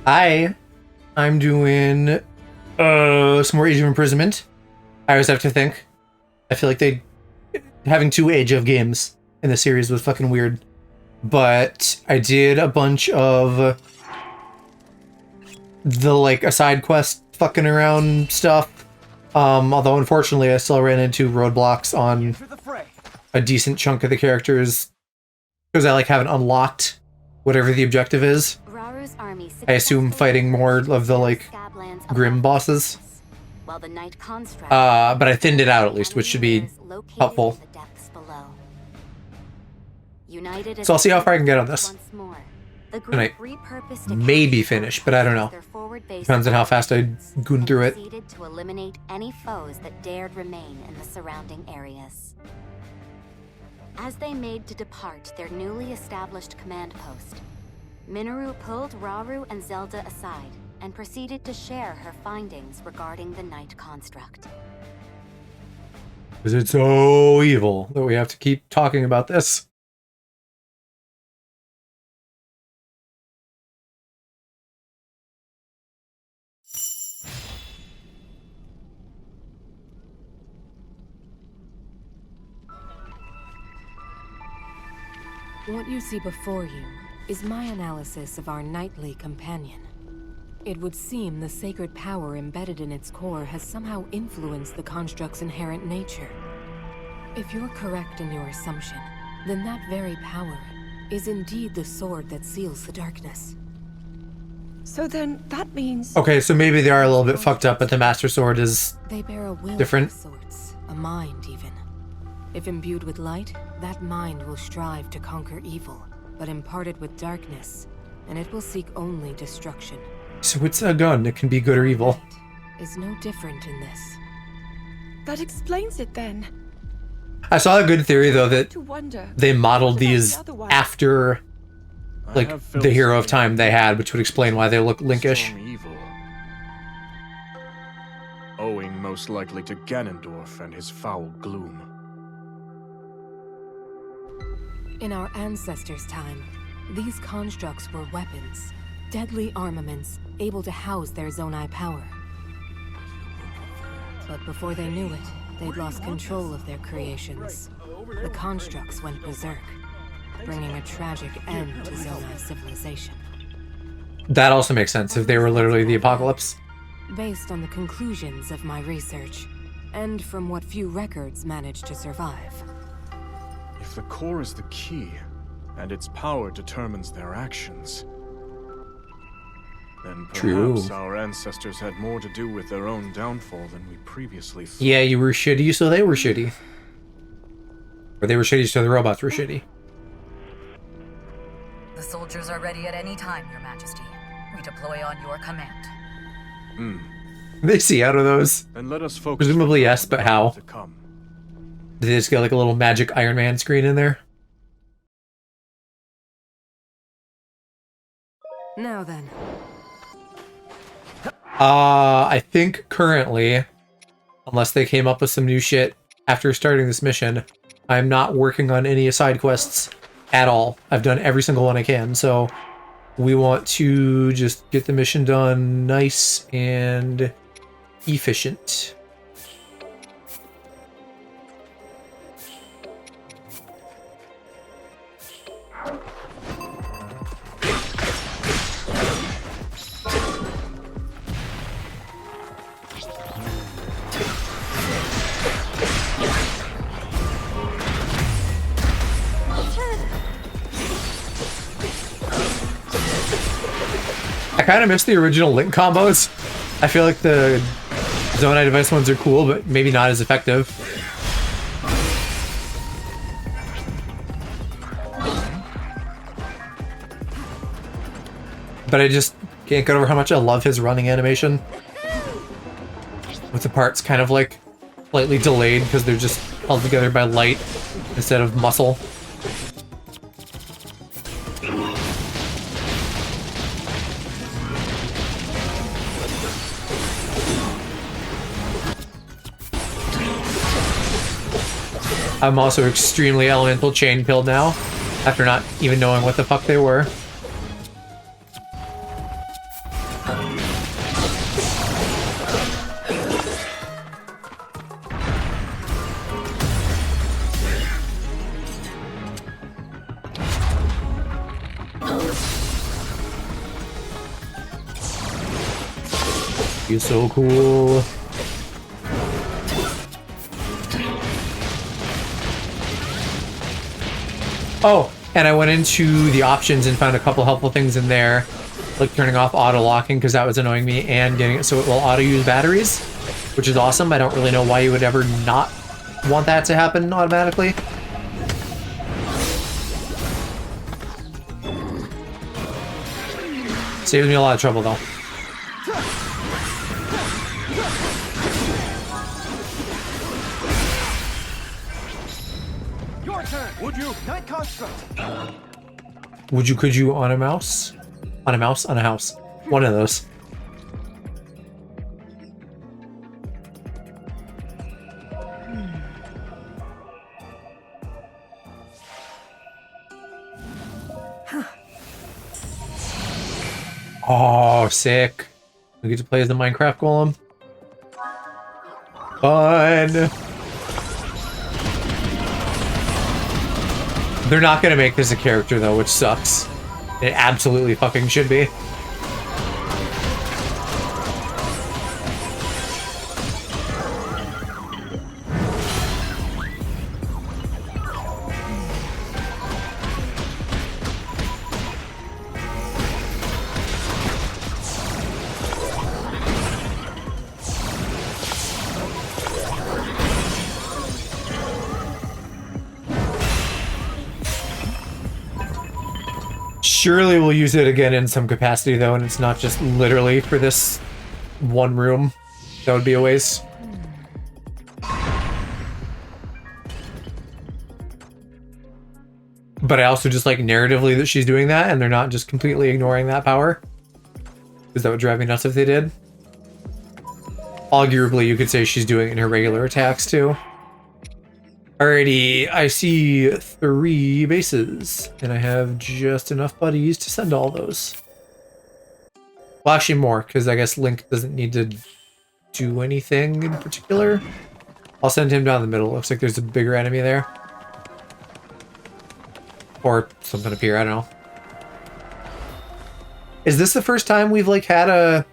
I'm doing some more Age of Imprisonment. I always have to think. I feel like having 2 Age of games in the series was fucking weird. But I did a bunch of the like a side quest fucking around stuff. Although unfortunately I still ran into roadblocks on a decent chunk of the characters because I like haven't unlocked whatever the objective is. I assume fighting more of the like grim bosses. But I thinned it out at least, which should be helpful. So I'll see how far I can get on this. And I maybe finish, but I don't know. Depends on how fast I goon through it. To eliminate any foes that dared remain in the surrounding areas. As they made to depart their newly established command post, Minoru pulled Rauru and Zelda aside and proceeded to share her findings regarding the Night Construct. Because it's so evil that we have to keep talking about this. What you see before you is my analysis of our knightly companion. It would seem the sacred power embedded in its core has somehow influenced the construct's inherent nature. If you're correct in your assumption, then that very power is indeed the sword that seals the darkness. So then that means... Okay, so maybe they are a little bit fucked up, but the Master Sword is they bear a will different. Of sorts, a mind even. If imbued with light, that mind will strive to conquer evil, but imparted with darkness, and it will seek only destruction. So it's a gun. It can be good or evil. Light is no different in this. That explains it then. I saw a good theory though that they modeled these after like the Hero of Time they had, which would explain why they look Linkish. Evil. Owing most likely to Ganondorf and his foul gloom. In our ancestors' time, these constructs were weapons, deadly armaments, able to house their Zonai power. But before they knew it, they'd lost control of their creations. The constructs went berserk, bringing a tragic end to Zonai civilization. That also makes sense if they were literally the apocalypse. Based on the conclusions of my research, and from what few records managed to survive. If the core is the key, and its power determines their actions, then perhaps our ancestors had more to do with their own downfall than we previously thought. Yeah, you were shitty, so they were shitty. Or they were shitty, so the robots were shitty. The soldiers are ready at any time, Your Majesty. We deploy on your command. They see out of those. And let us focus. Presumably yes, but how? Did they just get like a little magic Iron Man screen in there? Now then. I think currently, unless they came up with some new shit after starting this mission, I'm not working on any side quests at all. I've done every single one I can, so we want to just get the mission done nice and efficient. I kind of miss the original Link combos. I feel like the Zonai device ones are cool, but maybe not as effective. But I just can't get over how much I love his running animation. With the parts kind of like slightly delayed because they're just held together by light instead of muscle. I'm also extremely elemental chain pilled now, after not even knowing what the fuck they were. He's so cool. Oh, and I went into the options and found a couple helpful things in there, like turning off auto locking because that was annoying me, and getting it so it will auto use batteries, which is awesome. I don't really know why you would ever not want that to happen automatically. Saves me a lot of trouble though. Your turn. Would you? Night construct. Would you, could you on a mouse? On a mouse? On a house. One of those. Oh, sick. We get to play as the Minecraft golem. Fun. They're not gonna make this a character though, which sucks. It absolutely fucking should be. Surely we'll use it again in some capacity though, and it's not just literally for this one room. That would be a waste. But I also just like narratively that she's doing that and they're not just completely ignoring that power. Because that would drive me nuts if they did. Arguably, you could say she's doing it in her regular attacks too. Alrighty, I see 3 bases, and I have just enough buddies to send all those. Well, actually more, because I guess Link doesn't need to do anything in particular. I'll send him down the middle. Looks like there's a bigger enemy there. Or something up here, I don't know. Is this the first time we've, like, had a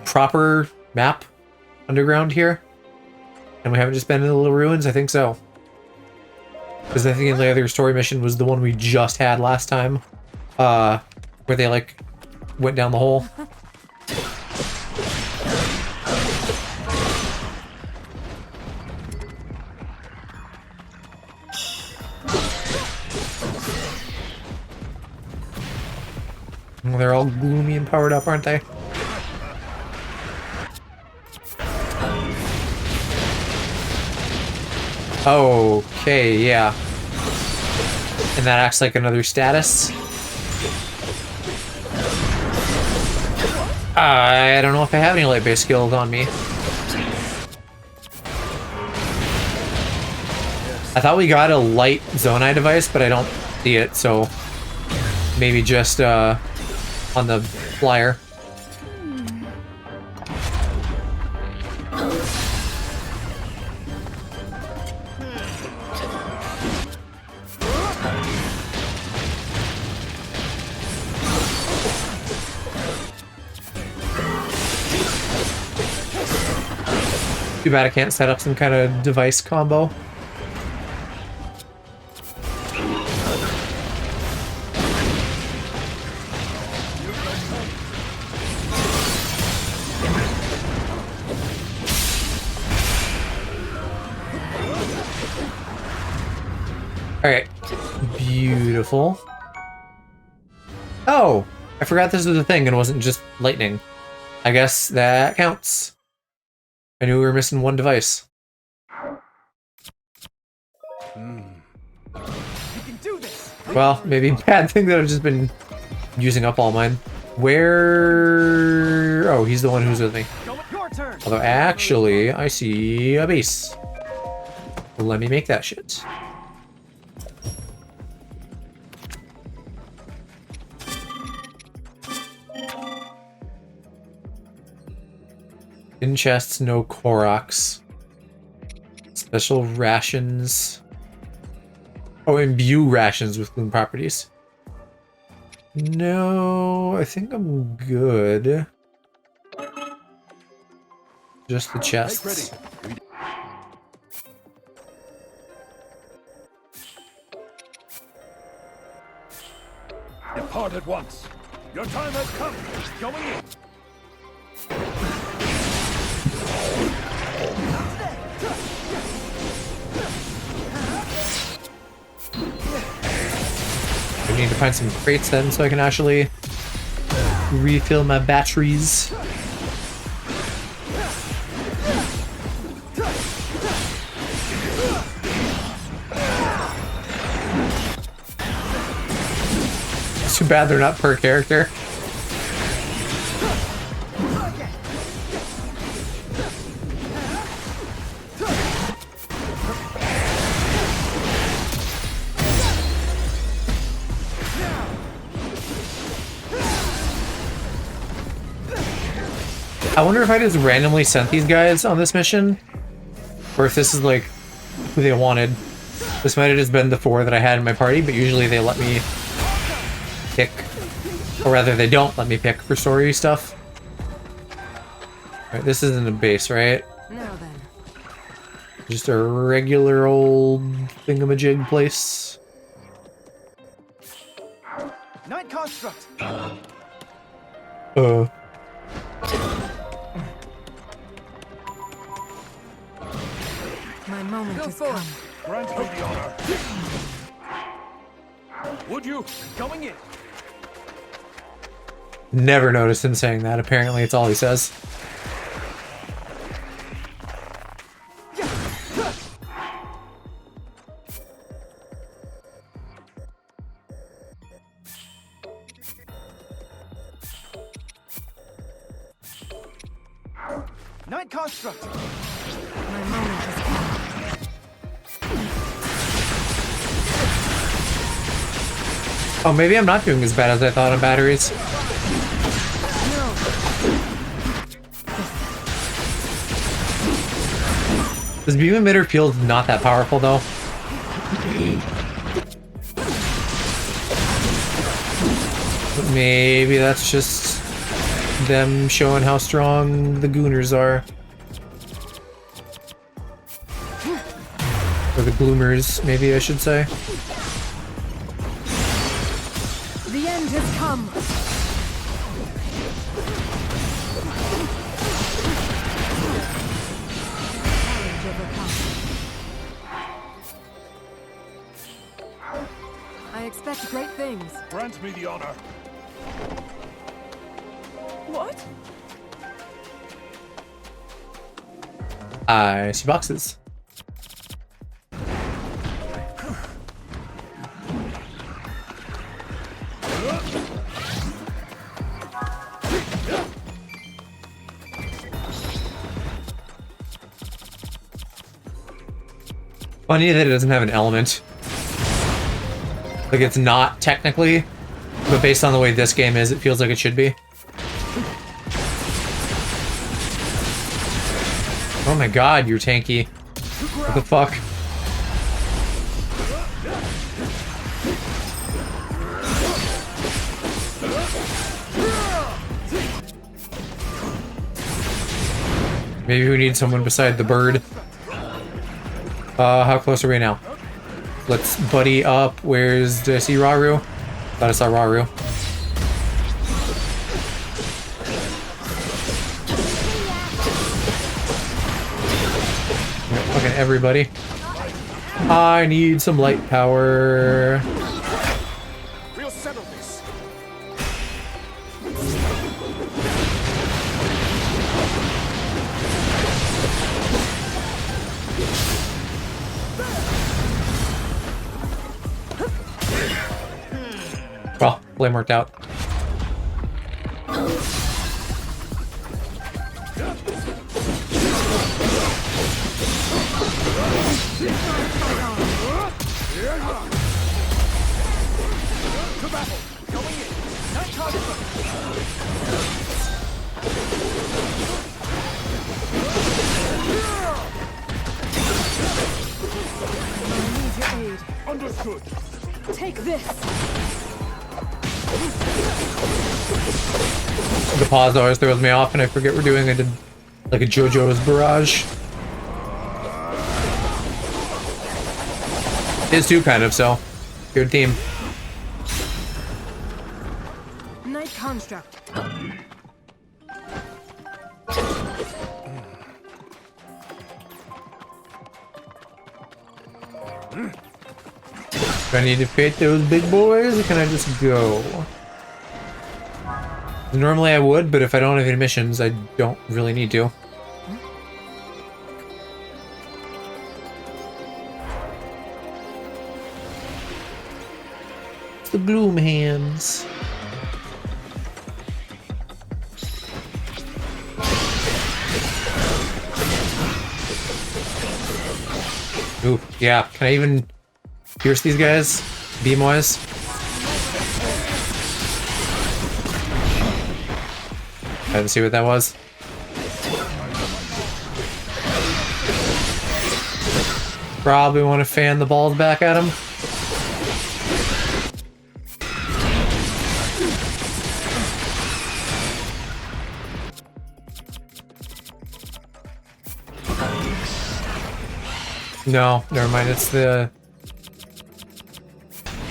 proper map underground here? And we haven't just been in the little ruins? I think so. Because I think the other story mission was the one we just had last time. Where they, like, went down the hole. Well, they're all gloomy and powered up, aren't they? Okay, yeah. And that acts like another status. I don't know if I have any light-based skills on me. I thought we got a light Zonai device, but I don't see it, so maybe just on the flyer. Too bad I can't set up some kind of device combo. Alright. Beautiful. Oh! I forgot this was a thing and it wasn't just lightning. I guess that counts. I knew we were missing one device. Well, maybe bad thing that I've just been using up all mine. Where... Oh, he's the one who's with me. Although, actually, I see a base. Well, let me make that shit. In chests, no Koroks. Special rations. Oh, imbue rations with gloom properties. No, I think I'm good. Just the Make chests. ready. Depart at once. Your time has come. Going in. I need to find some crates then so I can actually refill my batteries. It's too bad they're not per character. I wonder if I just randomly sent these guys on this mission, or if this is like who they wanted. This might have just been the 4 that I had in my party, but usually they let me pick, or rather they don't let me pick for story stuff. Alright, this isn't a base, right? Now then. Just a regular old thingamajig place. Night construct. My moment has come. Grant me the honor. Would you? Going in. Never noticed him saying that. Apparently it's all he says. Night construct. My moment has come. Oh, maybe I'm not doing as bad as I thought on batteries. This beam emitter field's not that powerful though. But maybe that's just them showing how strong the Gooners are. Or the Gloomers, maybe I should say. The end has come. Challenge overcome. I expect great things. Grant me the honor. What? I see boxes. Funny that it doesn't have an element. Like, it's not technically, but based on the way this game is, it feels like it should be. Oh my god, you're tanky. What the fuck? Maybe we need someone beside the bird. How close are we now? Let's buddy up. Did I see Raru? Thought I saw Raru. Fucking everybody. I need some light power. We'll settle this. Well, flame worked out. To battle. Going in. Night construct. I need your aid. Understood. Take this. The pause always throws me off and I forget we're doing a Like a JoJo's barrage. Is too, kind of, so. Good team. Night construct. Do I need to fight those big boys, or can I just go? Normally I would, but if I don't have any missions, I don't really need to. It's the Gloom Hands. Ooh, yeah. Can I even pierce these guys? Beam-wise? I didn't see what that was. Probably want to fan the balls back at him. No, never mind. It's the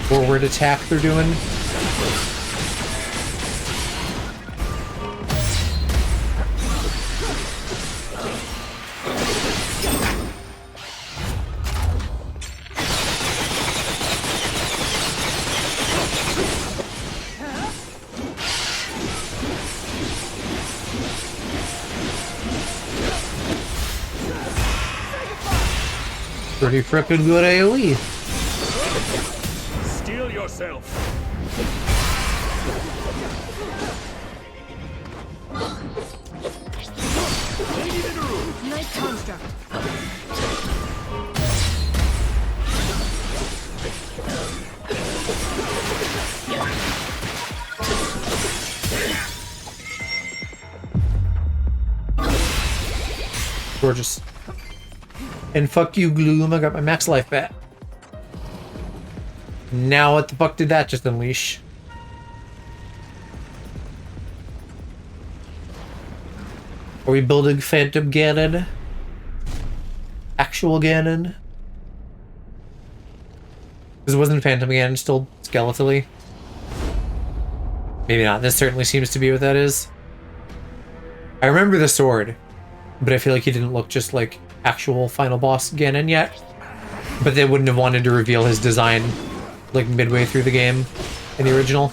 forward attack they're doing. Pretty frickin' good AoE. Steel yourself. Night construct. Gorgeous. And fuck you, Gloom. I got my max life back. Now what the fuck did that just unleash? Are we building Phantom Ganon? Actual Ganon? Because wasn't Phantom Ganon still skeletally? Maybe not. This certainly seems to be what that is. I remember the sword, but I feel like he didn't look just like actual final boss Ganon yet. But they wouldn't have wanted to reveal his design like midway through the game in the original.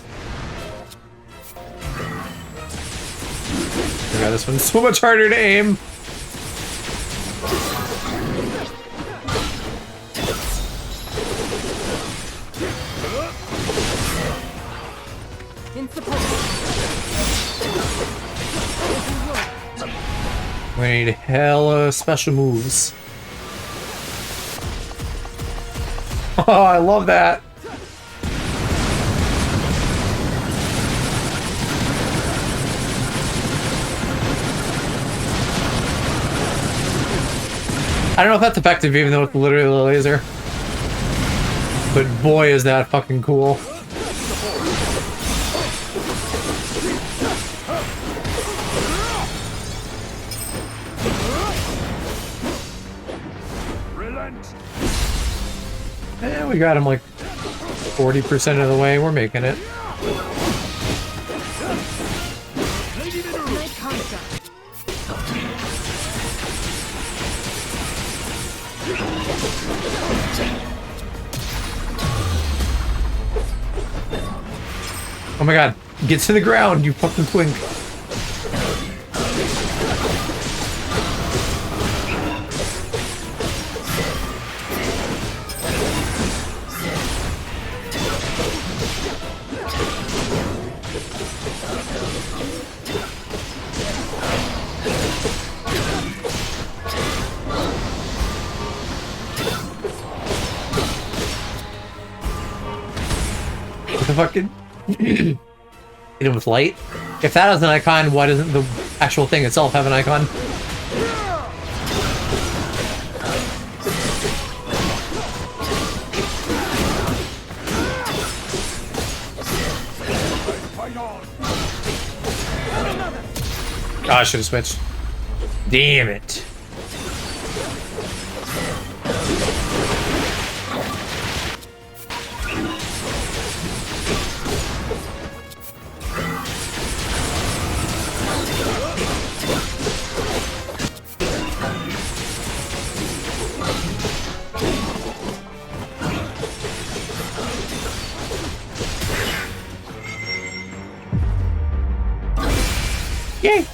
Oh god, this one's so much harder to aim. In support. We need hella special moves. Oh, I love that. I don't know if that's effective even though it's literally a laser. But boy is that fucking cool. Eh, we got him like 40% of the way. We're making it. Night construct. Oh my god. Get to the ground, you fucking twink. The fucking hit him with light. If that has an icon, why doesn't the actual thing itself have an icon? Oh, I should have switched. Damn it. Yay!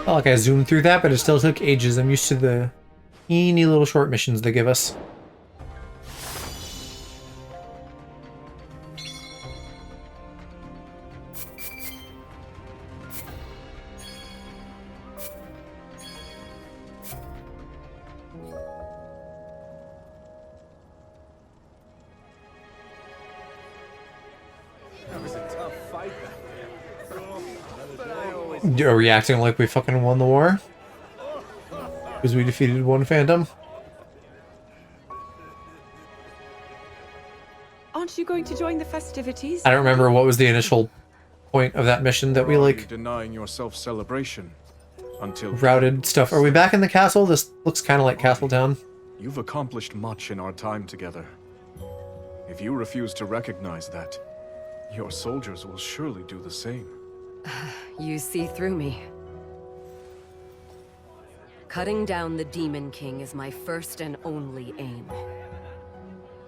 Felt like I zoomed through that, but it still took ages. I'm used to the teeny little short missions they give us. Are we acting like we fucking won the war? Because we defeated one phantom? Aren't you going to join the festivities? I don't remember what was the initial point of that mission that we, like, denying yourself celebration until routed stuff. Are we back in the castle? This looks kind of like Castletown. you've accomplished much in our time together. If you refuse to recognize that, your soldiers will surely do the same. You see through me. Cutting down the Demon King is my first and only aim.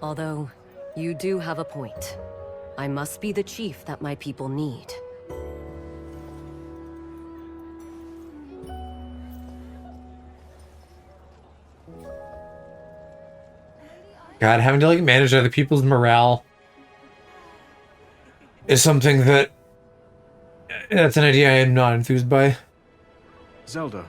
Although, you do have a point. I must be the chief that my people need. God, having to, like, manage other people's morale is something that... That's an idea I am not enthused by. Zelda,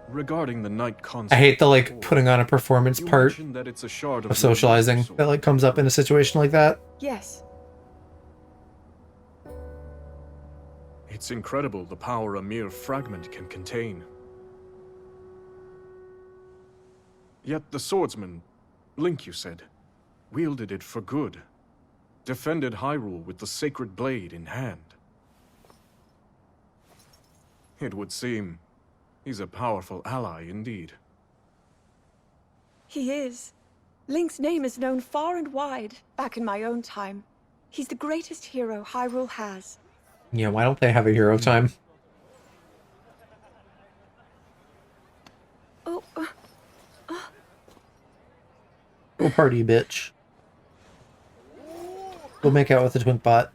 regarding the night concert, I hate the, like, putting on a performance you part mentioned that it's a shard of socializing your soul. that, like, comes up in a situation like that. Yes. It's incredible the power a mere fragment can contain. Yet the swordsman, Link you said, wielded it for good. Defended Hyrule with the sacred blade in hand. It would seem he's a powerful ally indeed. He is. Link's name is known far and wide, back in my own time. He's the greatest hero Hyrule has. Yeah, why don't they have a hero time? Oh, Go party, bitch. Go make out with the twink bot.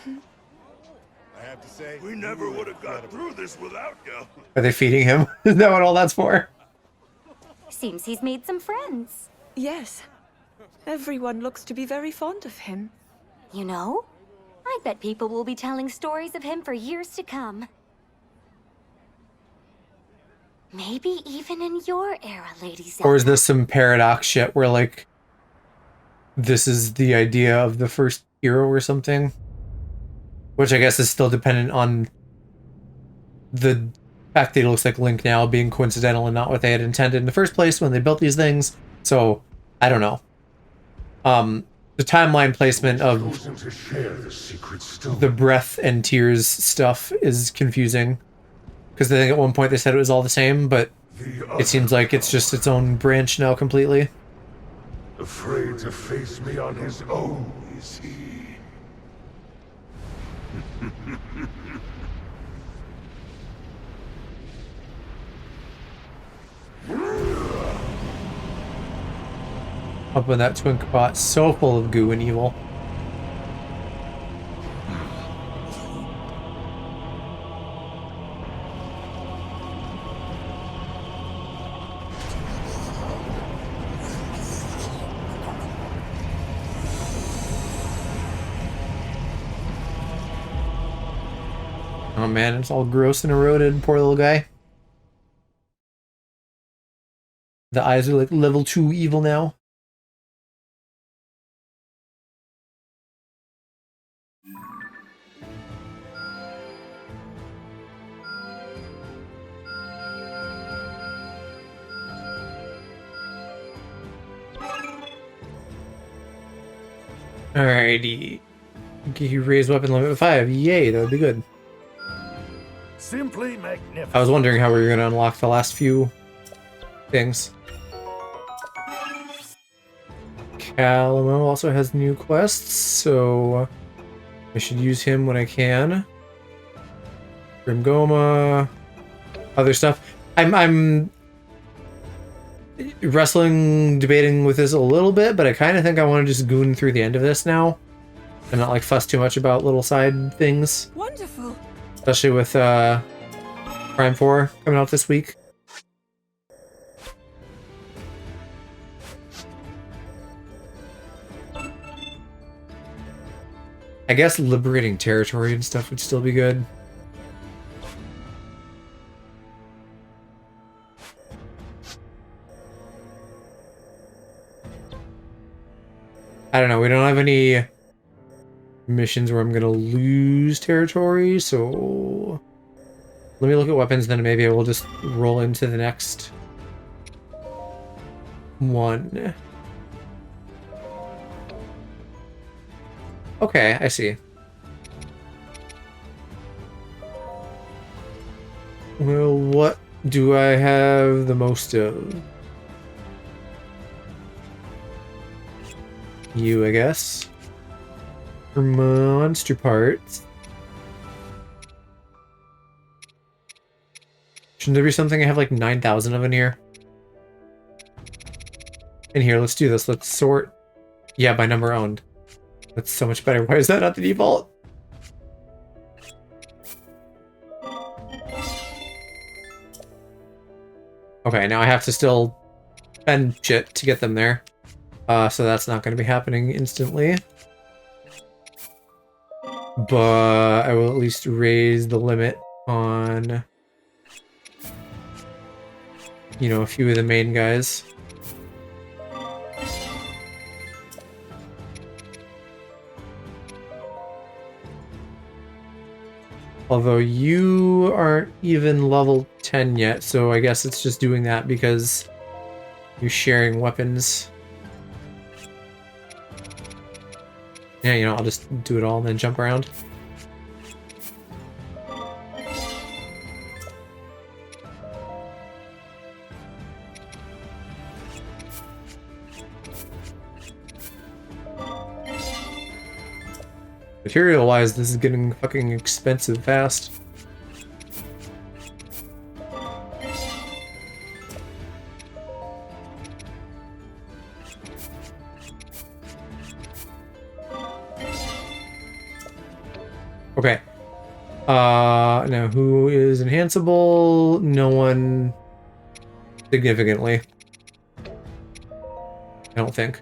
I have to say, we never would have got through this without you. Are they feeding him? Is that what all that's for? Seems he's made some friends. yes. Everyone looks to be very fond of him. You know, I bet people will be telling stories of him for years to come. Maybe even in your era, Lady Zelda. Or is this some paradox shit where, like, this is the idea of the first hero or something? Which I guess is still dependent on the fact that he looks like Link now being coincidental and not what they had intended in the first place when they built these things. So, I don't know. The timeline placement of the breath and tears stuff is confusing. Because I think at one point they said it was all the same, but it seems like it's just its own branch now completely. Afraid to face me on his own, is he? Up in that twink bot, so full of goo and evil. Oh man, it's all gross and eroded, poor little guy. The eyes are like level 2 evil now. Alrighty. You raise weapon limit to 5. Yay, that would be good. Simply magnificent. I was wondering how we were going to unlock the last few things. Calamo also has new quests, so I should use him when I can. Grimgoma, other stuff. I'm debating with this a little bit, but I kind of think I want to just goon through the end of this now and not like fuss too much about little side things. Wonderful. Especially with Prime 4 coming out this week. I guess liberating territory and stuff would still be good. I don't know, we don't have any missions where I'm gonna lose territory, so let me look at weapons, then maybe I will just roll into the next one. Okay, I see. Well, what do I have the most of? You, I guess. For monster parts. Shouldn't there be something I have like 9,000 of in here? In here, let's do this. Let's sort. Yeah, by number owned. That's so much better. Why is that not the default? Okay, now I have to still spend shit to get them there. So that's not going to be happening instantly. But I will at least raise the limit on, you know, a few of the main guys. Although you aren't even level 10 yet, so I guess it's just doing that because you're sharing weapons. Yeah, you know, I'll just do it all and then jump around. Material-wise, this is getting fucking expensive fast. Okay. Now who is enhanceable? No one significantly. I don't think.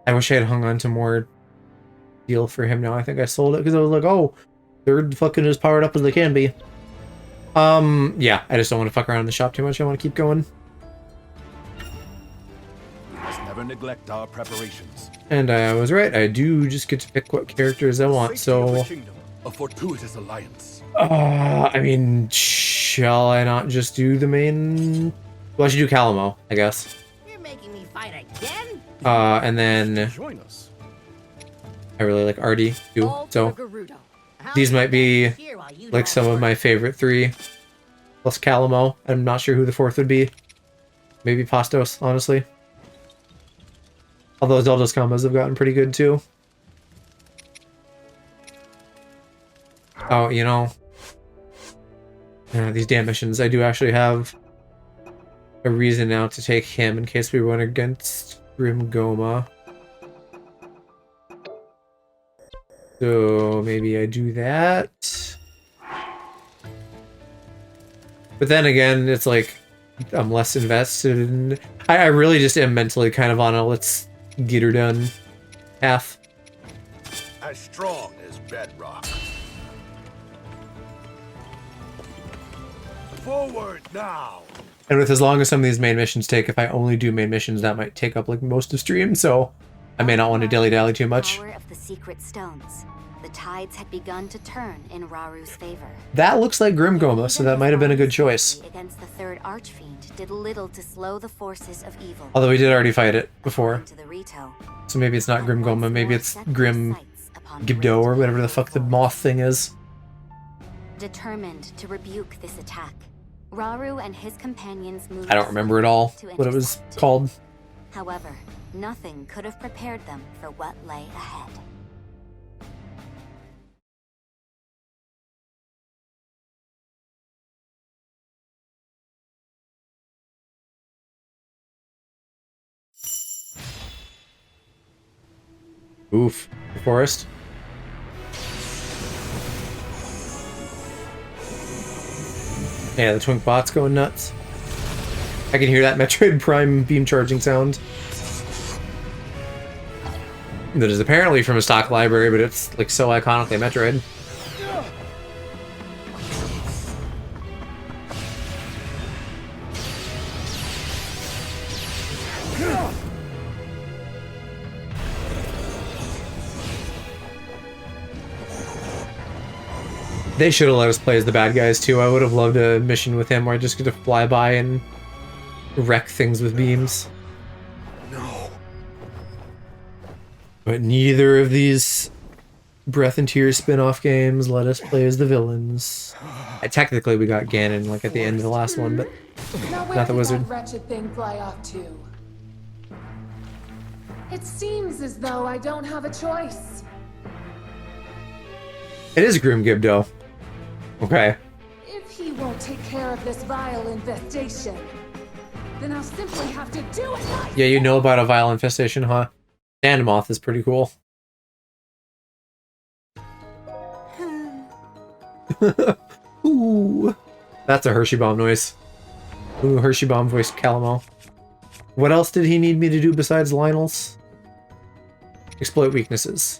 I wish I had hung on to more deal for him now. I think I sold it because I was like, oh, they're fucking as powered up as they can be. Yeah, I just don't want to fuck around in the shop too much. I want to keep going. We must never neglect our preparations. And I was right. I do just get to pick what characters I want, so... A fortuitous alliance. I mean, shall I not just do the main... Well, I should do Calamo, I guess. You're making me fight again? And then... Join us. I really like Artie, too, so... These might be, like, some of my favorite 3. Plus Calamo. I'm not sure who the 4th would be. Maybe Pastos, honestly. Although Zelda's combos have gotten pretty good, too. Oh, you know... these damn missions. I do actually have a reason now to take him in case we run against Grimgoma. So maybe I do that. But then again, it's like I'm less invested in... I really just am mentally kind of on a let's get her done path. As strong as bedrock. Forward now. And with as long as some of these main missions take, if I only do main missions, that might take up like most of stream, so I may not want to dilly-dally too much. Power of the secret stones. The tides had begun to turn in Raru's favor. That looks like Grimgoma, so that might have been a good choice. Against the third archfiend did little to slow the forces of evil. Although we did already fight it before. To the Rito, So maybe it's not Grim Goma, maybe it's set their Grim sights upon Gibdo or great whatever the fuck the moth thing is. Determined to rebuke this attack, Rauru and his companions moved I don't remember at all to what it was intercept. called. However, nothing could have prepared them for what lay ahead. Oof. The forest. Yeah, the Twink bot's going nuts. I can hear that Metroid Prime beam charging sound. That is apparently from a stock library, but it's like so iconically Metroid. They should have let us play as the bad guys too. I would have loved a mission with him where I just get to fly by and wreck things with beams. No. But neither of these Breath and Tears spin-off games let us play as the villains. Technically we got Ganon like at the end of the last one, but Now where not the did wizard. that wretched thing fly off to? It seems as though I don't have a choice. It is Grim Gibdo. Okay. If he won't take care of this vile infestation, then I'll simply have to do it myself. Yeah, you know about a vile infestation, huh? Sandmoth is pretty cool. Ooh. That's a Hershey bomb noise. Ooh, Hershey bomb voiced Calamo. What else did he need me to do besides Lionel's? Exploit weaknesses.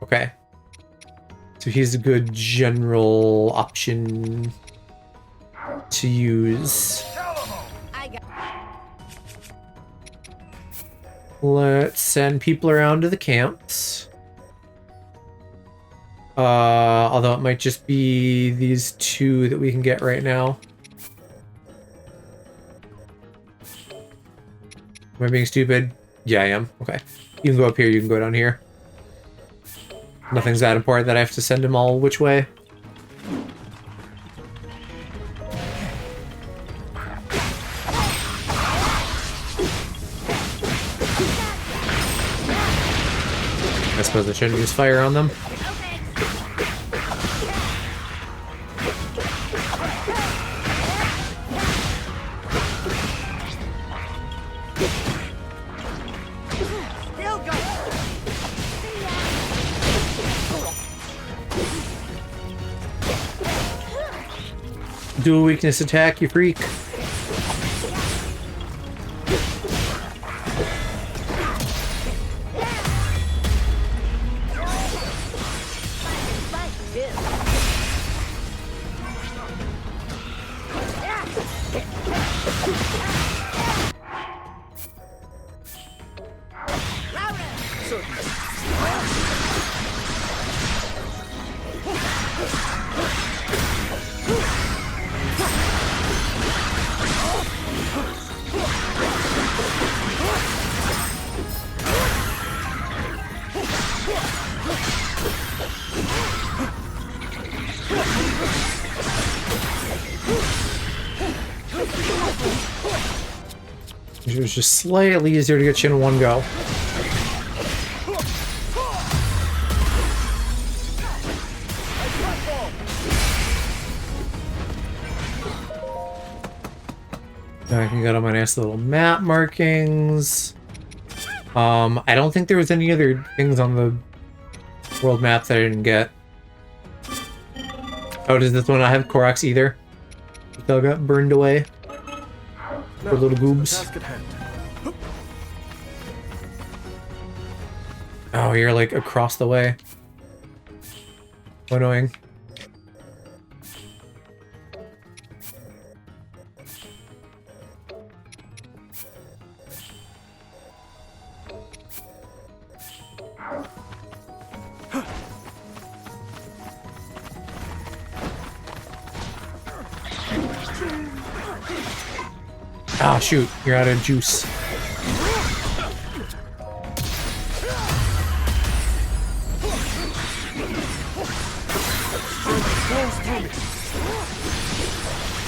Okay. So he's a good general option to use. Let's send people around to the camps. Although it might just be these two that we can get right now. Am I being stupid? Yeah, I am. Okay. You can go up here, you can go down here. Nothing's that important that I have to send them all which way. I suppose I shouldn't use fire on them. Do a weakness attack, you freak. It was just slightly easier to get you in one go. Now I can get on my nice little map markings. I don't think there was any other things on the world map that I didn't get. Oh, does this one not have Koroks either? They all got burned away. Poor little goobs. Task at hand. Oh, you're like across the way. How annoying. Ah, shoot. You're out of juice.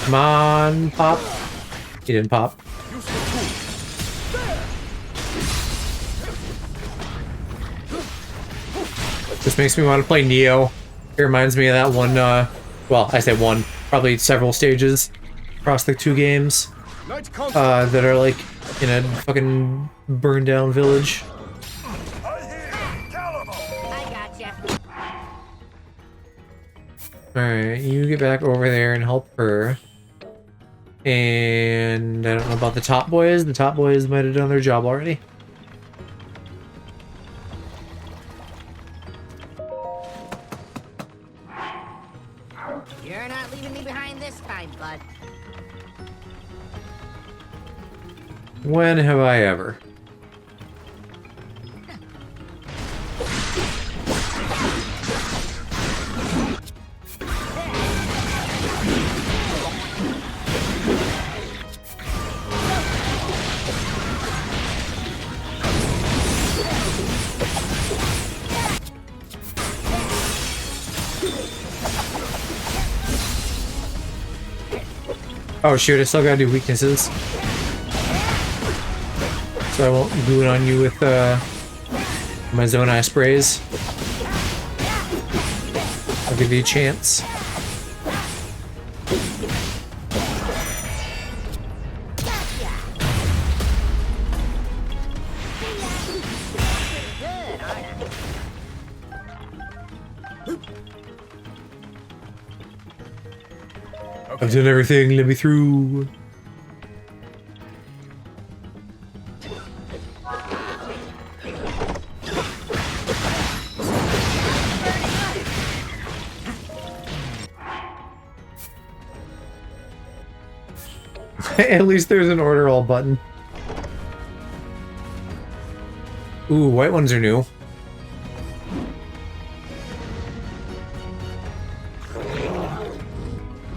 Come on, pop. He didn't pop. This makes me want to play Neo. It reminds me of that one, well, I say one, probably several stages across the 2 games that are like in a fucking burned down village. Alright, you get back over there and help her. And I don't know about the top boys. The top boys might have done their job already. You're not leaving me behind this time, bud. When have I ever? Oh shoot, I still gotta do weaknesses. So I won't do it on you with my zone eye sprays. I'll give you a chance. I've done everything, let me through. At least there's an order all button. Ooh, white ones are new.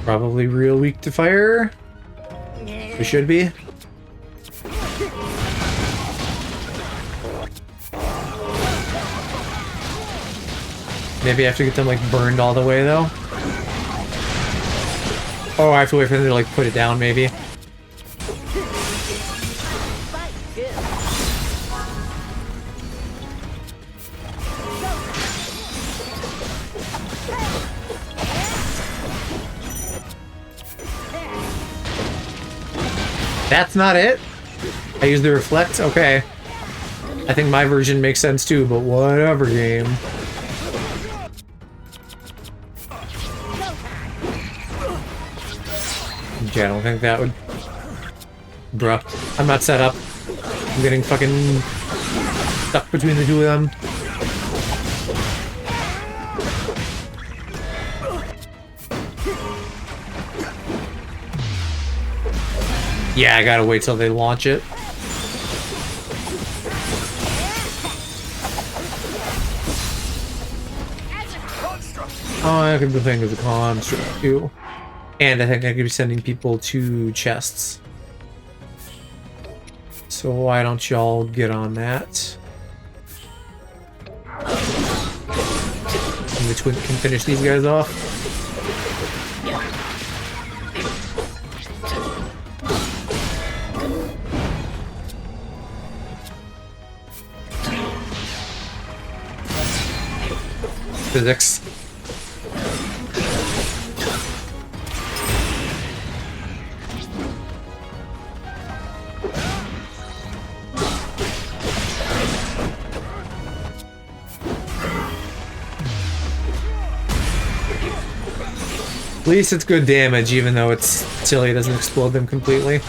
Probably real weak to fire. They should be. Maybe I have to get them like burned all the way though. Oh, I have to wait for them to like put it down maybe. That's not it? I use the reflect? Okay. I think my version makes sense too, but whatever, game. Yeah, I don't think that would... Bruh. I'm not set up. I'm getting fucking stuck between the two of them. Yeah, I gotta wait till they launch it. Oh, I could be playing as a construct too. And I think I could be sending people to chests. So why don't y'all get on that? And the twin can finish these guys off. Physics. At least it's good damage, even though it's silly it doesn't explode them completely.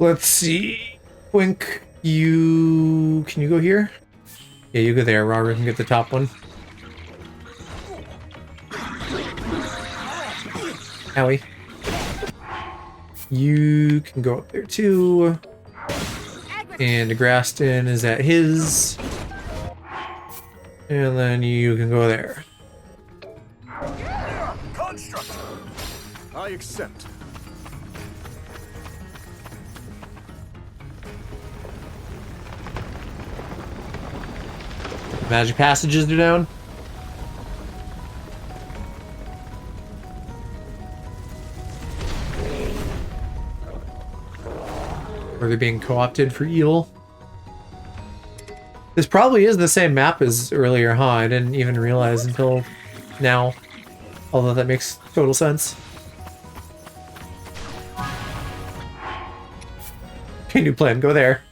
Let's see. Wink, you... Can you go here? Yeah, you go there. Robert can get the top one. Owie. You can go up there too. And Graston is at his. And then you can go there. Construct. I accept. Magic passages are down. Or they're being co-opted for evil. This probably is the same map as earlier, huh? I didn't even realize until now. Although that makes total sense. Okay, new plan, go there.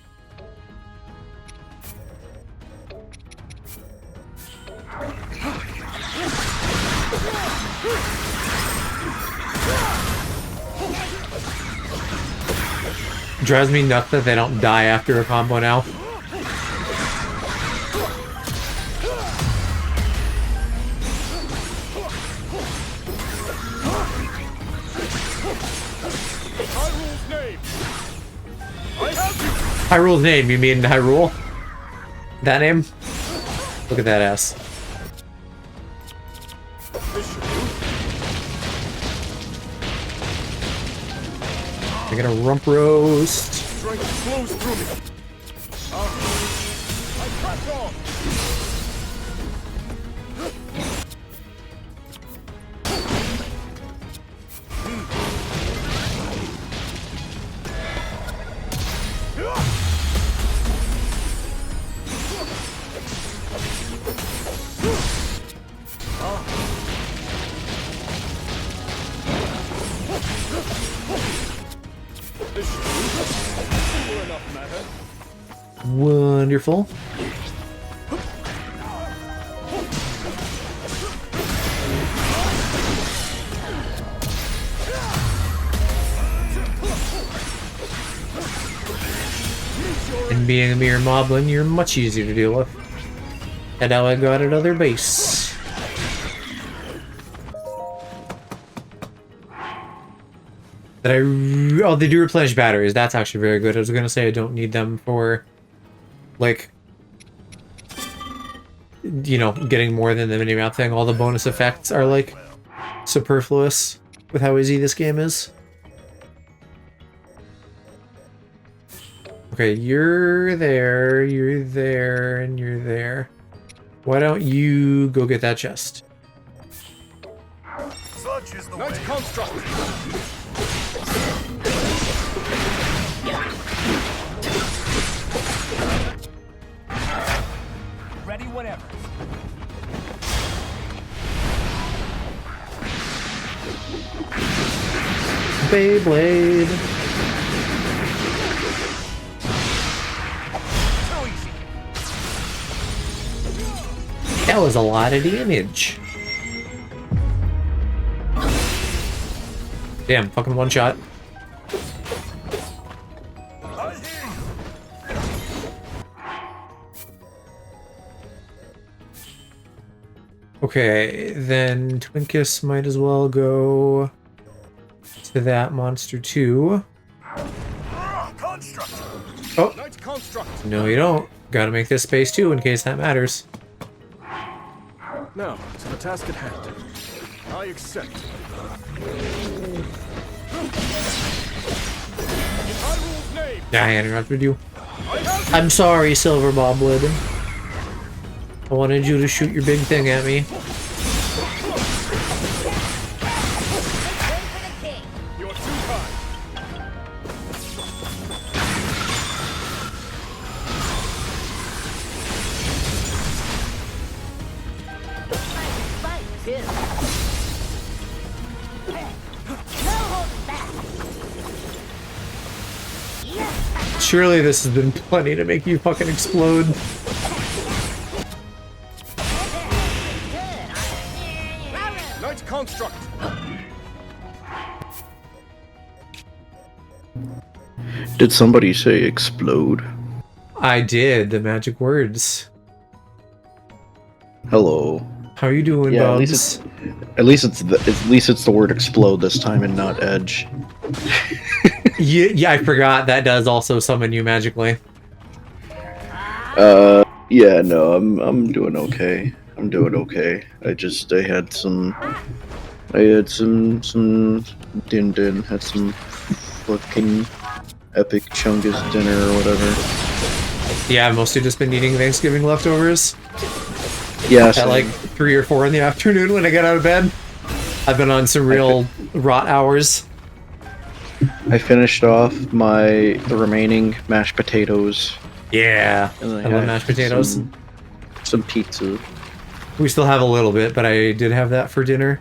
Drives me nuts that they don't die after a combo now. Hyrule's name, you mean Hyrule? That name? Look at that ass. I got a rump roast. Strength flows through me. I crack on. Wonderful. And being a mere moblin, you're much easier to deal with. And now I got another base. Oh, they do replenish batteries. That's actually very good. I was gonna say I don't need them for, like, you know, getting more than the minimap thing. All the bonus effects are, like, superfluous with how easy this game is. Okay, you're there, and you're there. Why don't you go get that chest? Such is the nice construct. Ready whenever. Beyblade. So easy. That was a lot of damage. Damn, fucking one shot. Okay, then Twinkus might as well go to that monster too. Oh, no you don't. Gotta make this space too in case that matters. Now, to the task at hand. I accept. I interrupted you. I'm sorry, Silver Boblid. I wanted you to shoot your big thing at me. You're too kind. Surely this has been plenty to make you fucking explode. Nice construct. Did somebody say explode? I did, the magic words. Hello. How are you doing, Yeah, Bubs? at least it's the word explode this time and not edge. Yeah, I forgot that does also summon you magically. Yeah, no, I'm doing okay. I'm doing okay. I had some din din, had some fucking epic chungus dinner or whatever. Yeah, I've mostly just been eating Thanksgiving leftovers. Yeah, at like 3 or 4 in the afternoon when I get out of bed. I've been on some real rot hours. I finished off the remaining mashed potatoes. Yeah, And I love mashed potatoes. Some pizza. We still have a little bit, but I did have that for dinner.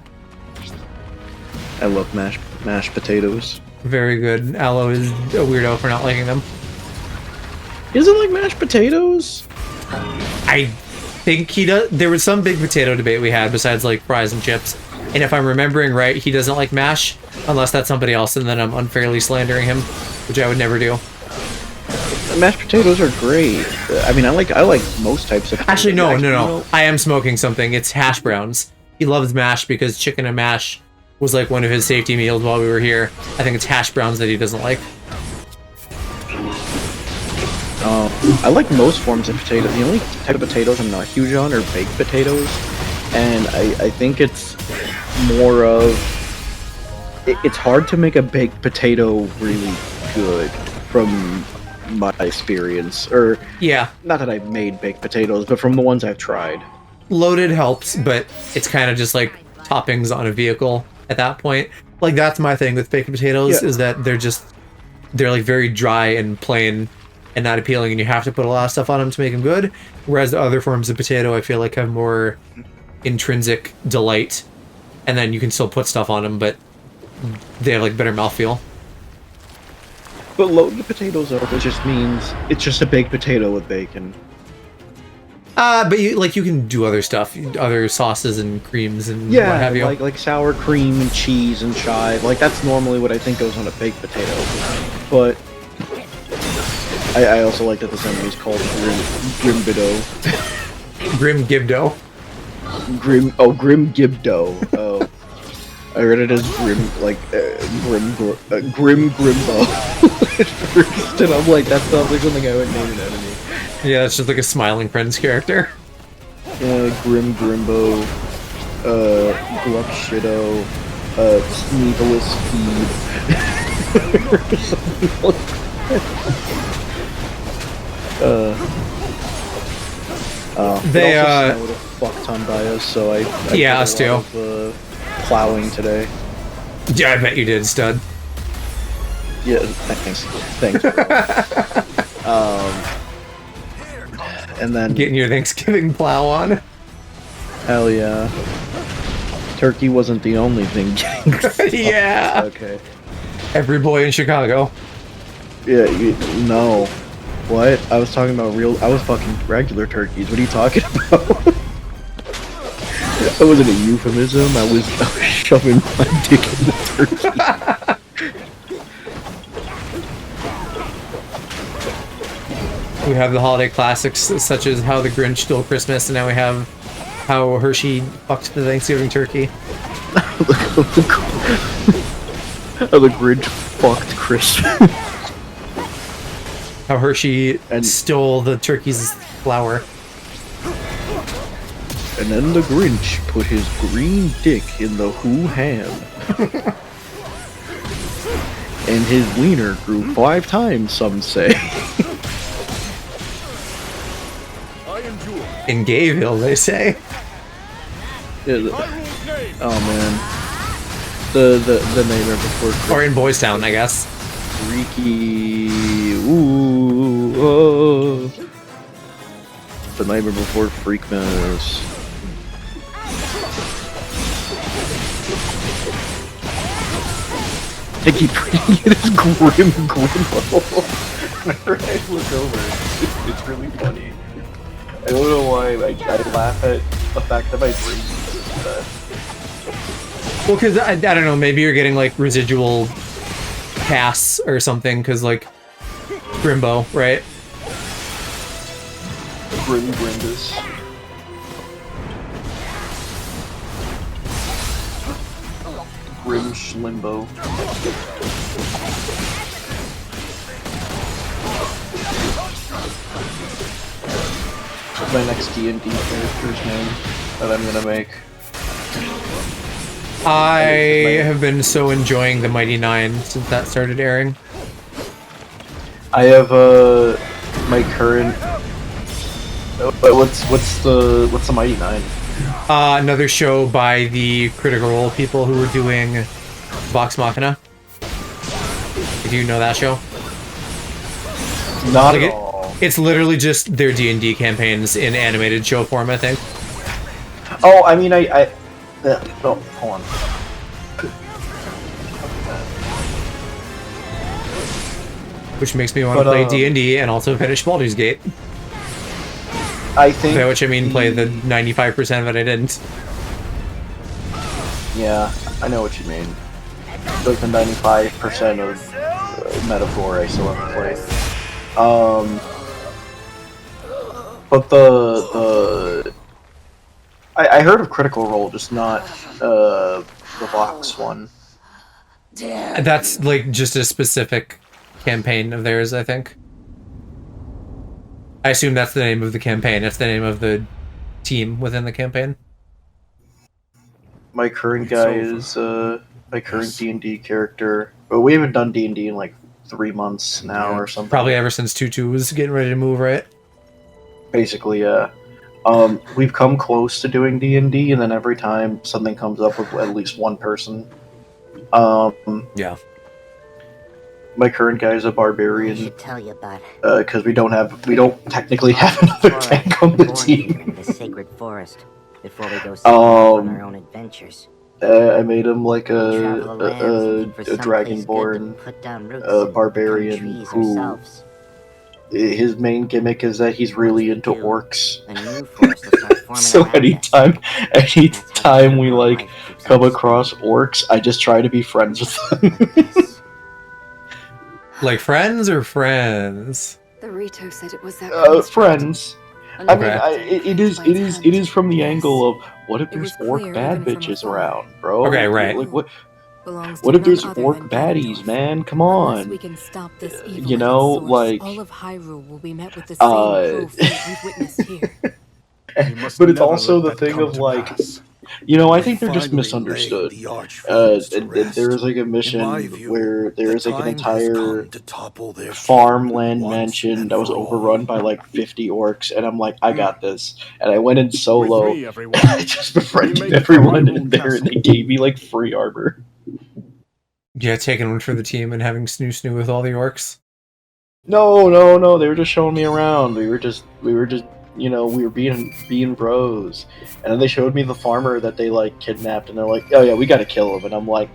I love mashed potatoes. Very good. Aloe is a weirdo for not liking them. He doesn't like mashed potatoes? I think he does. There was some big potato debate we had besides like fries and chips. And if I'm remembering right, he doesn't like mash unless that's somebody else, and then I'm unfairly slandering him, which I would never do. Mashed potatoes are great. I mean, I like most types of. Actually, no. I am smoking something. It's hash browns. He loves mash because chicken and mash was like one of his safety meals while we were here. I think it's hash browns that he doesn't like. I like most forms of potato. The only type of potatoes I'm not huge on are baked potatoes, and I think it's more of. It's hard to make a baked potato really good from my experience, or yeah, not that I've made baked potatoes, but from the ones I've tried. Loaded helps, but it's kind of just like toppings on a vehicle at that point. Like that's my thing with baked potatoes, is that they're like very dry and plain and not appealing, and you have to put a lot of stuff on them to make them good. Whereas the other forms of potato, I feel like have more intrinsic delight, and then you can still put stuff on them, but they have like better mouthfeel. But loaded potatoes, though, it just means it's just a baked potato with bacon. But you can do other stuff, other sauces and creams and what have you. like sour cream and cheese and chive. Like that's normally what I think goes on a baked potato. But I also like that this enemy is called Grimbido. Grim Gibdo. Grim Gibdo. Oh. I read it as Grimbo at first, and I'm like, that sounds like something I would name an enemy. Yeah, it's just like a Smiling Friends character. Grimbo, Gluck Shido, Sneevelous Feed. Or something like that. They snowed a fuck ton by us, so I yeah, us too. Plowing today. Yeah, I bet you did, stud. Yeah, thanks. And then getting your Thanksgiving plow on. Hell yeah. Turkey wasn't the only thing getting yeah. Okay. Every boy in Chicago. Yeah, no. What? I was talking about I was fucking regular turkeys. What are you talking about? That wasn't a euphemism. I was shoving my dick in the turkey. We have the holiday classics such as How the Grinch Stole Christmas, and now we have How Hershey fucked the Thanksgiving turkey. How the Grinch fucked Christmas. How Hershey stole the turkey's flour. And then the Grinch put his green dick in the Who ham. And his wiener grew 5 times, some say. In Gayville, they say. Yeah, oh man. The neighbor before Christmas. Or in Boys Town, I guess. Freaky. Ooh. Oh. The neighbor before Freakmas. I keep reading it as Grimbo. Whenever I look over, it's really funny. I don't know why I laugh at the fact that my brain is that. Well, because I don't know, maybe you're getting like residual casts or something, because like Grimbo, right? Grimbus. Grimsh Limbo. My next D&D character's name that I'm gonna make. I have been so enjoying the Mighty Nine since that started airing. I have my current. What's the Mighty Nine? Another show by the Critical Role people who were doing Vox Machina. Do you know that show? Not like at all. It's literally just their D&D campaigns in animated show form, I think. Oh, I mean, oh, hold on. Which makes me want to play D&D and also finish Baldur's Gate. I think. By which I mean play the 95% of it I didn't. Yeah, I know what you mean. Like the 95% of metaphor I still haven't played. But I heard of Critical Role, just not the Vox one. That's like just a specific campaign of theirs, I think. I assume that's the name of the campaign. It's the name of the team within the campaign. My current guy is my current D&D character, but we haven't done D&D in like 3 months now or something. Probably ever since Tutu was getting ready to move, right? Basically, yeah. We've come close to doing D&D, and then every time something comes up with at least one person. Yeah. My current guy is a barbarian. I should tell you about because we don't technically have another tank on the team. In the sacred forest before we go on our own adventures. I made him like a dragonborn barbarian who his main gimmick is that he's really into orcs. So anytime we like come across orcs, I just try to be friends with them. Like friends or friends? The Rito said it was that friends. Okay. I mean, it is from the angle of what if there's orc bad bitches around, bro? Okay, right. Like what if there's orc baddies, man? Come on. We can stop this evil you know, like all of Hyrule will be met with the same cruel fate we've witnessed here. But it's also the thing of like, you know, I think they're just misunderstood. There is like a mission where there is like an entire farmland mansion that was overrun by like 50 orcs, and I'm like, I got this. And I went in solo, and I just befriended everyone in there, and they gave me like free armor. Yeah, taking one for the team and having snoo with all the orcs. No, they were just showing me around. We were just you know, we were being bros. And then they showed me the farmer that they like kidnapped, and they're like, oh yeah, we gotta kill him. And I'm like,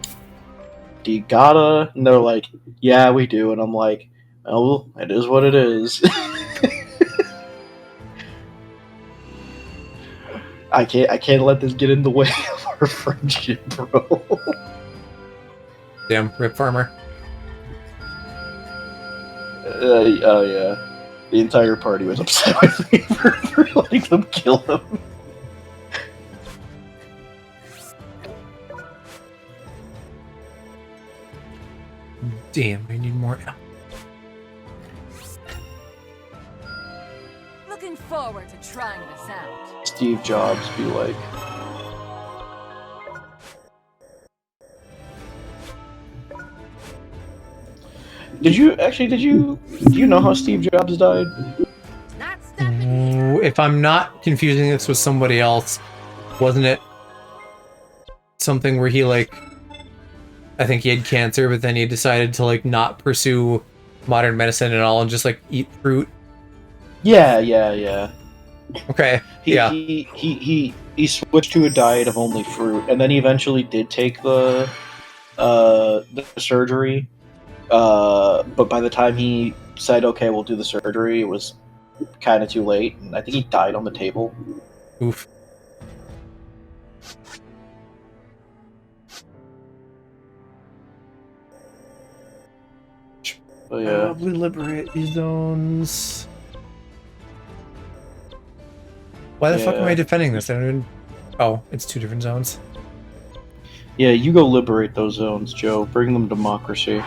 do you gotta? And they're like, yeah, we do. And I'm like, oh, well, it is what it is. I can't let this get in the way of our friendship, bro. Damn, rip farmer. Oh yeah. The entire party was upset with me for letting them kill him. Damn, we need more. Looking forward to trying this out. Steve Jobs be like, do you know how Steve Jobs died? If I'm not confusing this with somebody else, wasn't it something where he like, I think he had cancer, but then he decided to like not pursue modern medicine at all and just like eat fruit? Yeah. Okay. He switched to a diet of only fruit, and then he eventually did take the surgery. But by the time he said, okay, we'll do the surgery, it was kind of too late, and I think he died on the table. Oof. But yeah. Probably liberate these zones. Why the fuck am I defending this? I don't even... Oh, it's two different zones. Yeah, you go liberate those zones, Joe. Bring them democracy.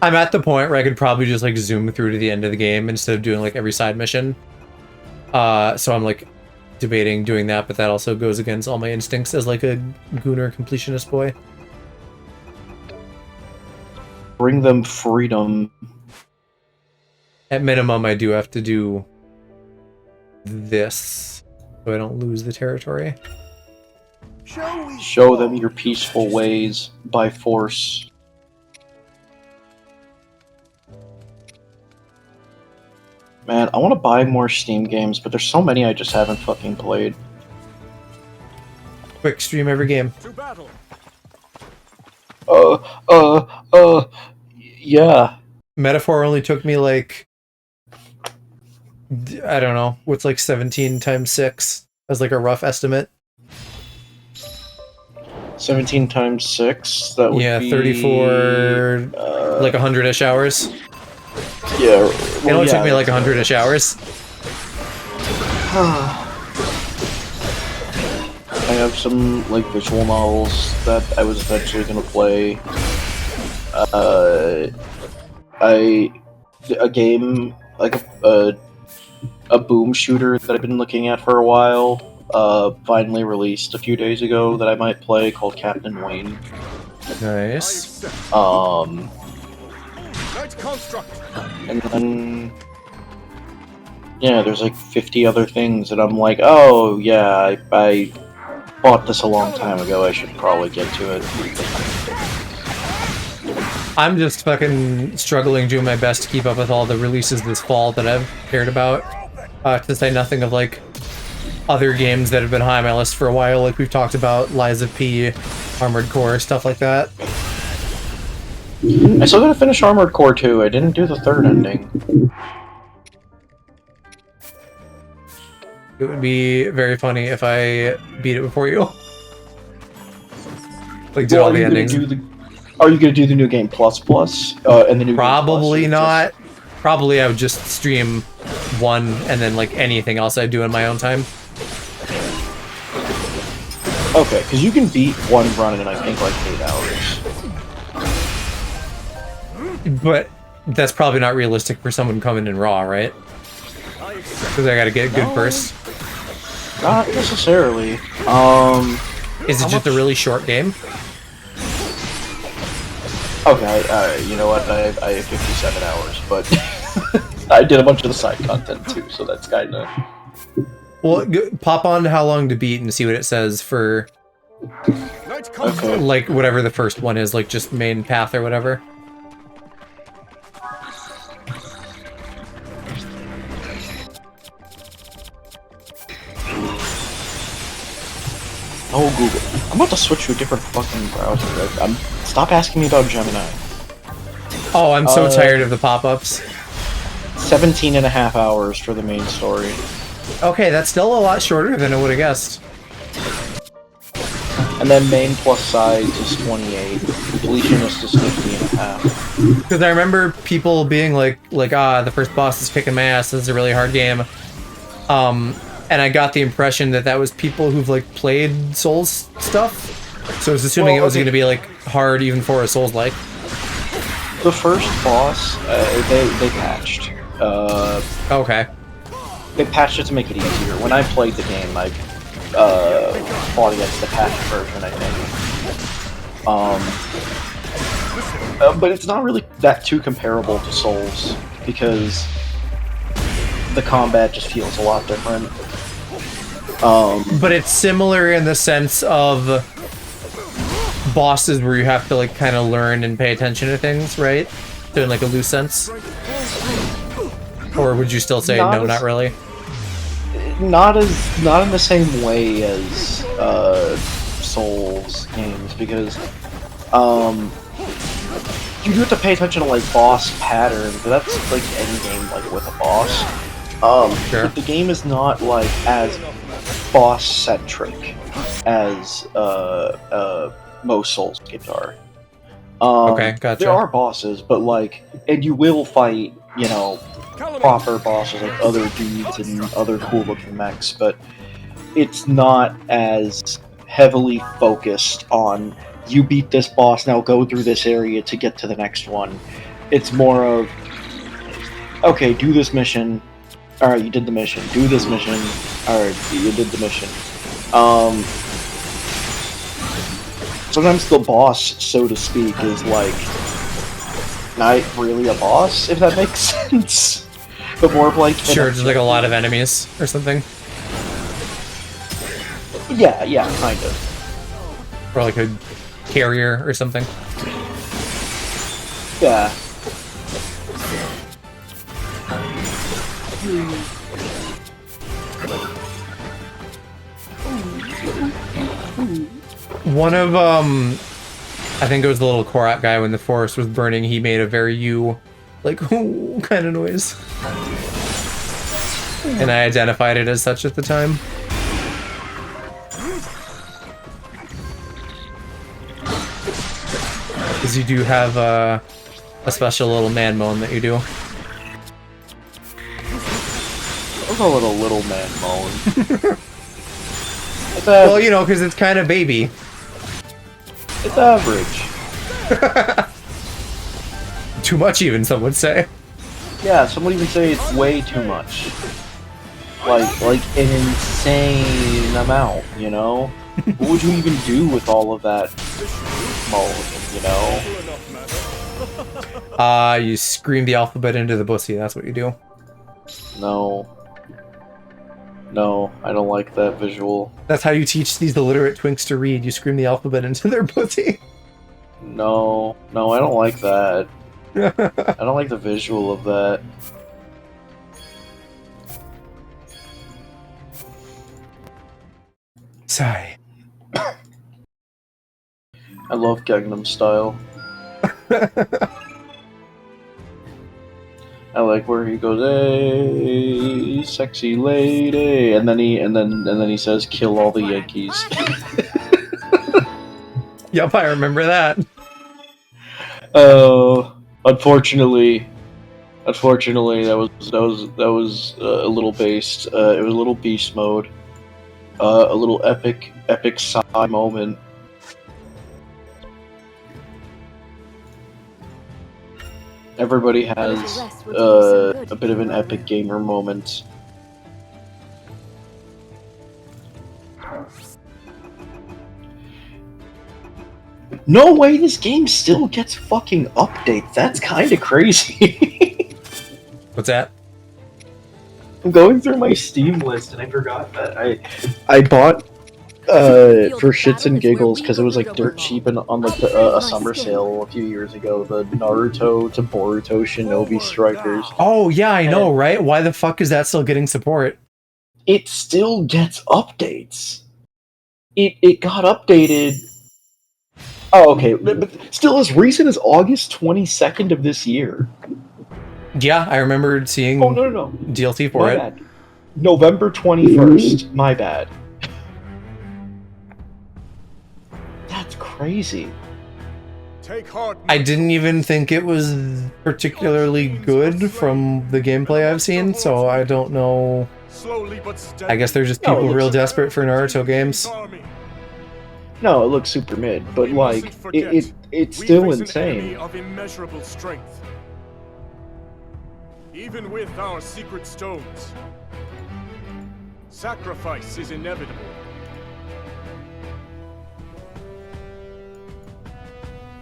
I'm at the point where I could probably just like zoom through to the end of the game instead of doing like every side mission. So I'm like debating doing that, but that also goes against all my instincts as like a gooner completionist boy. Bring them freedom. At minimum, I do have to do this so I don't lose the territory. Show them your peaceful ways by force. Man, I want to buy more Steam games, but there's so many I just haven't fucking played. Quick stream every game. To battle. Yeah. Metaphor only took me like, I don't know, what's like 17 times 6 as like a rough estimate. 17 times 6, that would be... 34, like 100-ish hours. Yeah. Well, it only took me like 100-ish hours. I have some like visual novels that I was eventually gonna play. A game like a boom shooter that I've been looking at for a while. Finally released a few days ago that I might play called Captain Wayne. Nice. And then yeah, there's like 50 other things that I'm like, oh yeah, I bought this a long time ago. I should probably get to it. I'm just fucking struggling, doing my best to keep up with all the releases this fall that I've cared about. To say nothing of like other games that have been high on my list for a while, like we've talked about, Lies of P, Armored Core, stuff like that. I still gotta finish Armored Core 2. I didn't do the third ending. It would be very funny if I beat it before you. Like, did all the endings. Are you gonna do the New Game Plus and the New Probably Game not. Probably I would just stream one and then like anything else I do in my own time. Okay, because you can beat one run in I think like 8 hours. But that's probably not realistic for someone coming in raw, right? Because I gotta get good first. Not necessarily. Is it just a really short game? Okay, you know what? I have 57 hours, but I did a bunch of the side content too, so that's kind of... Well, pop on how long to beat and see what it says for... Okay. Like, whatever the first one is, like just main path or whatever. Oh, Google. I'm about to switch to a different fucking browser. Stop asking me about Gemini. Oh, I'm so tired of the pop-ups. 17 and a half hours for the main story. Okay, that's still a lot shorter than I would have guessed. And then main plus sides is 28. Completionist is 50 and a half. Because I remember people being like, the first boss is kicking my ass, this is a really hard game. And I got the impression that that was people who've like played Souls stuff. So I was assuming it was going to be like hard even for a Souls-like. The first boss, they patched. Okay. They patched it to make it easier. When I played the game, I fought against the patched version, I think. But it's not really that too comparable to Souls, because the combat just feels a lot different. But it's similar in the sense of bosses where you have to like kind of learn and pay attention to things, right? So in like a loose sense. Or would you still say no, not really? Not in the same way as Souls games, because you do have to pay attention to like boss patterns, but that's like any game like with a boss. Sure. The game is not like as boss centric as most Souls games are. Okay, gotcha. There are bosses, but like, and you will fight, you know, proper bosses like other dudes and other cool looking mechs, but it's not as heavily focused on you beat this boss, now go through this area to get to the next one. It's more of, okay, do this mission. Alright, you did the mission. Do this mission. Alright, you did the mission. Sometimes the boss, so to speak, is like not really a boss, if that makes sense. But more of like sure, just like a lot of enemies or something. Yeah, kind of. Or like a carrier or something. Yeah. One of I think it was the little Korak guy when the forest was burning, he made a very like ooh kind of noise. And I identified it as such at the time. Because you do have a special little man moan that you do. I'll call it a little man moan. Well, you know, because it's kind of baby. It's average. Too much even, some would say. Yeah, some would even say it's way too much. Like an insane amount, you know? What would you even do with all of that moan, you know? You scream the alphabet into the pussy, that's what you do. No. No, I don't like that visual. That's how you teach these illiterate twinks to read. You scream the alphabet into their pussy. No, I don't like that. I don't like the visual of that. Sigh. I love Gangnam Style. I like where he goes, "Hey, sexy lady," and then he says, "Kill all the Yankees." Yep, I remember that. Unfortunately, that was a little based. It was a little beast mode, a little epic sigh moment. Everybody has a bit of an epic gamer moment. No way, this game still gets fucking updates. That's kind of crazy. What's that? I'm going through my Steam list and I forgot that I bought for shits and giggles because it was like dirt cheap and on like a summer sale a few years ago, the Naruto to Boruto Shinobi Strikers. Oh yeah, I know, right? Why the fuck is that still getting support? It still gets updates. It got updated. Oh, okay, but still as recent as August 22nd of this year. Yeah, I remember seeing no. DLC for it. Bad. November 21st. My bad. That's crazy. Take heart. I didn't even think it was particularly good from the gameplay I've seen, so I don't know. I guess they're just people real desperate for Naruto games. No, it looks super mid, but like it's still insane. Of immeasurable strength. Even with our secret stones, sacrifice is inevitable.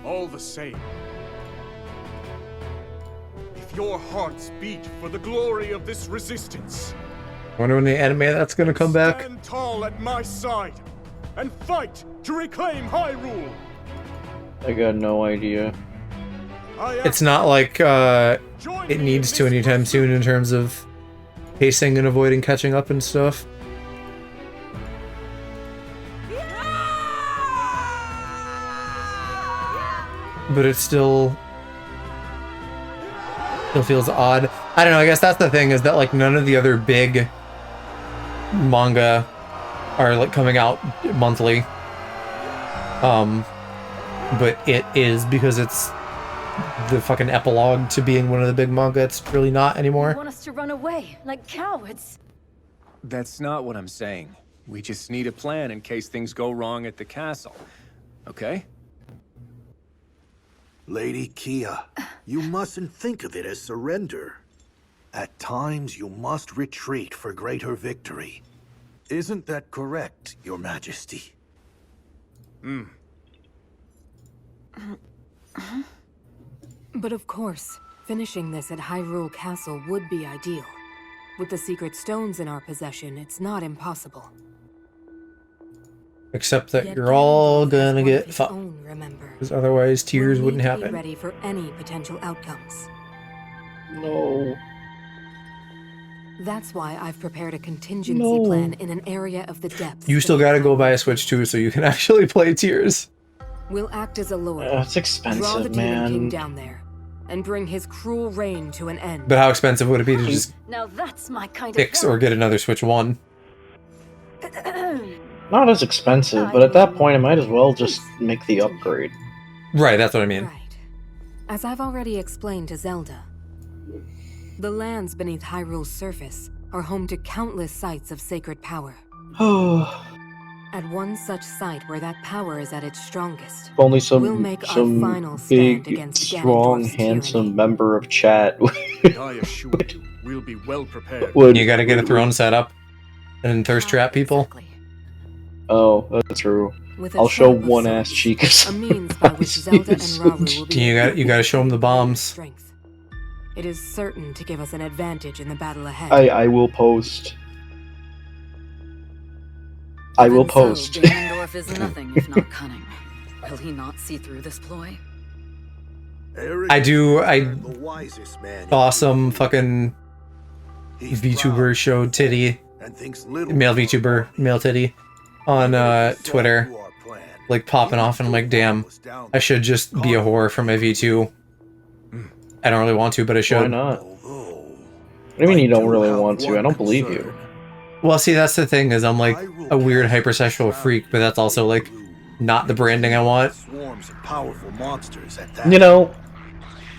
All the same, if your hearts beat for the glory of this resistance, Wonder when the anime that's gonna come back. stand tall at my side and fight to reclaim Hyrule. I got no idea. It's not like it needs to anytime soon in terms of pacing and avoiding catching up and stuff. But it still feels odd. I don't know, I guess that's the thing, is that like none of the other big manga are like coming out monthly. But it is, because it's the fucking epilogue to being one of the big manga. It's really not anymore. You want us to run away like cowards? That's not what I'm saying. We just need a plan in case things go wrong at the castle. Okay? Lady Kia, you mustn't think of it as surrender. At times, you must retreat for greater victory. Isn't that correct, Your Majesty? But of course, finishing this at Hyrule Castle would be ideal. With the secret stones in our possession, it's not impossible. Except that Yet you're all Ganondorf has gonna one get of his fucked. own, remember. Because otherwise tears We'll wouldn't need to be happen. ready for any potential outcomes. No. That's why I've prepared a contingency plan in an area of the depths. You still gotta go buy a Switch too, so you can actually play Tears. We'll act as a lord. It's Draw the expensive, Demon King man. down there, and bring his cruel reign to an end. But how expensive would it be to just Now that's my kind fix or get another Switch 1? Not as expensive, but at that point, I might as well just make the upgrade. Right, that's what I mean. Right. As I've already explained to Zelda, the lands beneath Hyrule's surface are home to countless sites of sacred power. At one such site where that power is at its strongest, Only we'll make our final some stand big, against strong, Ganondorf's handsome tyranny. member of chat I assure you, we'll be well prepared. would. You gotta get a throne set up and thirst trap people. Oh, that's true. With a I'll show trap of one ass sorts, cheek of a means by which Zelda and Rauru will be You gotta show them the bombs. strength. It is certain to give us an advantage in the battle ahead. I will post. I will Even post. So, Ganondorf is nothing if not cunning. Will he not see through this ploy? I saw some fucking VTuber showed titty, male VTuber, male titty, on Twitter, like popping off, and I'm like, damn, I should just be a whore for my V2. I don't really want to, but I should. Why not? What do you mean you don't really want to? I don't believe you. Well, see, that's the thing, is I'm like a weird hypersexual freak, but that's also like not the branding I want. You know,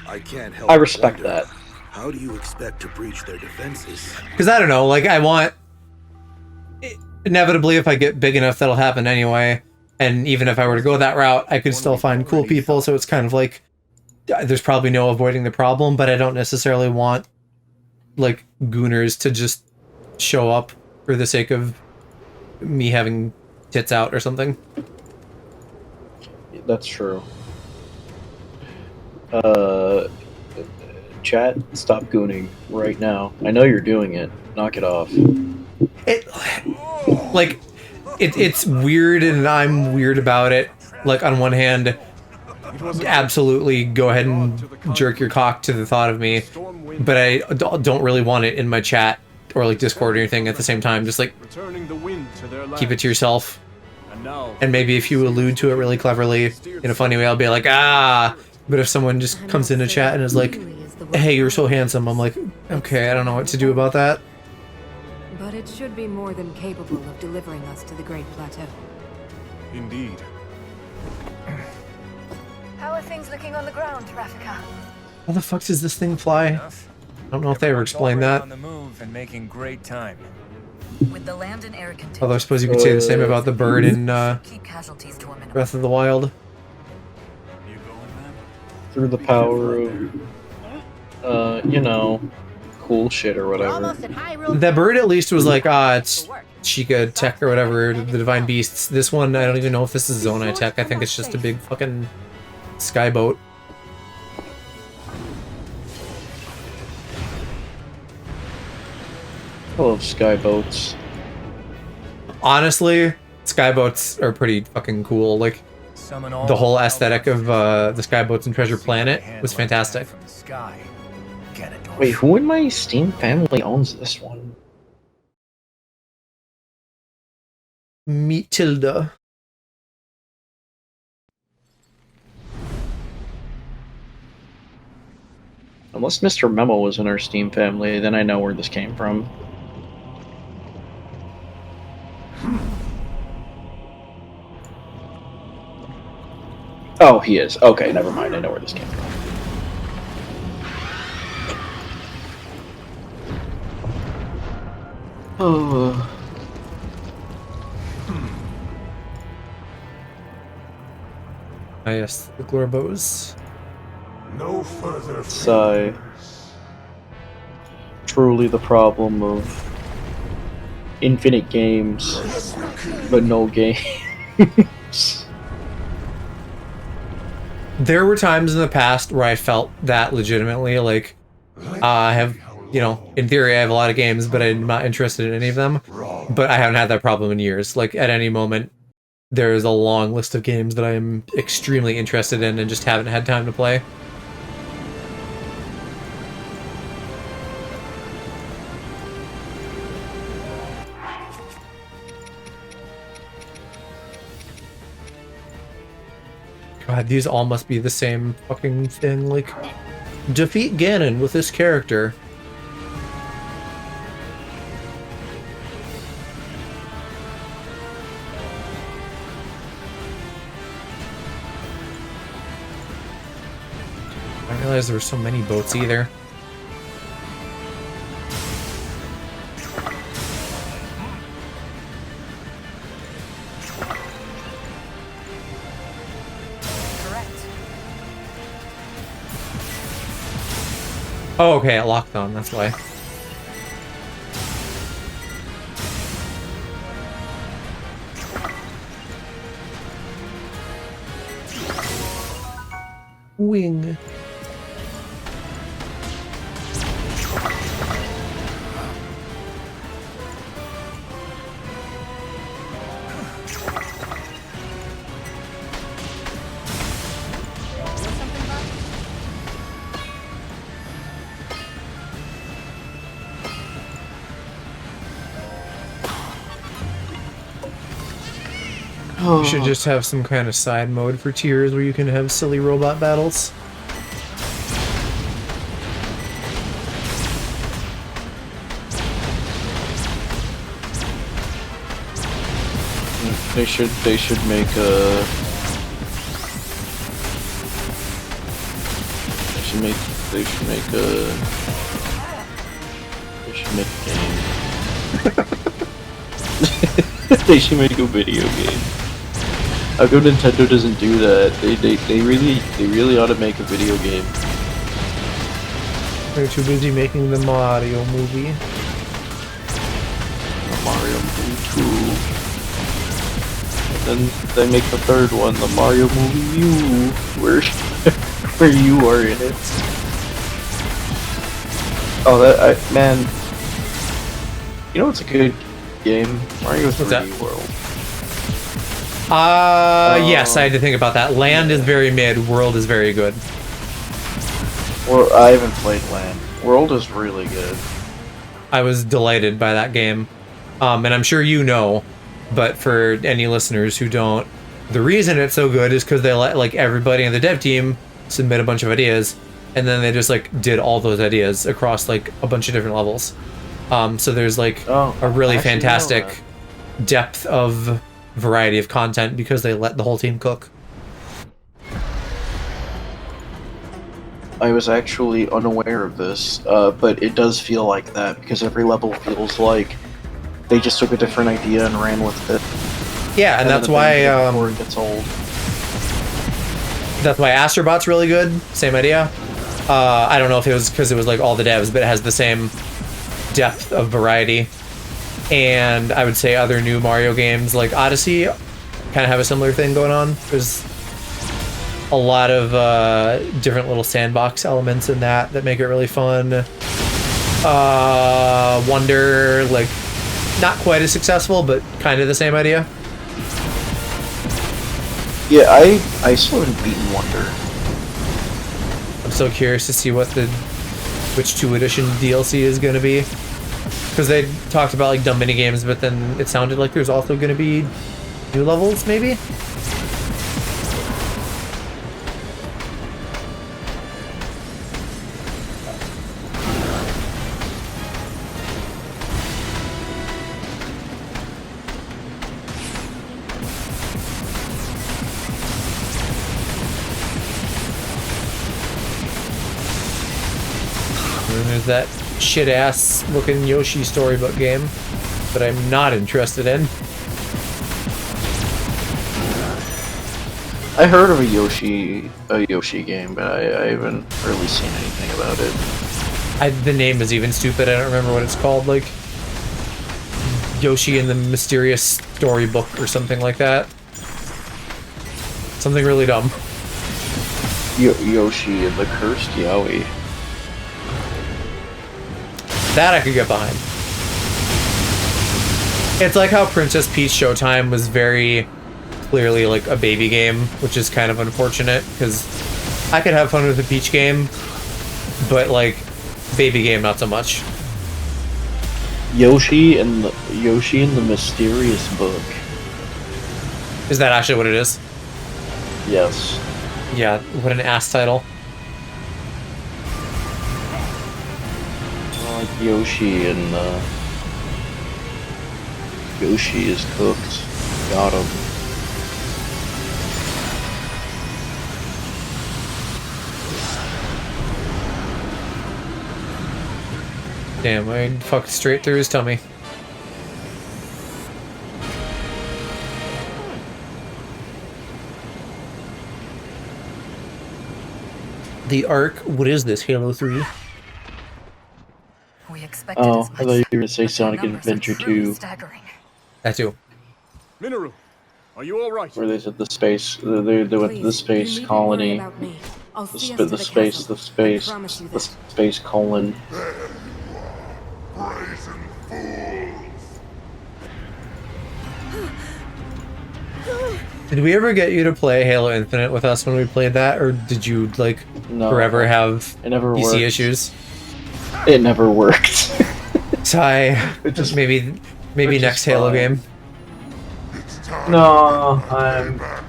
I can't help I respect wonder, that. How do you expect to breach their defenses? Because I don't know, like I want... Inevitably, if I get big enough, that'll happen anyway. And even if I were to go that route, I could still find cool people, so it's kind of like... There's probably no avoiding the problem, but I don't necessarily want, like, gooners to just show up for the sake of me having tits out or something. That's true. Chat, stop gooning right now. I know you're doing it. Knock it off. It's weird, and I'm weird about it. Like, on one hand, absolutely go ahead and jerk your cock to the thought of me, but I don't really want it in my chat or like Discord or anything at the same time. Just like keep it to yourself, and maybe if you allude to it really cleverly in a funny way, I'll be like, ah. But if someone just comes in a chat and is like, hey, you're so handsome, I'm like, okay, I don't know what to do about that. But it should be more than capable of delivering us to the Great Plateau. Indeed. How are things looking on the ground, Rafika? How the fuck does this thing fly? I don't know if they ever explained that. On the move and making great time. With the land and air contingent, Although I suppose you could say the same about the bird in keep casualties to a minimum. Breath of the Wild. Through the power of, you know, cool shit or whatever. That bird at least was like, it's Chica Tech or whatever, the Divine Beasts. This one, I don't even know if this is Zonai Tech. I think it's just a big fucking skyboat. I love skyboats. Honestly, skyboats are pretty fucking cool. Like, the whole aesthetic of the skyboats in Treasure Planet was fantastic. Wait, who in my Steam family owns this one? Meet Tilda. Unless Mr. Memo was in our Steam family, then I know where this came from. Oh, he is. Okay, never mind. I know where this came from. Oh. Ah, yes, the Glorbos. No further. It's truly the problem of infinite games, but no games. There were times in the past where I felt that legitimately, like, I have, you know, in theory I have a lot of games, but I'm not interested in any of them. But I haven't had that problem in years. Like, at any moment, there is a long list of games that I am extremely interested in and just haven't had time to play. God, these all must be the same fucking thing, like, defeat Ganon with this character. I didn't realize there were so many boats either. Oh, okay, it locked on, that's why. Wing. You should just have some kind of side mode for tiers where you can have silly robot battles. They should make a they should make a video game. How come Nintendo doesn't do that? They really ought to make a video game. They're too busy making the Mario movie. The Mario movie 2. Then they make the third one, the Mario movie U, where you are in it. Oh, man. You know what's a good game? Mario 3D World. Yes, I had to think about that. Land is very mid, World is very good. Well, I haven't played Land. World is really good. I was delighted by that game. And I'm sure you know, but for any listeners who don't, the reason it's so good is because they let, like, everybody in the dev team submit a bunch of ideas, and then they just, like, did all those ideas across, like, a bunch of different levels. So there's, like, a really fantastic depth of variety of content because they let the whole team cook. I was actually unaware of this, but it does feel like that because every level feels like they just took a different idea and ran with it. Yeah, and that's why before it gets old. That's why Astrobot's really good. Same idea. I don't know if it was because it was like all the devs, but it has the same depth of variety. And I would say other new Mario games like Odyssey kind of have a similar thing going on. There's a lot of different little sandbox elements in that make it really fun. Wonder, like, not quite as successful, but kind of the same idea. Yeah, I still haven't beaten Wonder. I'm so curious to see what which 2 edition DLC is going to be. Because they talked about, like, dumb minigames, but then it sounded like there's also going to be new levels, maybe? And then there's that shit-ass looking Yoshi storybook game that I'm not interested in. I heard of a Yoshi game, but I haven't really seen anything about it. The name is even stupid. I don't remember what it's called. Like Yoshi and the Mysterious Storybook or something like that. Something really dumb. Yoshi and the Cursed Yowie. That I could get behind. It's like how Princess Peach Showtime was very clearly like a baby game, which is kind of unfortunate because I could have fun with the Peach game, but like baby game not so much. Yoshi and the Mysterious Book. Is that actually what it is? Yes. Yeah, what an ass title. Yoshi and Yoshi is cooked. Got him. Damn, I fucked straight through his tummy. The Ark, what is this, Halo 3? Oh, I thought you were gonna say Sonic Adventure 2. That too. Minoru, are you all right? Where they said the space, they went to the space colony. The space colon. Did we ever get you to play Halo Infinite with us when we played that, or did you like forever have it never PC worked. issues? It never worked. Ty, maybe next Halo game. No,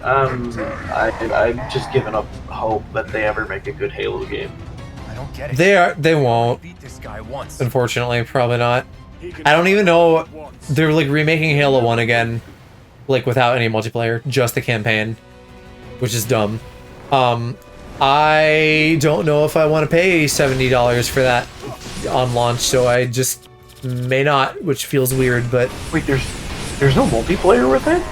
I've just given up hope that they ever make a good Halo game. I don't get it. They won't. Beat this guy once. Unfortunately, probably not. I don't even know. They're like remaking Halo 1 again, like without any multiplayer, just the campaign, which is dumb. I don't know if I want to pay $70 for that on launch, so I just may not, which feels weird, but wait, there's no multiplayer with it?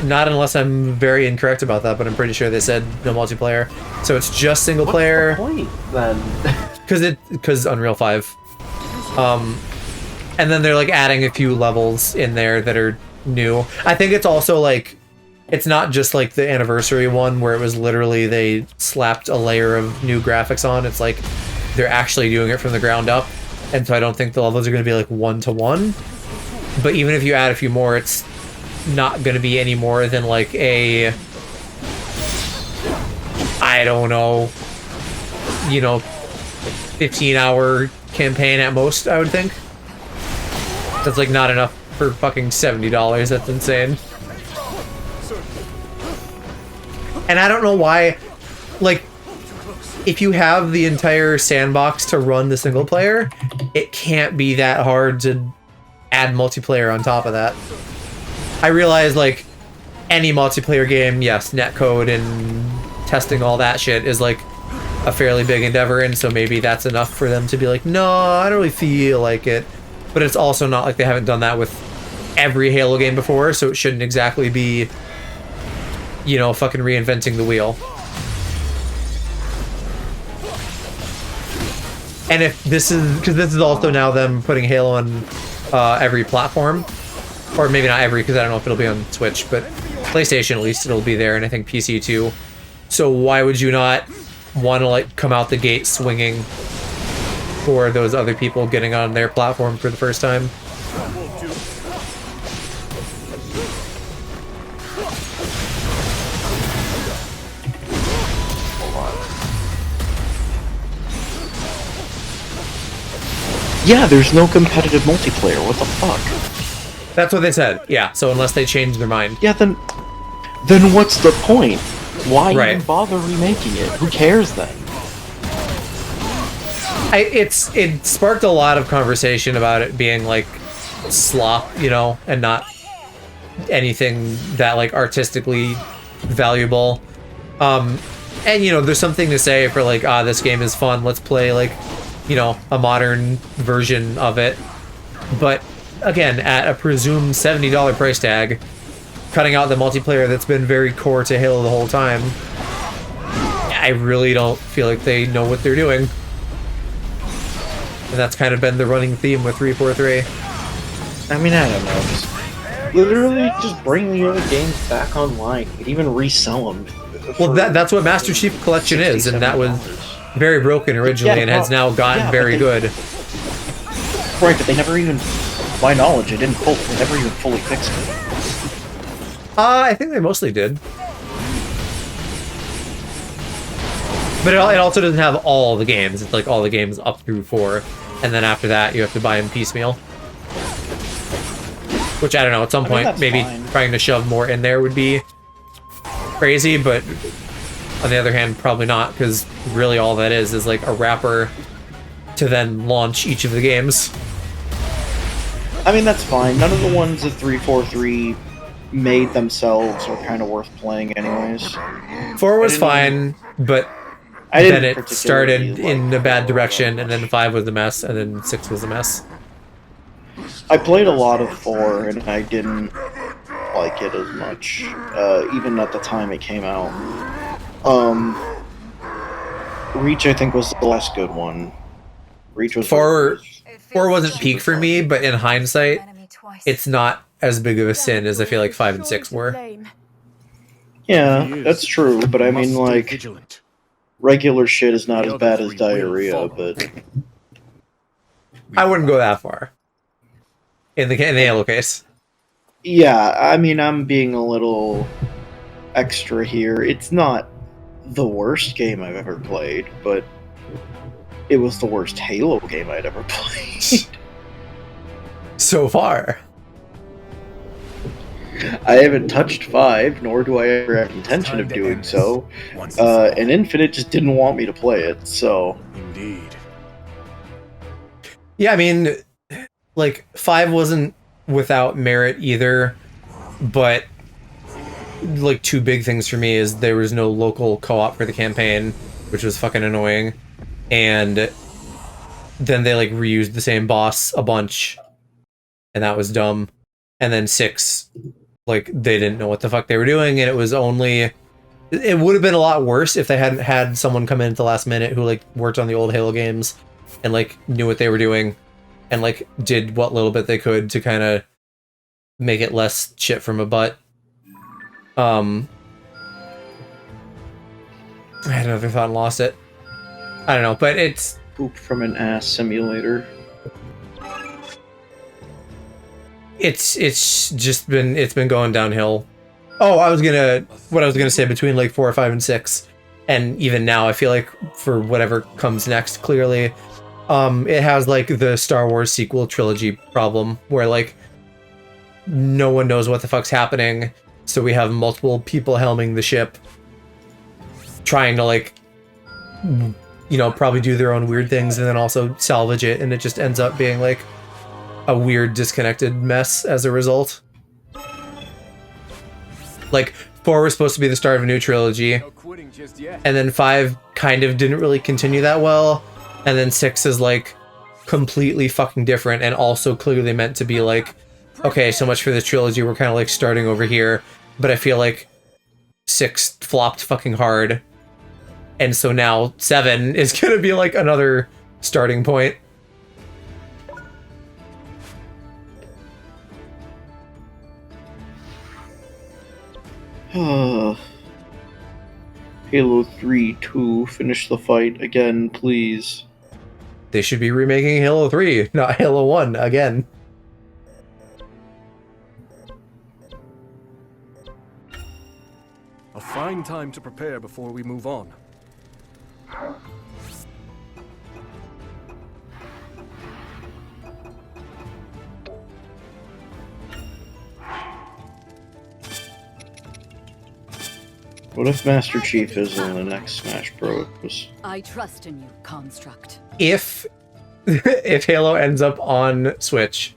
Not unless I'm very incorrect about that, but I'm pretty sure they said no multiplayer. So it's just single player. What's the point, then? Because Unreal 5. And then they're like adding a few levels in there that are new. I think it's also like, it's not just like the anniversary one where it was literally they slapped a layer of new graphics on. It's like they're actually doing it from the ground up. And so I don't think the levels are going to be like 1-to-1. But even if you add a few more, it's not going to be any more than like a, I don't know, 15-hour campaign at most, I would think. That's like not enough for fucking $70. That's insane. And I don't know why, like, if you have the entire sandbox to run the single player, it can't be that hard to add multiplayer on top of that. I realize, like, any multiplayer game, yes, netcode and testing all that shit is like a fairly big endeavor, and so maybe that's enough for them to be like, no, I don't really feel like it. But it's also not like they haven't done that with every Halo game before, so it shouldn't exactly be, fucking reinventing the wheel. And if this is, because this is also now them putting Halo on every platform, or maybe not every, because I don't know if it'll be on Switch, but PlayStation at least it'll be there, and I think PC too. So why would you not want to like come out the gate swinging for those other people getting on their platform for the first time? Yeah, there's no competitive multiplayer. What the fuck? That's what they said. Yeah, so unless they change their mind. Yeah, then what's the point? Why even bother remaking it? Who cares then? It sparked a lot of conversation about it being like slop, and not anything that like artistically valuable. And there's something to say for like, this game is fun. Let's play like, a modern version of it. But again, at a presumed $70 price tag, cutting out the multiplayer that's been very core to Halo the whole time. I really don't feel like they know what they're doing. And that's kind of been the running theme with 343. I mean, I don't know. Just literally just bring the other games back online. You could even resell them. Well, that's what Master Chief Collection is, and that was very broken originally and has now gotten very good. Right, but they never even, to my knowledge, they never even fully fixed it. I think they mostly did. But it also doesn't have all the games. It's like all the games up through 4. And then after that, you have to buy them piecemeal. Which, I don't know, at some point, maybe trying to shove more in there would be crazy, but on the other hand, probably not, because really all that is like a wrapper to then launch each of the games. I mean, that's fine. None of the ones that 343 made themselves are kind of worth playing anyways. 4 was fine, but then it started in a bad direction, and then 5 was a mess, and then 6 was a mess. I played a lot of 4, and I didn't like it as much, even at the time it came out. Reach, I think, was the last good one. Reach was 4 wasn't peak for me, but in hindsight, it's not as big of a sin as I feel like 5 and 6 were. Yeah, that's true, but I mean, like, regular shit is not as bad as diarrhea, but... I wouldn't go that far. In the Halo case. Yeah, I mean, I'm being a little extra here. It's not the worst game I've ever played, but it was the worst Halo game I'd ever played. So far. I haven't touched 5, nor do I ever have intention of doing so. And Infinite just didn't want me to play it, so... Indeed. Yeah, I mean, like, 5 wasn't without merit either, but, like, 2 big things for me is there was no local co-op for the campaign, which was fucking annoying, and then they, like, reused the same boss a bunch, and that was dumb. And then 6, like, they didn't know what the fuck they were doing, and it was only... It would have been a lot worse if they hadn't had someone come in at the last minute who, like, worked on the old Halo games and, like, knew what they were doing and, like, did what little bit they could to kind of make it less shit from a butt. I had another thought and lost it. I don't know, but it's... Poop from an ass simulator. It's been going downhill. Oh, what I was gonna say between like 4, 5, and 6, and even now I feel like for whatever comes next, clearly, it has like the Star Wars sequel trilogy problem where like no one knows what the fuck's happening, so we have multiple people helming the ship, trying to like, you know, probably do their own weird things and then also salvage it, and it just ends up being like a weird disconnected mess as a result. Like 4 was supposed to be the start of a new trilogy, and then 5 kind of didn't really continue that well, and then 6 is like completely fucking different and also clearly meant to be like, okay, so much for this trilogy, we're kind of like starting over here, but I feel like 6 flopped fucking hard, and so now 7 is gonna be like another starting point. Halo 3, 2, finish the fight again, please. They should be remaking Halo 3, not Halo 1 again. A fine time to prepare before we move on. What if Master Chief is in the next Smash Bros? I trust in you, Construct. If Halo ends up on Switch,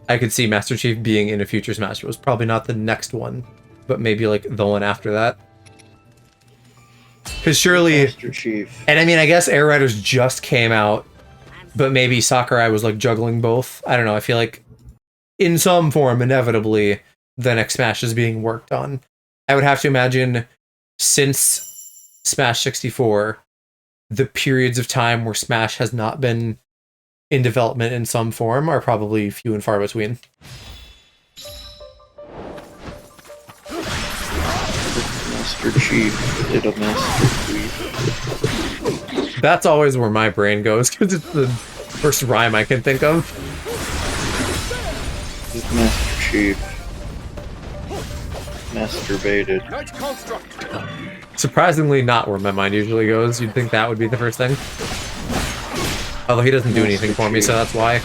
I could see Master Chief being in a future Smash Bros. Probably not the next one, but maybe like the one after that. Because surely, Master Chief. And I mean, I guess Air Riders just came out, but maybe Sakurai was like juggling both. I don't know. I feel like in some form, inevitably, the next Smash is being worked on. I would have to imagine since Smash 64, the periods of time where Smash has not been in development in some form are probably few and far between. Master Chief did a Master Chief. That's always where my brain goes, because it's the first rhyme I can think of. Master Chief masturbated. Surprisingly not where my mind usually goes. You'd think that would be the first thing. Although he doesn't do anything for me, so that's why.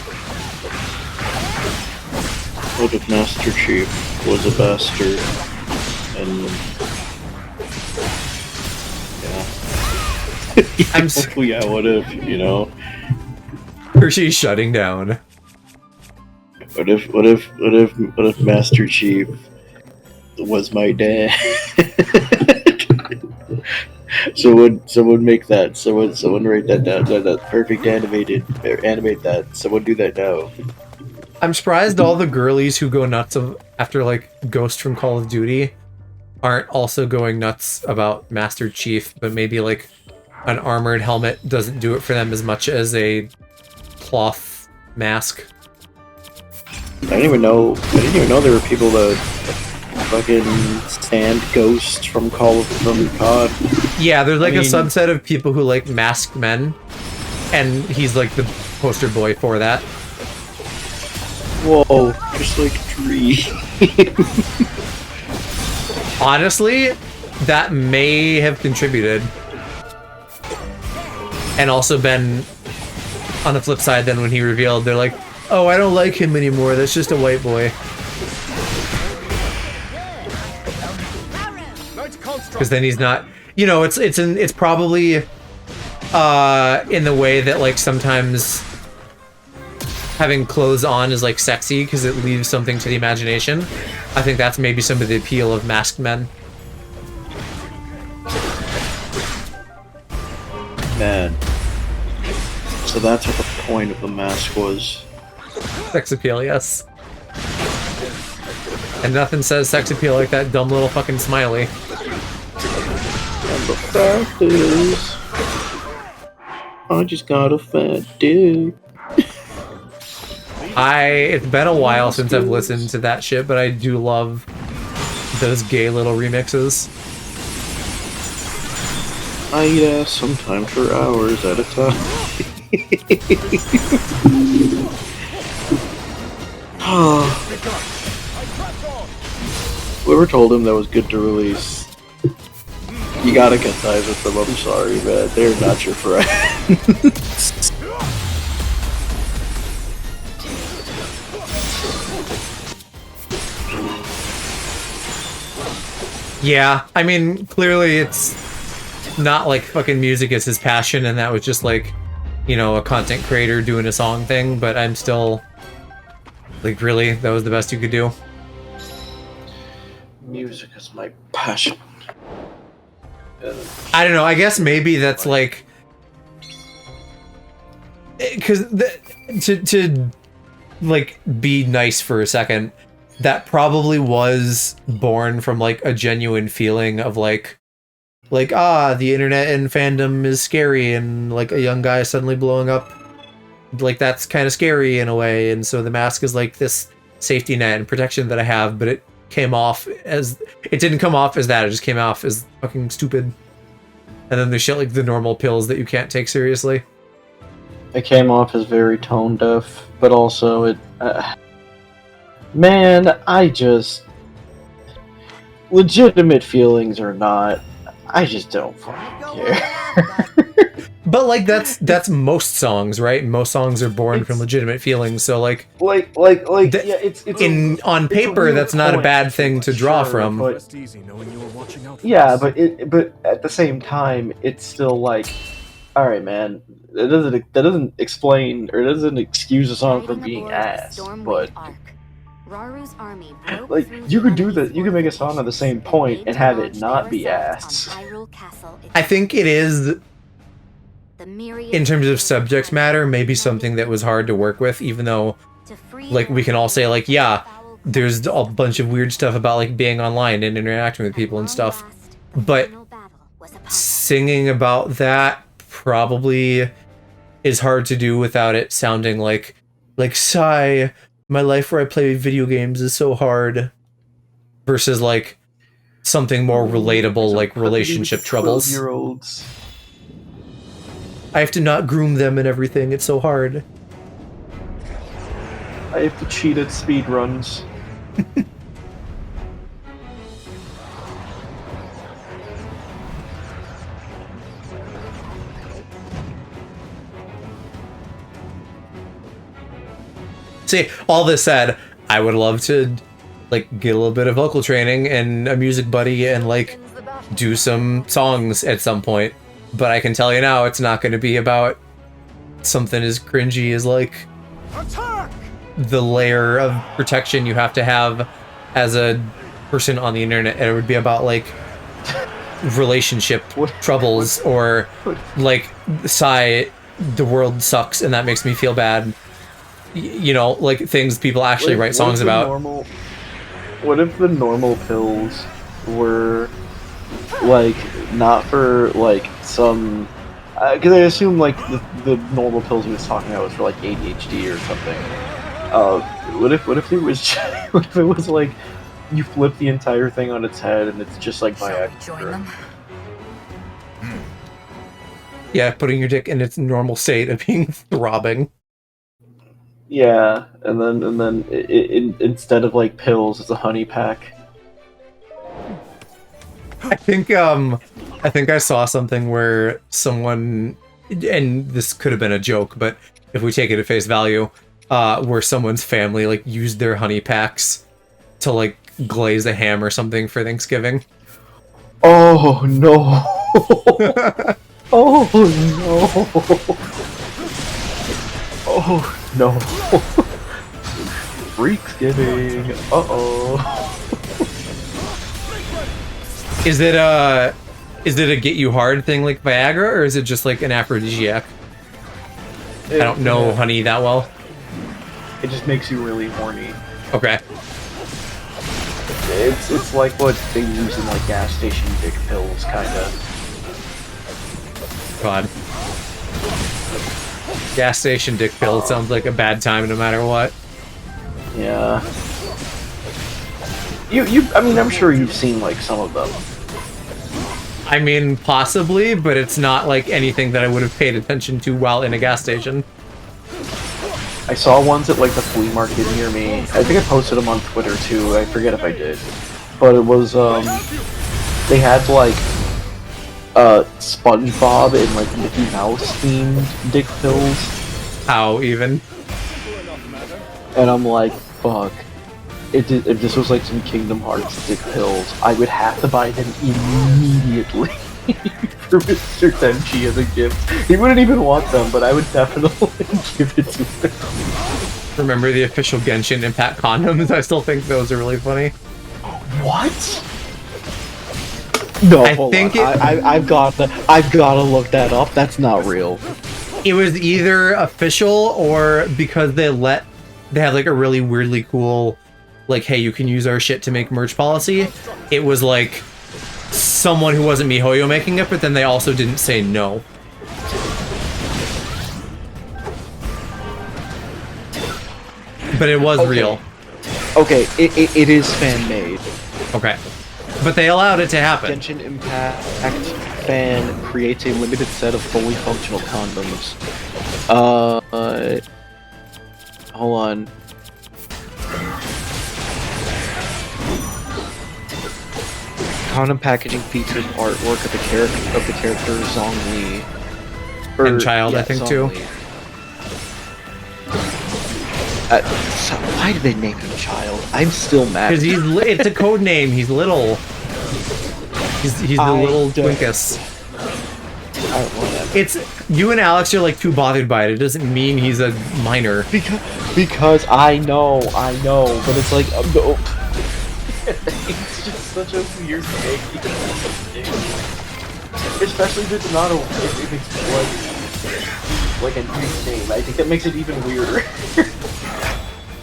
What if Master Chief was a bastard and yeah. What if, you know? Hershey's shutting down. What if Master Chief was my dad? Someone make that. Someone write that down. That perfect animate that. Someone do that now. I'm surprised all the girlies who go nuts after like Ghost from Call of Duty aren't also going nuts about Master Chief, but maybe like an armored helmet doesn't do it for them as much as a cloth mask. I didn't even know there were people that fucking stand Ghost from COD. Yeah, there's like a subset of people who like masked men, and he's like the poster boy for that. Whoa, just like Tree. Honestly, that may have contributed. And also been, on the flip side, then when he revealed, they're like, oh, I don't like him anymore, that's just a white boy. Because then he's not, you know, it's probably in the way that like sometimes having clothes on is like sexy because it leaves something to the imagination. I think that's maybe some of the appeal of masked men. Man. So that's what the point of the mask was. Sex appeal, yes. And nothing says sex appeal like that dumb little fucking smiley. And the fact is, I just got a fat dick. It's been a while since I've listened to that shit, but I do love those gay little remixes. I eat ass sometimes for hours at a time. Whoever told him that was good to release, you gotta cut ties with them. I'm sorry, man. They're not your friends. Yeah, I mean, clearly it's not like fucking music is his passion, and that was just like, you know, a content creator doing a song thing, but I'm still like, really? That was the best you could do? Music is my passion. I don't know, I guess maybe that's like, because to like be nice for a second, that probably was born from like a genuine feeling of like the internet and fandom is scary, and like a young guy suddenly blowing up, like that's kind of scary in a way, and so the mask is like this safety net and protection that I have, but it didn't come off as that, it just came off as fucking stupid. And then there's shit like the normal pills that you can't take seriously. It came off as very tone deaf, but also it man, I just legitimate feelings or not, I just don't fucking care. But like that's most songs, right? Most songs are born from legitimate feelings, so like yeah, it's on paper that's not a bad thing to draw from. But, yeah, but at the same time, it's still like, all right, man, that doesn't explain or doesn't excuse a song from being ass, but like you could do that. You can make a song on the same point and have it not be ass. I think it is, in terms of subject matter, maybe something that was hard to work with, even though like we can all say like, yeah, there's a bunch of weird stuff about like being online and interacting with people and stuff. But singing about that probably is hard to do without it sounding like sigh, my life where I play video games is so hard, versus like something more relatable like relationship troubles. 12-year-olds. I have to not groom them and everything. It's so hard. I have to cheat at speed runs. See, all this said, I would love to like get a little bit of vocal training and a music buddy and like do some songs at some point. But I can tell you now, it's not going to be about something as cringy as like the layer of protection you have to have as a person on the internet. It would be about like relationship troubles or like sigh, the world sucks and that makes me feel bad. You know, like things people actually write songs about. What if the normal pills were like not for like some? Because I assume like the normal pills he was talking about was for like ADHD or something. What if it was what if it was like you flip the entire thing on its head and it's just like Viagra? Yeah, putting your dick in its normal state of being throbbing. Yeah, and then instead of like pills, it's a honey pack. I think I saw something where someone, and this could have been a joke, but if we take it at face value, where someone's family like used their honey packs to like glaze a ham or something for Thanksgiving. Oh no! Oh no! Oh no! Freaksgiving! Uh-oh! Is it a get you hard thing like Viagra, or is it just like an aphrodisiac? I don't know honey that well. It just makes you really horny. Okay. It's like what they use in like gas station dick pills, kinda. God. Gas station dick pill sounds like a bad time no matter what. Yeah. I mean, I'm sure you've seen like some of them. I mean, possibly, but it's not like anything that I would have paid attention to while in a gas station. I saw ones at like the flea market near me. I think I posted them on Twitter too. I forget if I did. But it was, they had like, SpongeBob and like Mickey Mouse themed dick pills. How even? And I'm like, fuck. If this was like some Kingdom Hearts dick pills, I would have to buy them immediately for Mr. Tenchi as a gift. He wouldn't even want them, but I would definitely give it to him. Remember the official Genshin Impact condoms? I still think those are really funny. What? No, I've got to look that up. That's not real. It was either official or because they have like a really weirdly cool, like, hey, you can use our shit to make merch policy. It was like someone who wasn't MiHoYo making it, but then they also didn't say no. But it was real. Okay, it is fan-made. Okay. But they allowed it to happen. Genshin Impact fan creates a limited set of fully functional condoms. Hold on. Condom packaging features artwork of the character Zhongli. And Child, I think, too. So why did they name him Child? I'm still mad. Because it's a code name. He's little. He's the little Twinkus. It's you and Alex are like too bothered by it. It doesn't mean he's a minor. Because I know, but it's like no. It's just such a weird thing. Especially if it's not if it's like a new name. I think that makes it even weirder.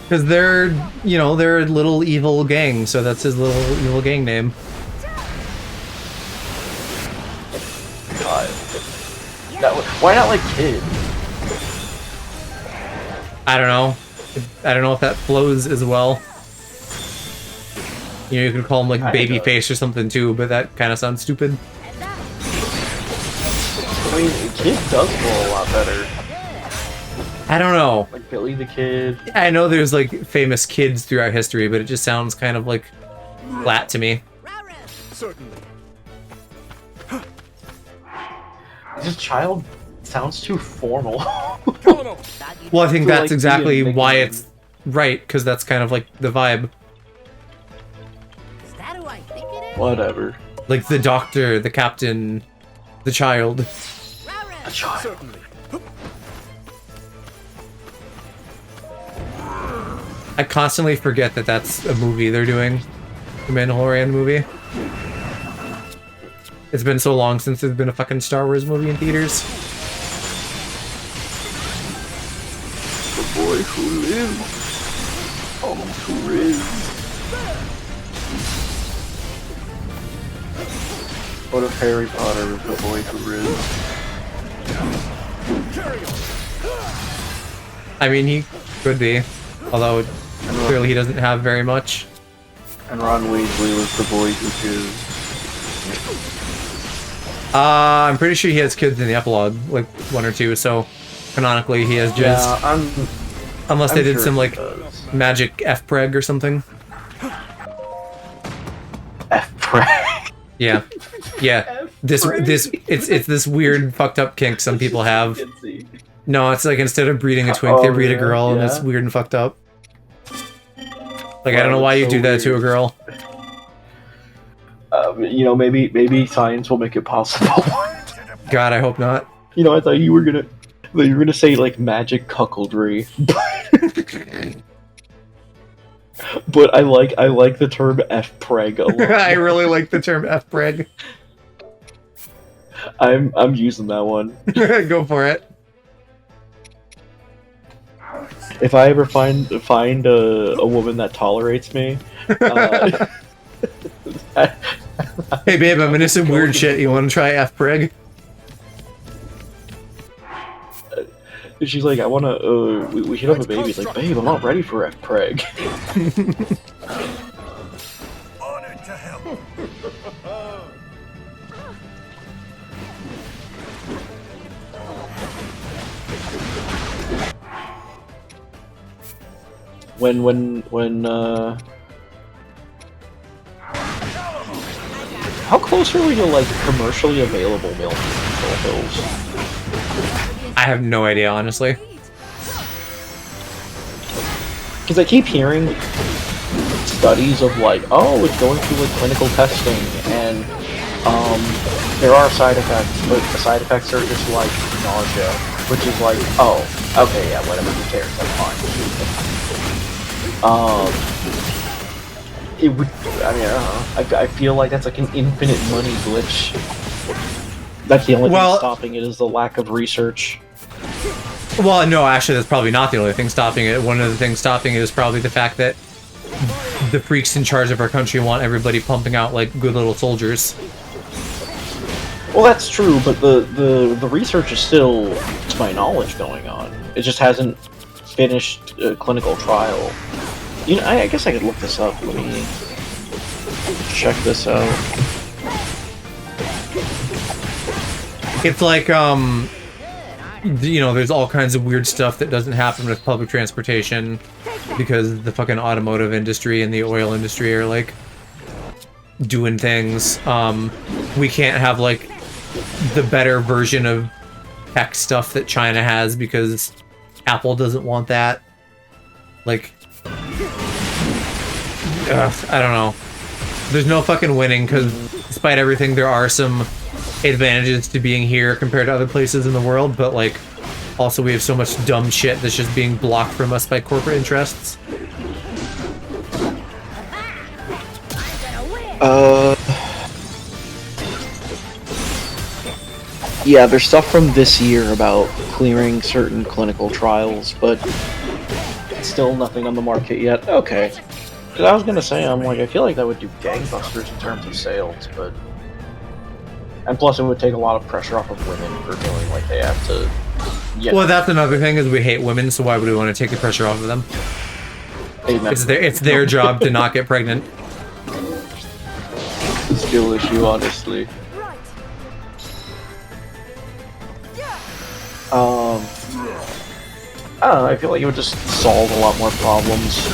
Because they're, you know, they're a little evil gang, so that's his little evil gang name. God. Why not like kid? I don't know. I don't know if that flows as well. You know, you could call him like Babyface or something too, but that kind of sounds stupid. I mean, kid does flow a lot better. I don't know. Like Billy the Kid. I know there's like famous kids throughout history, but it just sounds kind of like flat to me. Certainly. This child sounds too formal. Well, I think To, that's like, exactly be a why nickname. it's right, because that's kind of like the vibe. Whatever. Like the doctor, the captain, the child. A child. Certainly. I constantly forget that that's a movie they're doing. The Mandalorian movie. It's been so long since there's been a fucking Star Wars movie in theaters. The boy who lives. Almost who is. What if Harry Potter was the boy who is? I mean, he could be. Although, clearly he doesn't have very much. And Ron Weasley was the boy who is. I'm pretty sure he has kids in the epilogue, like 1 or 2, so canonically he has jizz. Yeah, Unless they I'm did sure some, he like, does. magic F-preg or something. F-preg? Yeah. Yeah. It's this weird fucked up kink some people have. No, it's like instead of breeding a twink, they breed a girl, and it's weird and fucked up. Like, I don't know why you do that to a girl. You know, maybe science will make it possible. God, I hope not. You know, I thought you were gonna say like magic cuckoldry, but I like the term F-preg a lot. I really like the term F-preg. I'm using that one. Go for it. If I ever find a woman that tolerates me, hey babe, I'm into some weird shit. You want to try F-preg? she's like, I wanna, we should have a baby. It's like, babe, I'm not ready for F-preg. Honored to help. when how close are we to like commercially available milk control pills? I have no idea, honestly. Because I keep hearing studies of like, oh, it's going through like clinical testing, and there are side effects, but the side effects are just like nausea, which is like, oh, okay, yeah, whatever, who cares, that's fine. It would, I mean, I don't know, I feel like that's like an infinite money glitch. That's the only thing stopping it, is the lack of research. Well, no, actually, that's probably not the only thing stopping it. One of the things stopping it is probably the fact that the freaks in charge of our country want everybody pumping out like good little soldiers. Well, that's true, but the research is still, to my knowledge, going on. It just hasn't finished a clinical trial. You know, I guess I could look this up. Let me check this out. It's like, you know, there's all kinds of weird stuff that doesn't happen with public transportation because the fucking automotive industry and the oil industry are like doing things. We can't have like the better version of tech stuff that China has because Apple doesn't want that. Like, I don't know. There's no fucking winning because despite everything, there are some advantages to being here compared to other places in the world, but like also we have so much dumb shit that's just being blocked from us by corporate interests. Yeah, there's stuff from this year about clearing certain clinical trials, but Still nothing on the market yet. Okay. Because I was gonna say, I'm like, I feel like that would do gangbusters in terms of sales, but... And plus it would take a lot of pressure off of women for feeling like they have to... Well, that's another thing, is we hate women, so why would we want to take the pressure off of them? It's their job to not get pregnant. Skill issue, honestly. I don't know, I feel like it would just solve a lot more problems.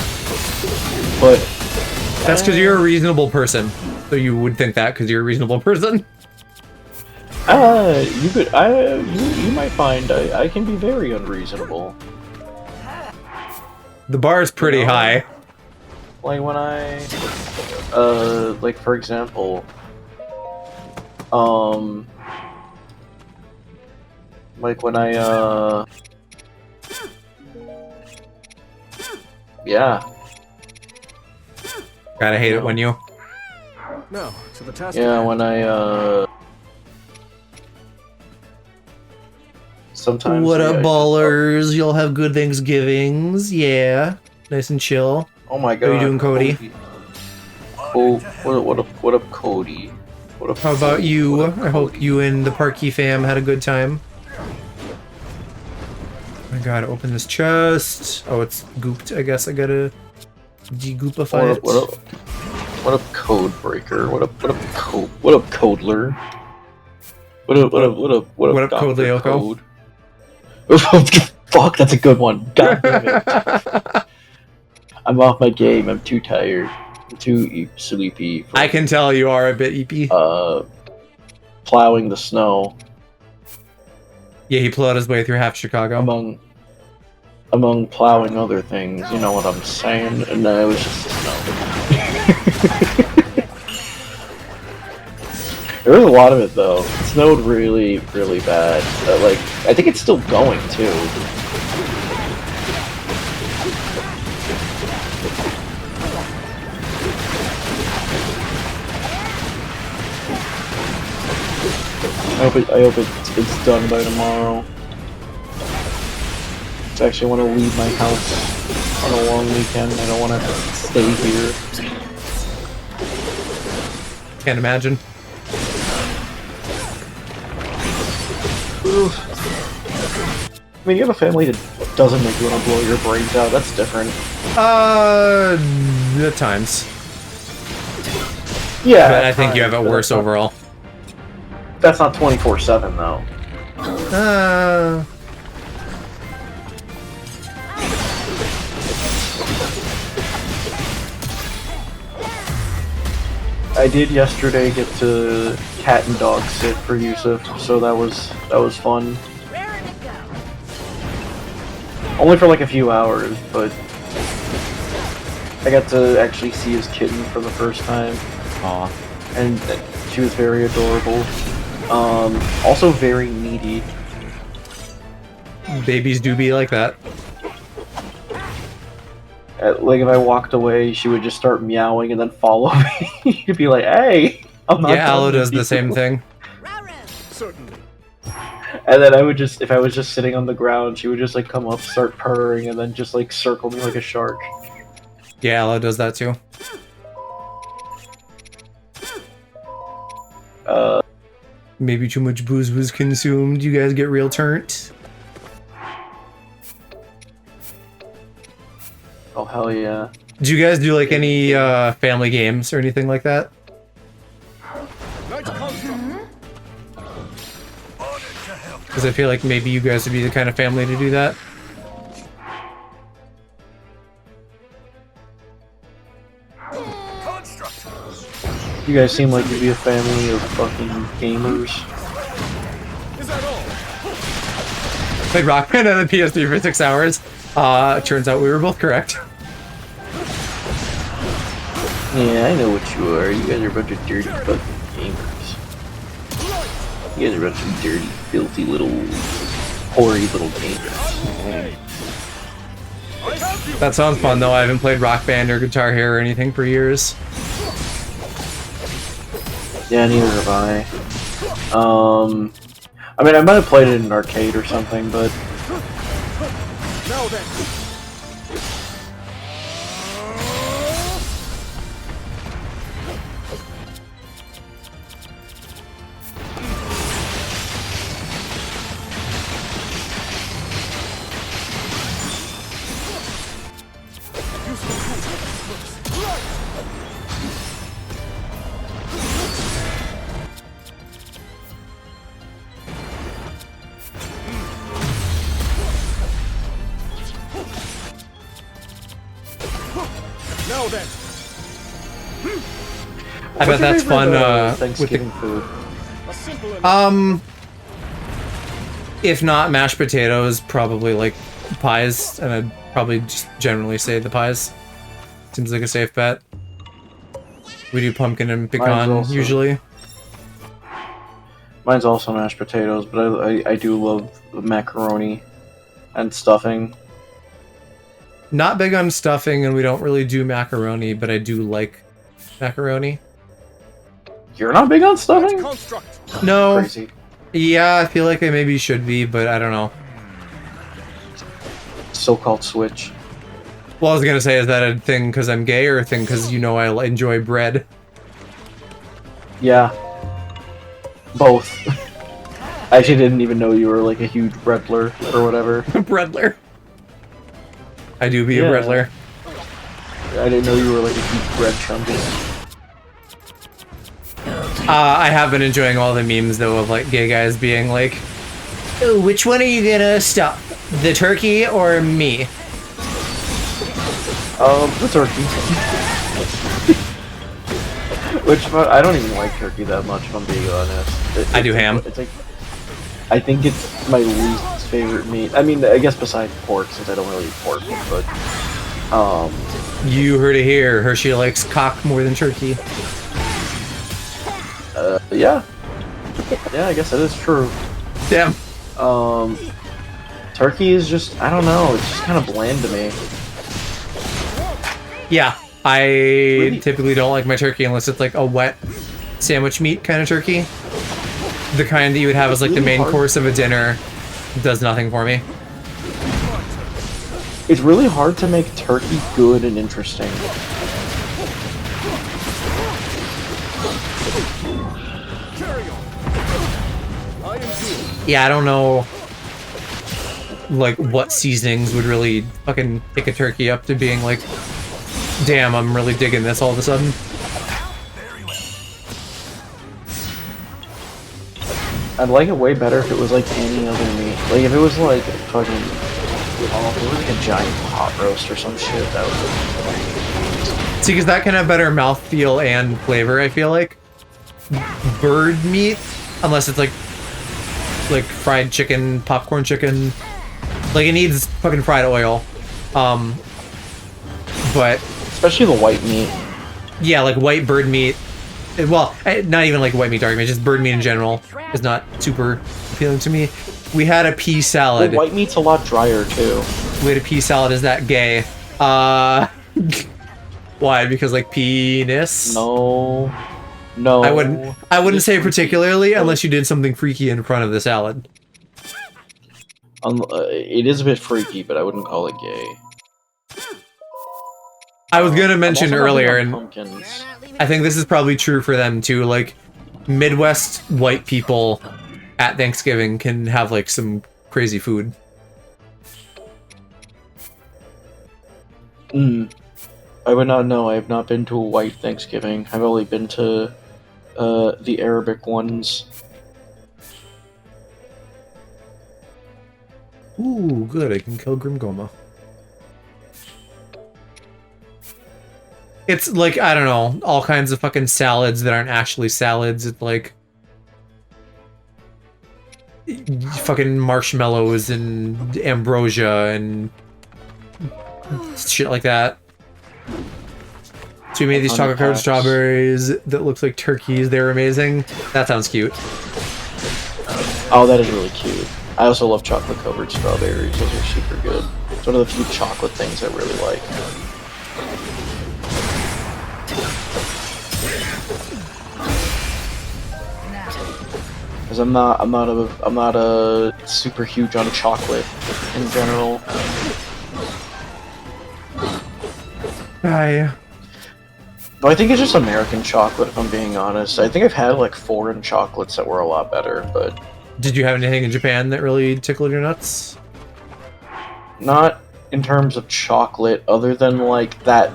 But... That's because you're a reasonable person. So you would think that because you're a reasonable person. You could, you might find I can be very unreasonable. The bar is pretty high. Like when like for example, like when yeah. Gotta hate it when you... No, to the task. Yeah, when sometimes... What up, ballers? You'll have good Thanksgivings. Yeah. Nice and chill. Oh my god. How you doing, Cody? Oh, what up, Cody? What up, How about you? I hope you and the Parky fam had a good time. I gotta open this chest. Oh, it's gooped. I guess I gotta de-goopify it. What up, Codebreaker? What up, Codeler? What up, Code Leoko? Fuck, that's a good one. God damn it. I'm off my game. I'm too tired. I'm too sleepy. I can tell you are a bit EP. Plowing the snow. Yeah, he plowed his way through half Chicago. Among plowing other things, you know what I'm saying? And it was just snow. There was a lot of it though. It snowed really, really bad. Like, I think it's still going too. I hope it's done by tomorrow. I actually want to leave my house on a long weekend. I don't want to stay here. Can't imagine. I mean, you have a family that doesn't make you want to blow your brains out. That's different. At times. Yeah. But I think you have it worse overall. That's not 24/7 though. I did yesterday get to cat and dog sit for Yusuf, so that was fun. Only for like a few hours, but I got to actually see his kitten for the first time. Aw. And she was very adorable. Also very needy. Babies do be like that. Like if I walked away, she would just start meowing and then follow me. You'd be like, "Hey, I'm not." Yeah, Aloe does the same thing. Certainly. And then I would just, if I was just sitting on the ground, she would just like come up, start purring, and then just like circle me like a shark. Yeah, Aloe does that too. Maybe too much booze was consumed. You guys get real turnt. Oh hell yeah! Do you guys do like any family games or anything like that? Because I feel like maybe you guys would be the kind of family to do that. You guys seem like you'd be a family of fucking gamers. Is that all? Played Rock Band on the PS3 for 6 hours. Turns out we were both correct. Yeah, I know what you are. You guys are a bunch of dirty fucking gamers. You guys are a bunch of dirty, filthy little, hoary little gamers. That sounds fun though. I haven't played Rock Band or Guitar Hero or anything for years. Yeah, neither have I. I mean, I might have played it in an arcade or something, but... Now then. I bet that's fun. Thanksgiving food. If not mashed potatoes, probably like pies, and I'd probably just generally say the pies. Seems like a safe bet. We do pumpkin and pecan usually. Mine's also mashed potatoes, but I do love macaroni and stuffing. Not big on stuffing, and we don't really do macaroni, but I do like macaroni. You're not big on stuffing? No. Crazy. Yeah, I feel like I maybe should be, but I don't know. So-called switch. Well, I was gonna say, is that a thing because I'm gay, or a thing because you know I enjoy bread? Yeah. Both. I actually didn't even know you were like a huge breadler or whatever. Breadler. I do be a breadler. I didn't know you were like a huge bread chungus. I have been enjoying all the memes though of like gay guys being like, "Oh, which one are you gonna stop? The turkey or me?" The turkey. Which I don't even like turkey that much, if I'm being honest. I do ham. It's like, I think it's my least favorite meat. I mean, I guess besides pork, since I don't really eat pork, but You heard it here. Hershey likes cock more than turkey. Yeah. Yeah, I guess that is true. Damn. Turkey is just, I don't know, it's just kind of bland to me. Yeah, I typically don't like my turkey unless it's like a wet sandwich meat kind of turkey. The kind that you would have as like the main course of a dinner does nothing for me. It's really hard to make turkey good and interesting. Yeah, I don't know like what seasonings would really fucking pick a turkey up to being like, damn, I'm really digging this all of a sudden. I'd like it way better if it was like any other meat. Like if it was like fucking, if it was like a giant pot roast or some shit, that would See, because that can have better mouthfeel and flavor, I feel like. Bird meat, unless it's like fried chicken, popcorn chicken. Like, it needs fucking fried oil. But... especially the white meat. Yeah, like white bird meat. Well, not even like white meat, dark meat, just bird meat in general is not super appealing to me. We had a pea salad. Well, white meat's a lot drier, too. We had a pea salad. Is that gay? Why? Because, like, penis? No. No. I wouldn't say particularly unless you did something freaky in front of the salad. It is a bit freaky, but I wouldn't call it gay. I was gonna mention earlier, and pumpkins. I think this is probably true for them too, like, Midwest white people at Thanksgiving can have, like, some crazy food. I would not know. I have not been to a white Thanksgiving. I've only been to the Arabic ones. Ooh, good. I can kill Grimgoma. It's like, I don't know, all kinds of fucking salads that aren't actually salads. It's like fucking marshmallows and ambrosia and shit like that. So we made these chocolate covered strawberries that looks like turkeys. They're amazing. That sounds cute. Oh, that is really cute. I also love chocolate covered strawberries. Those are super good. It's one of the few chocolate things I really like. Because I'm not a super huge on chocolate in general. Hi. But I think it's just American chocolate, if I'm being honest. I think I've had like foreign chocolates that were a lot better, but... Did you have anything in Japan that really tickled your nuts? Not in terms of chocolate, other than like that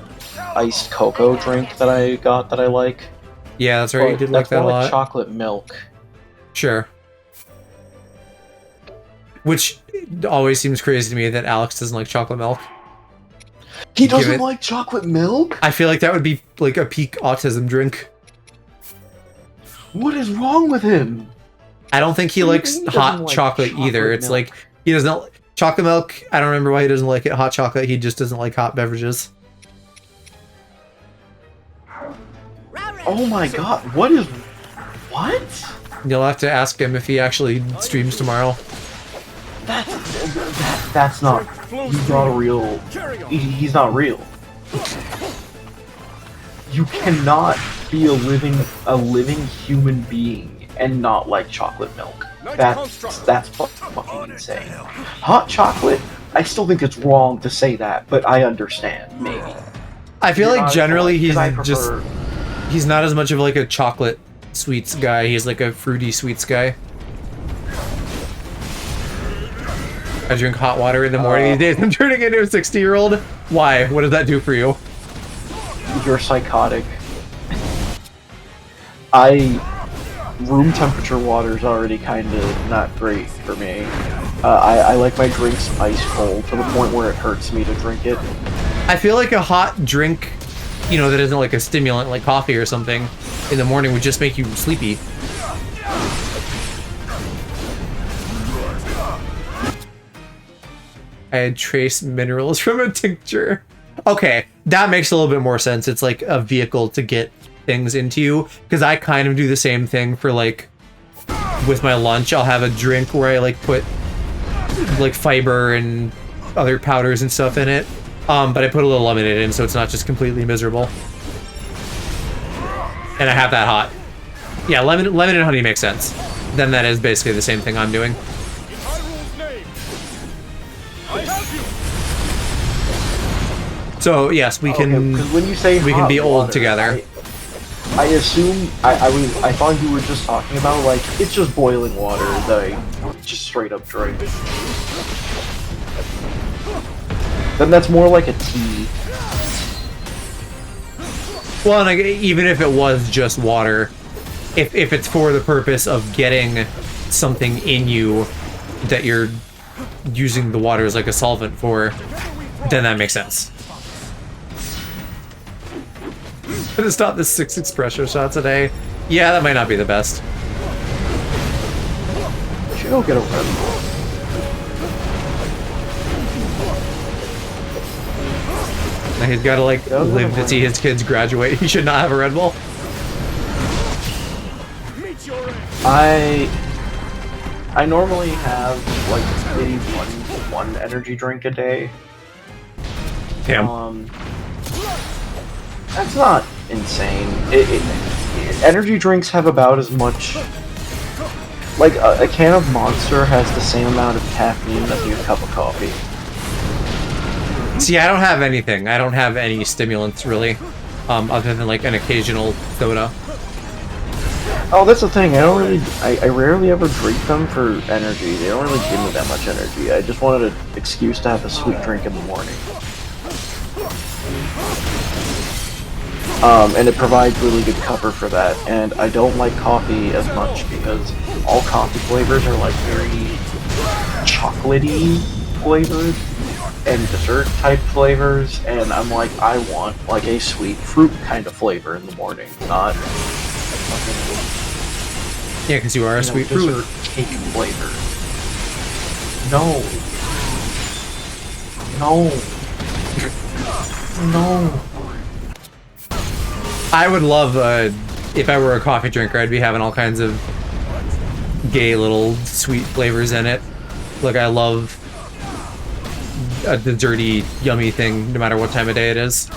iced cocoa drink that I got that I like. Yeah, that's right. You did like that a lot. Like chocolate milk. Sure. Which always seems crazy to me that Alex doesn't like chocolate milk. He doesn't like chocolate milk? I feel like that would be like a peak autism drink. What is wrong with him? I don't think he likes He doesn't hot like chocolate either. chocolate It's milk. like he doesn't chocolate milk. I don't remember why he doesn't like it. Hot chocolate. He just doesn't like hot beverages. Oh my god, what is... What? You'll have to ask him if he actually streams tomorrow. That's not... He's not a real... He's not real. You cannot be a living human being and not like chocolate milk. That's fucking insane. Hot chocolate, I still think it's wrong to say that, but I understand, maybe. I feel like generally he's prefer... he's not as much of like a chocolate sweets guy. He's like a fruity sweets guy. I drink hot water in the morning these days. I'm turning into a 60-year-old. Why? What does that do for you? You're psychotic. Room temperature water is already kind of not great for me. I like my drinks ice cold to the point where it hurts me to drink it. I feel like a hot drink, you know, that isn't like a stimulant like coffee or something in the morning would just make you sleepy. I had trace minerals from a tincture. Okay, that makes a little bit more sense. It's like a vehicle to get things into you, because I kind of do the same thing for like with my lunch. I'll have a drink where I like put like fiber and other powders and stuff in it, but I put a little lemon in so it's not just completely miserable. And I have that hot. Yeah, lemon and honey makes sense. Then that is basically the same thing I'm doing. So yes, we can. Okay, when you say we can be old water, together. I assume I thought you were just talking about like it's just boiling water that I just straight up drink. Then that's more like a tea. Well, and even if it was just water, if it's for the purpose of getting something in you that you're using the water as like a solvent for, then that makes sense. Gonna stop this 6 espresso shots a day. Yeah, that might not be the best. You should go get a Red Bull. Now he's gotta like live to see his kids graduate. He should not have a Red Bull. I normally have like maybe one energy drink a day. Damn. That's not insane. Energy drinks have about as much... Like, a can of Monster has the same amount of caffeine as your cup of coffee. See, I don't have anything. I don't have any stimulants, really. Other than, like, an occasional soda. Oh, that's the thing. I rarely ever drink them for energy. They don't really give me that much energy. I just wanted an excuse to have a sweet drink in the morning. And it provides really good cover for that, and I don't like coffee as much because all coffee flavors are like very chocolatey flavored and dessert type flavors, and I'm like, I want like a sweet fruit kind of flavor in the morning, not Yeah, because you are a sweet fruit. Dessert cake flavor. No. No. I would love, if I were a coffee drinker, I'd be having all kinds of gay little sweet flavors in it. Look, I love the dirty, yummy thing, no matter what time of day it is.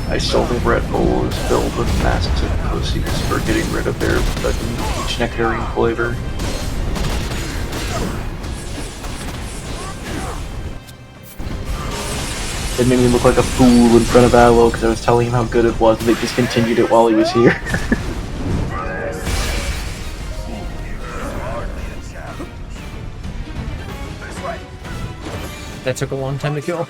I still think Red Bull is filled with massive pussies for getting rid of their fucking peach nectarine flavor. It made me look like a fool in front of Aloe because I was telling him how good it was and they discontinued it while he was here. That took a long time to kill.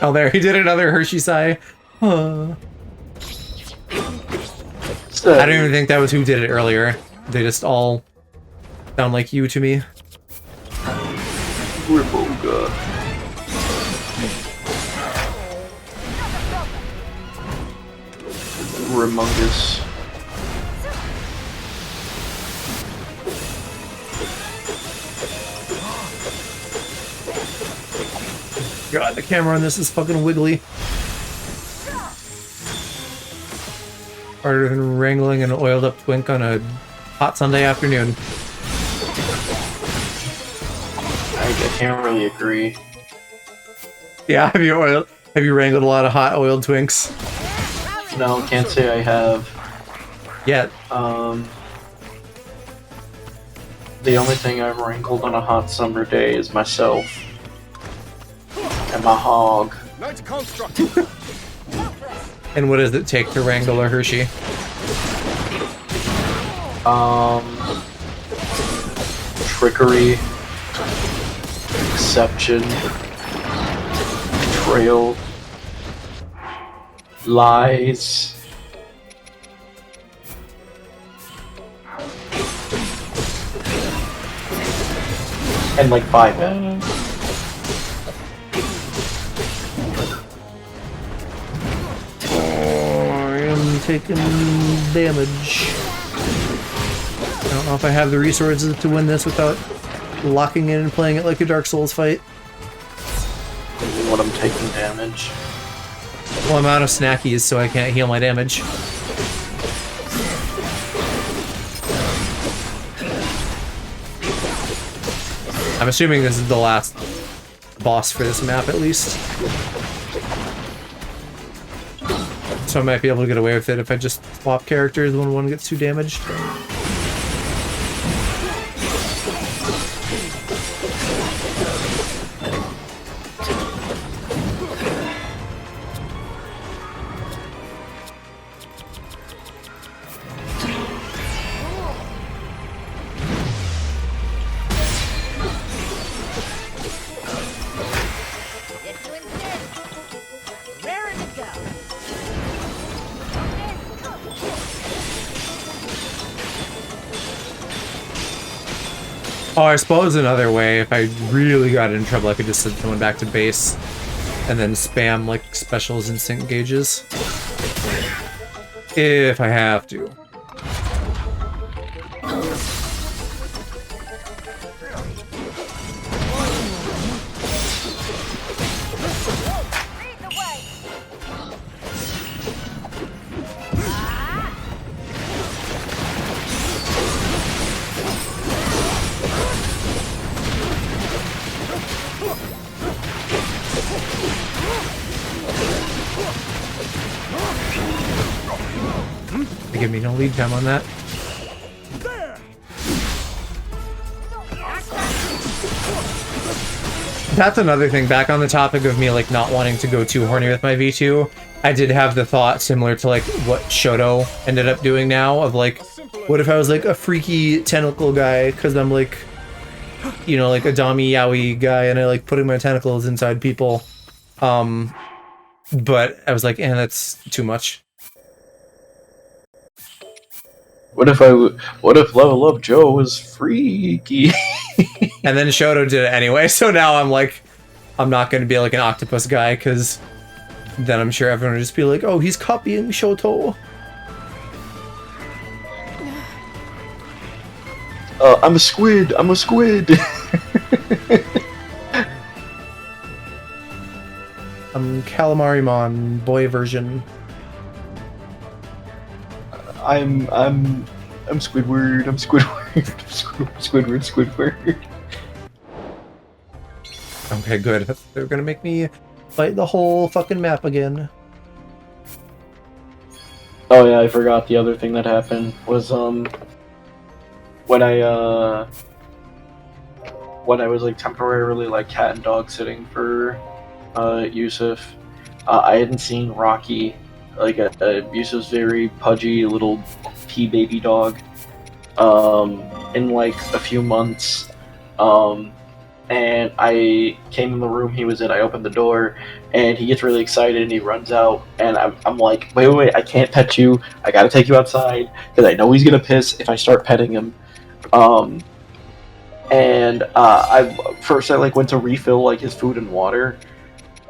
Oh, there, he did another Hershey sigh. I don't even think that was who did it earlier. They just all sound like you to me. Humongous. God, the camera on this is fucking wiggly. Harder than wrangling an oiled up twink on a hot Sunday afternoon. I can't really agree. Yeah, have you wrangled a lot of hot oiled twinks? No, can't say I have. Yet. The only thing I've wrangled on a hot summer day is myself. And my hog. And what does it take to wrangle a Hershey? Trickery, deception, betrayal, lies. And like 5 men. I am taking damage. I don't know if I have the resources to win this without locking in and playing it like a Dark Souls fight. What I'm taking damage. Well, I'm out of snackies, so I can't heal my damage. I'm assuming this is the last boss for this map, at least. So I might be able to get away with it if I just swap characters when one gets too damaged. Oh, I suppose another way, if I really got in trouble, I could just send someone back to base and then spam, like, specials and sync gauges. If I have to. They give me no lead time on that. That's another thing, back on the topic of me like not wanting to go too horny with my V2, I did have the thought similar to like what Shoto ended up doing now, of like, what if I was like a freaky tentacle guy, because I'm like, you know, like a Dami Yaoi guy, and I like putting my tentacles inside people. But I was like, that's too much. What if Level Up Joe was freaky? And then Shoto did it anyway, so now I'm like, I'm not going to be like an octopus guy, because then I'm sure everyone will just be like, oh, he's copying Shoto. I'm a squid! I'm a squid! I'm Calamarimon, boy version. I'm Squidward, I'm Squidward, Squidward. Okay, good. They're gonna make me fight the whole fucking map again. Oh yeah, I forgot the other thing that happened was, when I was like temporarily like cat and dog sitting for, Yusuf, I hadn't seen Rocky, like Yusuf's very pudgy little pea baby dog, in like a few months, and I came in the room he was in, I opened the door, and he gets really excited and he runs out, and I'm like, wait, I can't pet you, I gotta take you outside, because I know he's gonna piss if I start petting him. I like went to refill like his food and water,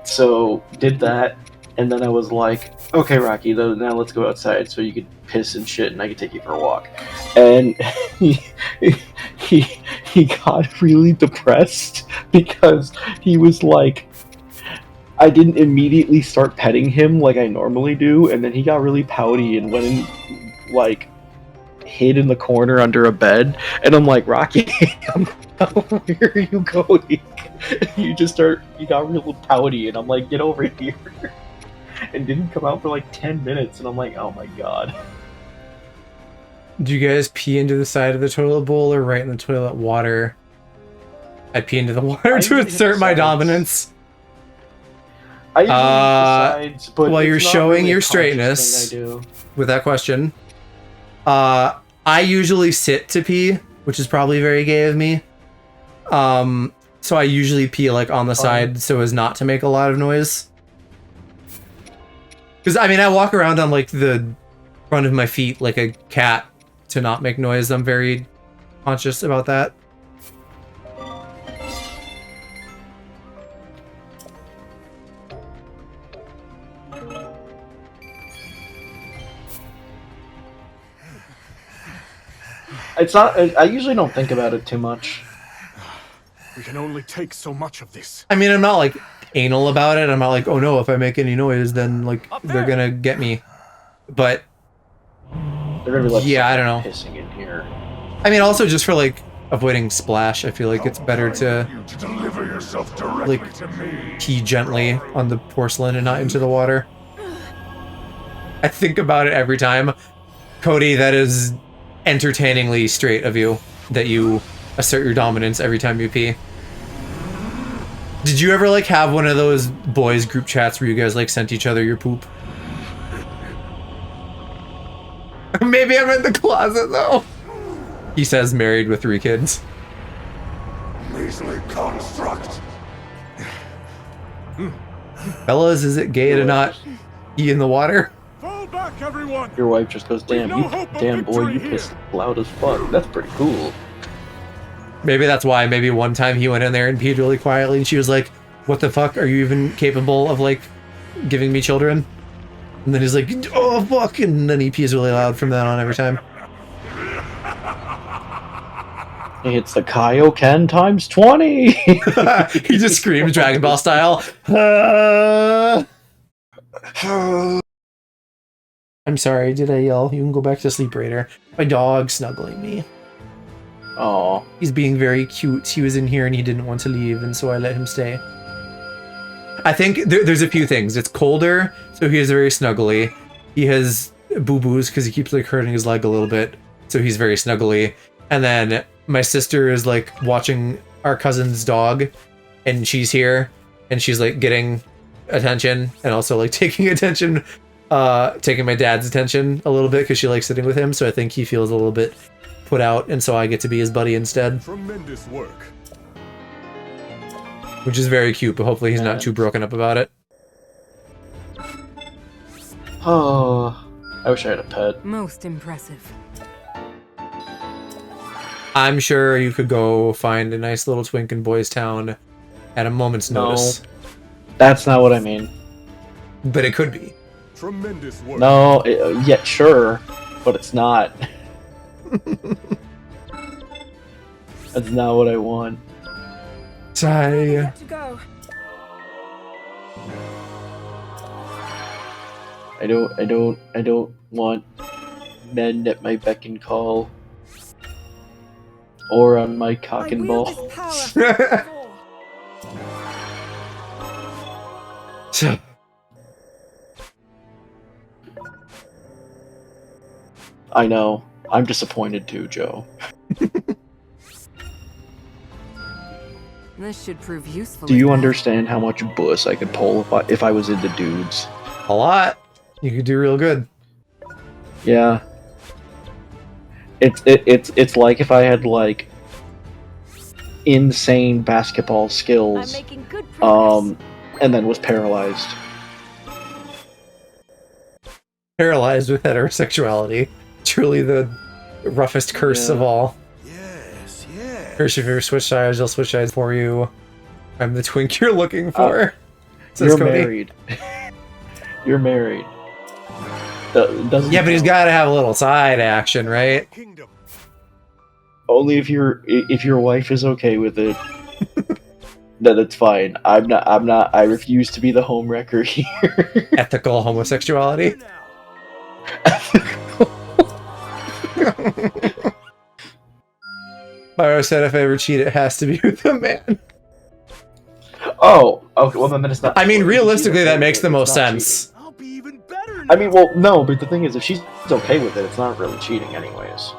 so did that, And then I was like, okay, Rocky, now let's go outside so you could piss and shit and I could take you for a walk. And he got really depressed because he was like, I didn't immediately start petting him like I normally do, and then he got really pouty and went and, like, hid in the corner under a bed. And I'm like, Rocky, where are you going? You got real pouty, and I'm like, get over here. And didn't come out for like 10 minutes, and I'm like, oh my god. Do you guys pee into the side of the toilet bowl or right in the toilet water? I pee into the water to assert my dominance. I usually hit the sides, but while you're it's not showing really your a conscious straightness thing I do. with that question, I usually sit to pee, which is probably very gay of me. So I usually pee like on the side so as not to make a lot of noise. Because I mean, I walk around on like the front of my feet like a cat to not make noise. I'm very conscious about that. It's not. I usually don't think about it too much. We can only take so much of this. I mean, I'm not like anal about it. I'm not like, oh no, if I make any noise, then like they're gonna get me. But they're gonna be like, yeah, I don't know. Pissing in here. I mean, also just for like avoiding splash, I feel like it's better to deliver yourself directly like to me. pee gently on the porcelain and not into the water. I think about it every time. Cody, that is entertainingly straight of you that you assert your dominance every time you pee. Did you ever like have one of those boys group chats where you guys like sent each other your poop? Maybe I'm in the closet though. He says married with 3 kids. Measly construct. Fellas, is it gay to not pee in the water? Fall back, everyone. Your wife just goes, damn, no hope of damn boy, you victory pissed loud as fuck. That's pretty cool. Maybe that's why. Maybe one time he went in there and peed really quietly and she was like, what the fuck? Are you even capable of like giving me children? And then he's like, oh fuck, and then he pees really loud from that on every time. It's the Kaioken times 20! He just screams Dragon Ball style. I'm sorry, did I yell? You can go back to sleep, Raider. My dog's snuggling me. Oh, he's being very cute. He was in here and he didn't want to leave, and so I let him stay. I think there's a few things. It's colder, so he is very snuggly. He has boo-boos because he keeps like hurting his leg a little bit, so he's very snuggly. And then my sister is like watching our cousin's dog, and she's here, and she's like getting attention, and also like taking attention, taking my dad's attention a little bit because she likes sitting with him. So I think he feels a little bit put out, and so I get to be his buddy instead. Tremendous work. Which is very cute, but hopefully he's not too broken up about it. Oh, I wish I had a pet. Most impressive. I'm sure you could go find a nice little twink in Boys Town at a moment's notice. That's not what I mean. But it could be. Tremendous work. No, yeah, sure, but it's not. That's not what I want. Sigh. I don't want men at my beck and call. Or on my cock and ball. I know. I'm disappointed too, Joe. This should prove useful. Do you understand how much buss I could pull if I was into dudes? A lot. You could do real good. Yeah. It's like if I had like insane basketball skills, and then was paralyzed. Paralyzed with heterosexuality. Truly the roughest curse of all. Yes, yes. Curse, if you ever switch sides, I'll switch sides for you. I'm the twink you're looking for. Says You're Cody. married. You're married. Doesn't Yeah, but he's count. got to have a little side action, right? Only if your wife is okay with it. Then it's fine. I'm not. I refuse to be the homewrecker here. Ethical homosexuality. Myro said if I ever cheat, it has to be with a man. Oh, okay. Well, then it's not. I mean, realistically, that makes the most sense. I mean, well, no, but the thing is, if she's okay with it, it's not really cheating, anyways.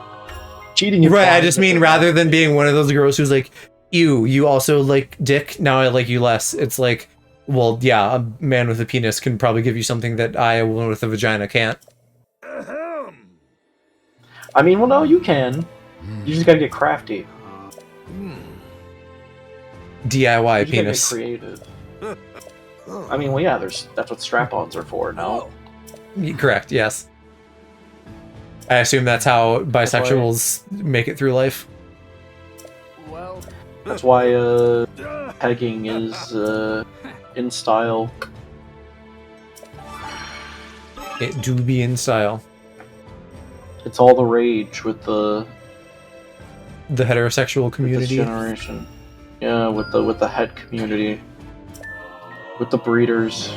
Cheating, Right? I just mean rather than being one of those girls who's like, "Ew, you also like dick. Now I like you less." It's like, well, yeah, a man with a penis can probably give you something that I, a woman with a vagina, can't. I mean, well, no, you can. You just gotta get crafty. DIY You penis. just gotta get creative. I mean, well, yeah, that's what strap-ons are for now. Correct. Yes. I assume that's how bisexuals make it through life. That's why pegging is in style. It do be in style. It's all the rage with the heterosexual this community. generation. Yeah, with the head community. With the breeders.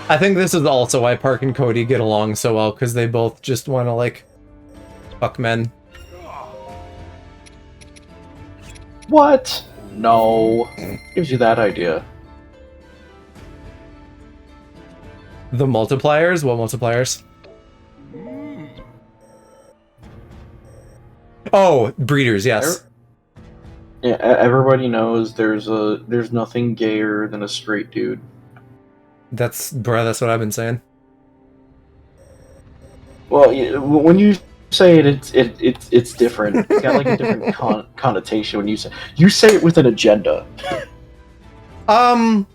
I think this is also why Park and Cody get along so well, because they both just want to, like, fuck men. What? No. Gives you that idea. The multipliers? What multipliers? Oh, breeders, yes. Yeah, everybody knows there's nothing gayer than a straight dude. That's what I've been saying. Well, when you say it, it's different. It's got like a different connotation when you say it with an agenda. An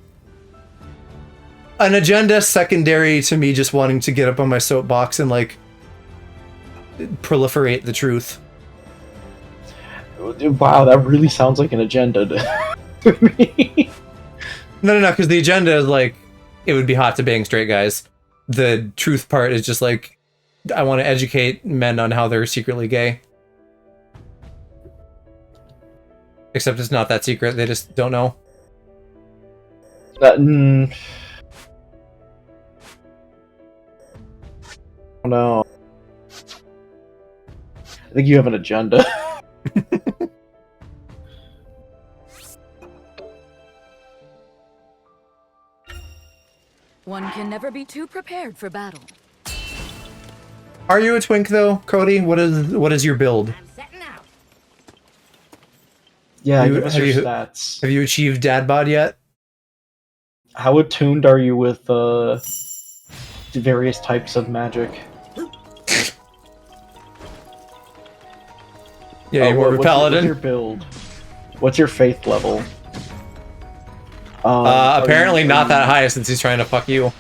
agenda secondary to me just wanting to get up on my soapbox and like proliferate the truth. Wow, that really sounds like an agenda to me. No, because the agenda is like, it would be hot to bang straight guys. The truth part is just like, I want to educate men on how they're secretly gay. Except it's not that secret, they just don't know. No. I think you have an agenda. One can never be too prepared for battle. Are you a twink though, Cody? What is your build? Yeah, give us your stats. Have you achieved dad bod yet? How attuned are you with the various types of magic? Yeah, you're more of a paladin. What's your build? What's your faith level? Apparently not that high since he's trying to fuck you.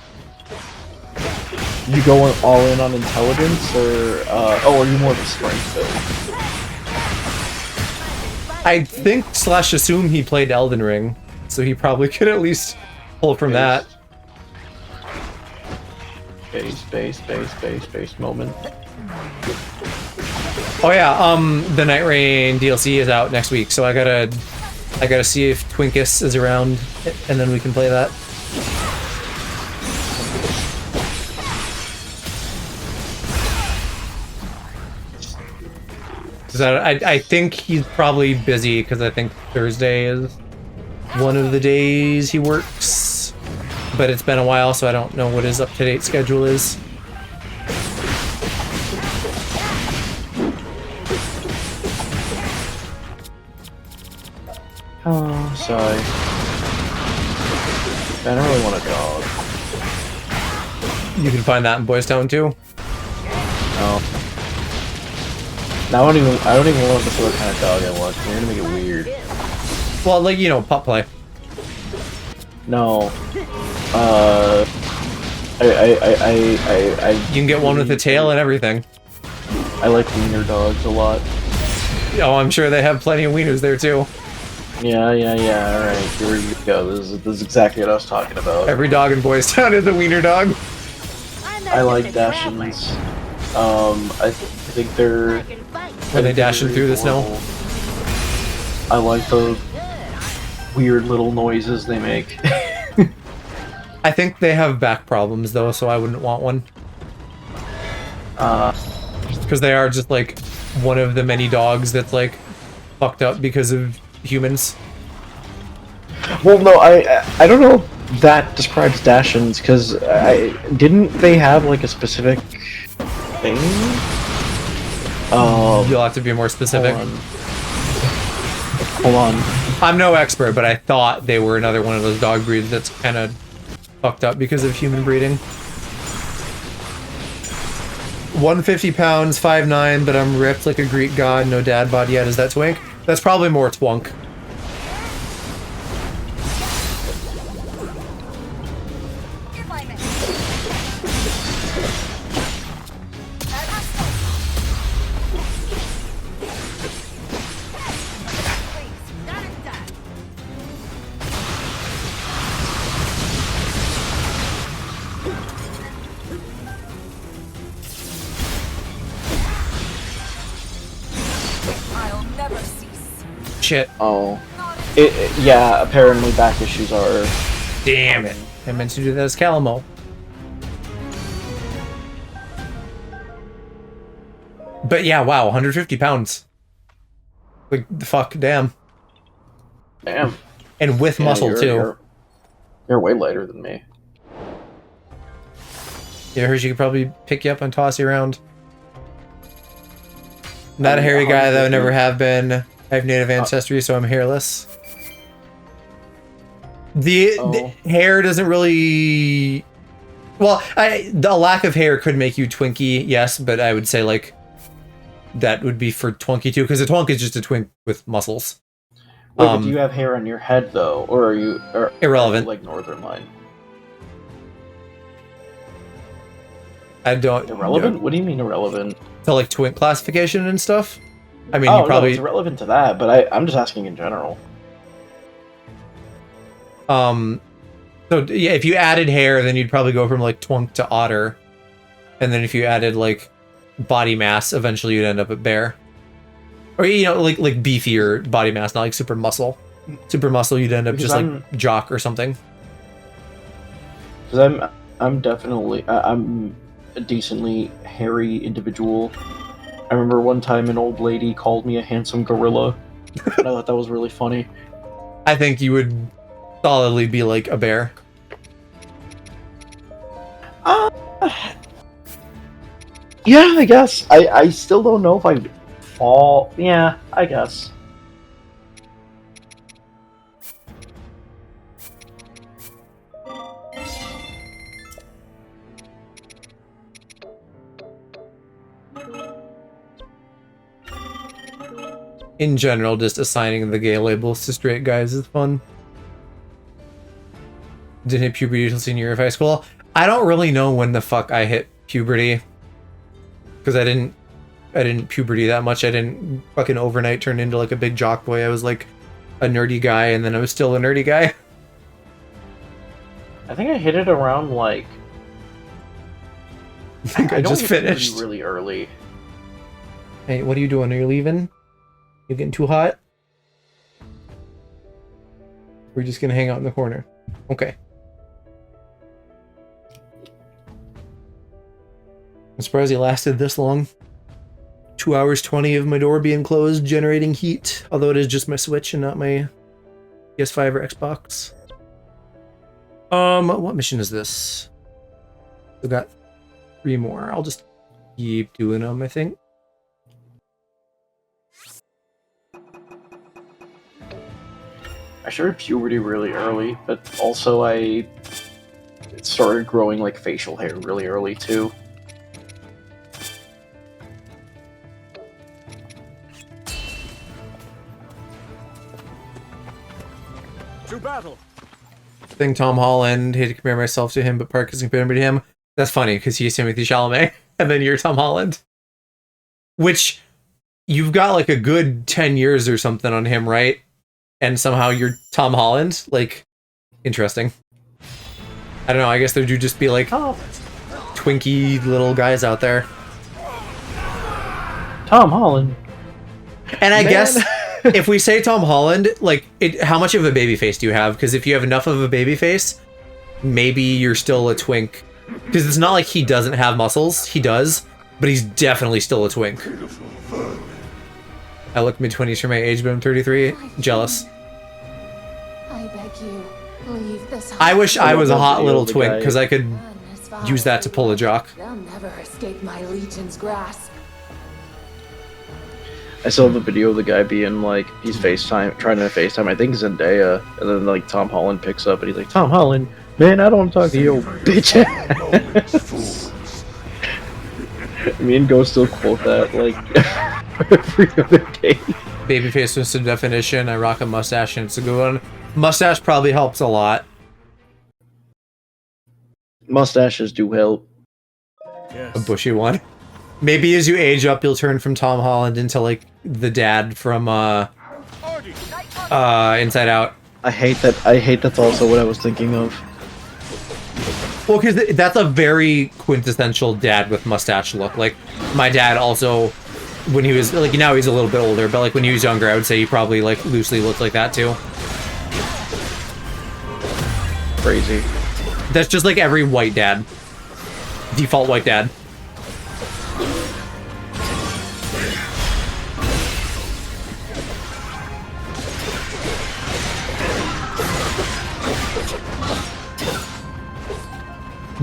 You go all in on intelligence, or are you more of a strength build? I think / assume he played Elden Ring, so he probably could at least pull from that. Space moment. Oh yeah, the Night Rain DLC is out next week, so I gotta see if Twinkus is around, and then we can play that. I think he's probably busy, because I think Thursday is one of the days he works. But it's been a while, so I don't know what his up-to-date schedule is. Oh, sorry. I don't really want a dog. You can find that in Boys Town too. No. I don't even want to what kind of dog I want. You're gonna make it weird. Well, like, you know, pup play. No. You can get one with a tail and everything. I like wiener dogs a lot. Oh, I'm sure they have plenty of wieners there too. Yeah. Alright, here we go. This is exactly what I was talking about. Every dog in Boys Town is a wiener dog. I like Dachshunds. I think they're... When they dashing through the snow. I like the weird little noises they make. I think they have back problems though, so I wouldn't want one. Because they are just like one of the many dogs that's like fucked up because of humans. Well, no, I don't know if that describes Dachshunds, because didn't they have like a specific thing? You'll have to be more specific. Hold on. I'm no expert, but I thought they were another one of those dog breeds that's kind of fucked up because of human breeding. 150 pounds, 5'9", but I'm ripped like a Greek god, no dad bod yet. Is that Twink? That's probably more Twunk. Shit. Oh. Yeah, apparently back issues are... Damn it. I meant to do that as Calamo. But yeah, wow, 150 pounds. Like, the fuck, damn. Damn. And with muscle, too. You're way lighter than me. Yeah, Hershey could probably pick you up and toss you around. Not a hairy guy, though, never have been. I have native ancestry, so I'm hairless. The hair doesn't really... Well, the lack of hair could make you Twinkie, yes, but I would say, like, that would be for Twunkie, too, because a Twunk is just a twink with muscles. Wait, but do you have hair on your head, though? Or are you... irrelevant. Like Northern Line? I don't... Irrelevant? What do you mean irrelevant? To, like, twink classification and stuff? I mean, you probably... no, it's relevant to that, but I'm just asking in general. So, yeah, if you added hair, then you'd probably go from, like, Twunk to Otter. And then if you added, like, body mass, eventually you'd end up at Bear. Or, you know, like beefier body mass, not like super muscle. Super muscle, you'd end up just like Jock or something. Because I'm definitely... I'm a decently hairy individual. I remember one time an old lady called me a handsome gorilla. And I thought that was really funny. I think you would solidly be like a bear. Yeah, I guess. I still don't know if I'd fall... Yeah, I guess. In general, just assigning the gay labels to straight guys is fun. Didn't hit puberty until senior year of high school. I don't really know when the fuck I hit puberty. Because I didn't puberty that much. I didn't fucking overnight turn into like a big jock boy. I was like a nerdy guy, and then I was still a nerdy guy. I think I hit it around like... I think I just finished. Really early. Hey, what are you doing? Are you leaving? You getting too hot? We're just gonna hang out in the corner. Okay. I'm surprised he lasted this long. 2 hours 20 of my door being closed, generating heat. Although it is just my Switch and not my PS5 or Xbox. What mission is this? We've got 3 more. I'll just keep doing them, I think. I started puberty really early, but also I started growing like facial hair really early too. To battle. Thing Tom Holland, hate to compare myself to him, but Park is comparing me to him. That's funny because he's Timothy Chalamet, and then you're Tom Holland. Which you've got like a good 10 years or something on him, right? And somehow you're Tom Holland? Like, interesting. I don't know, I guess there do just be like twinky little guys out there. Tom Holland. And I guess if we say Tom Holland, like, how much of a baby face do you have? Because if you have enough of a baby face, maybe you're still a twink. Because it's not like he doesn't have muscles. He does, but he's definitely still a twink. I look mid-20s for my age, but I'm 33. Jealous. I beg you, leave this. I wish I was a hot little twink, because I could use that to pull a jock. They'll never escape my legion's grasp. I saw the video of the guy being like, he's trying to FaceTime, I think Zendaya, and then like Tom Holland picks up and he's like, Tom Holland, man, I don't want to talk to you, bitch ass. Me and Ghost still quote that like every other day. Babyface was the definition. I rock a mustache and it's a good one. Mustache probably helps a lot. Mustaches do help. A bushy one. Maybe as you age up, you'll turn from Tom Holland into like the dad from Inside Out. I hate that's also what I was thinking of. Well, because that's a very quintessential dad with mustache look. Like, my dad also, when he was, like, now he's a little bit older, but like when he was younger, I would say he probably like loosely looked like that too. Crazy. That's just like every white dad. Default white dad.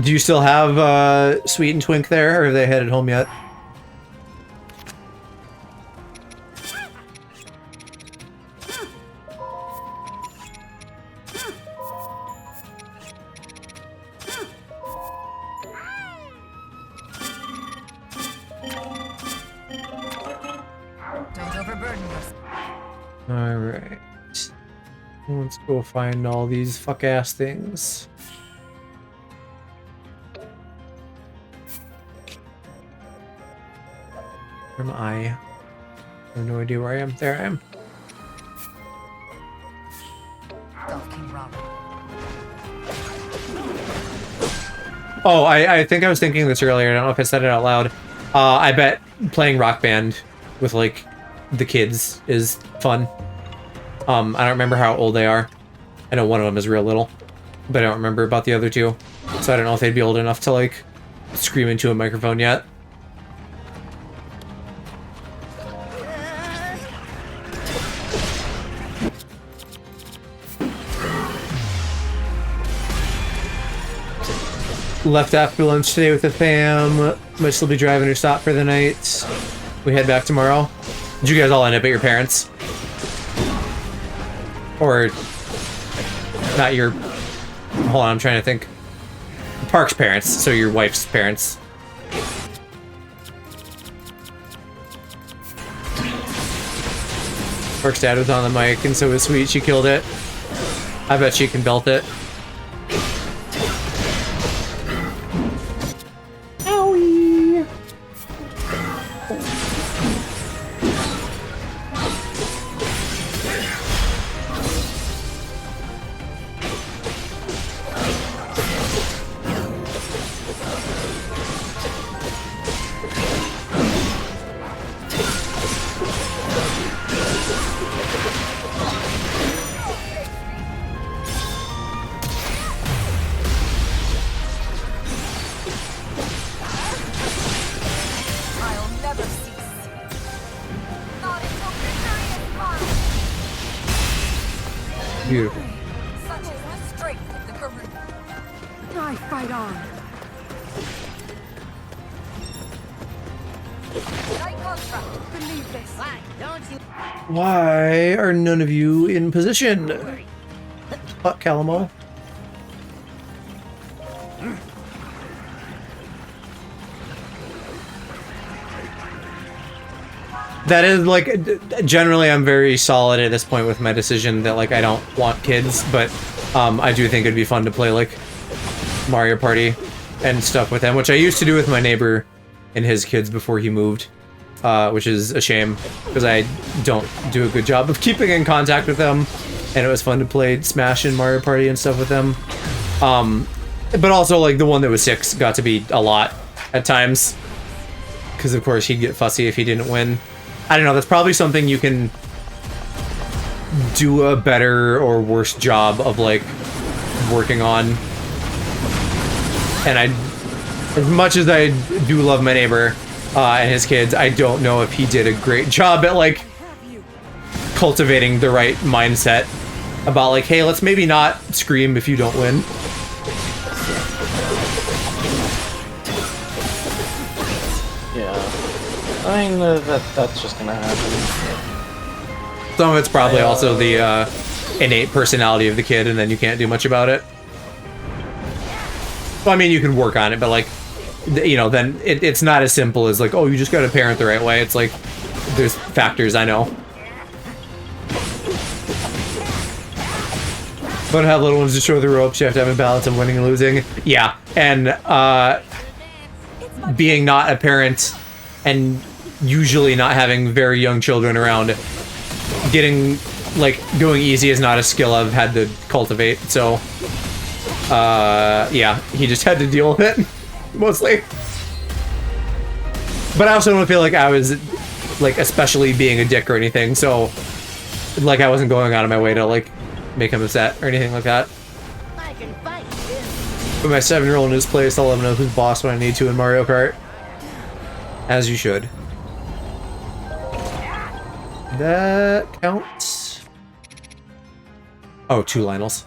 Do you still have Sweet and Twink there, or have they headed home yet? Don't overburden yourself. Alright. Let's go find all these fuck-ass things. Where am I? I have no idea where I am. There I am. Oh, I think I was thinking this earlier. I don't know if I said it out loud. I bet playing Rock Band with, like, the kids is fun. I don't remember how old they are. I know one of them is real little, but I don't remember about the other two. So I don't know if they'd be old enough to, like, scream into a microphone yet. Left after lunch today with the fam. Might still be driving or stop for the night. We head back tomorrow. Did you guys all end up at your parents'? Or not your... Hold on, I'm trying to think. Park's parents, so your wife's parents. Park's dad was on the mic, and so was Sweet. She killed it. I bet she can belt it. Beautiful. Such is the strength of the Karoo. I fight on. Believe this. Why don't you? Why are none of you in position? Fuck Calamo. That is, like, generally I'm very solid at this point with my decision that, like, I don't want kids, but I do think it'd be fun to play, like, Mario Party and stuff with them, which I used to do with my neighbor and his kids before he moved. which is a shame because I don't do a good job of keeping in contact with them, and it was fun to play Smash and Mario Party and stuff with them. But also, like, the one that was 6 got to be a lot at times, because of course he'd get fussy if he didn't win. I don't know, that's probably something you can do a better or worse job of, like, working on. And as much as I do love my neighbor and his kids, I don't know if he did a great job at, like, cultivating the right mindset about, like, hey, let's maybe not scream if you don't win. I mean, that's just gonna happen. Some of it's probably also the innate personality of the kid, and then you can't do much about it. Well, I mean, you can work on it, but, like, you know, then it's not as simple as, like, oh, you just gotta parent the right way. It's like, there's factors, I know. But to have little ones to show the ropes, you have to have a balance of winning and losing. Yeah, and being not a parent and usually not having very young children around, getting, like, going easy is not a skill I've had to cultivate, so yeah, he just had to deal with it mostly. But I also don't feel like I was, like, especially being a dick or anything, so, like, I wasn't going out of my way to, like, make him upset or anything like that. Put my 7-year-old in his place, I'll let him know who's boss when I need to in Mario Kart. As you should. That counts. Oh, 2 Lionels.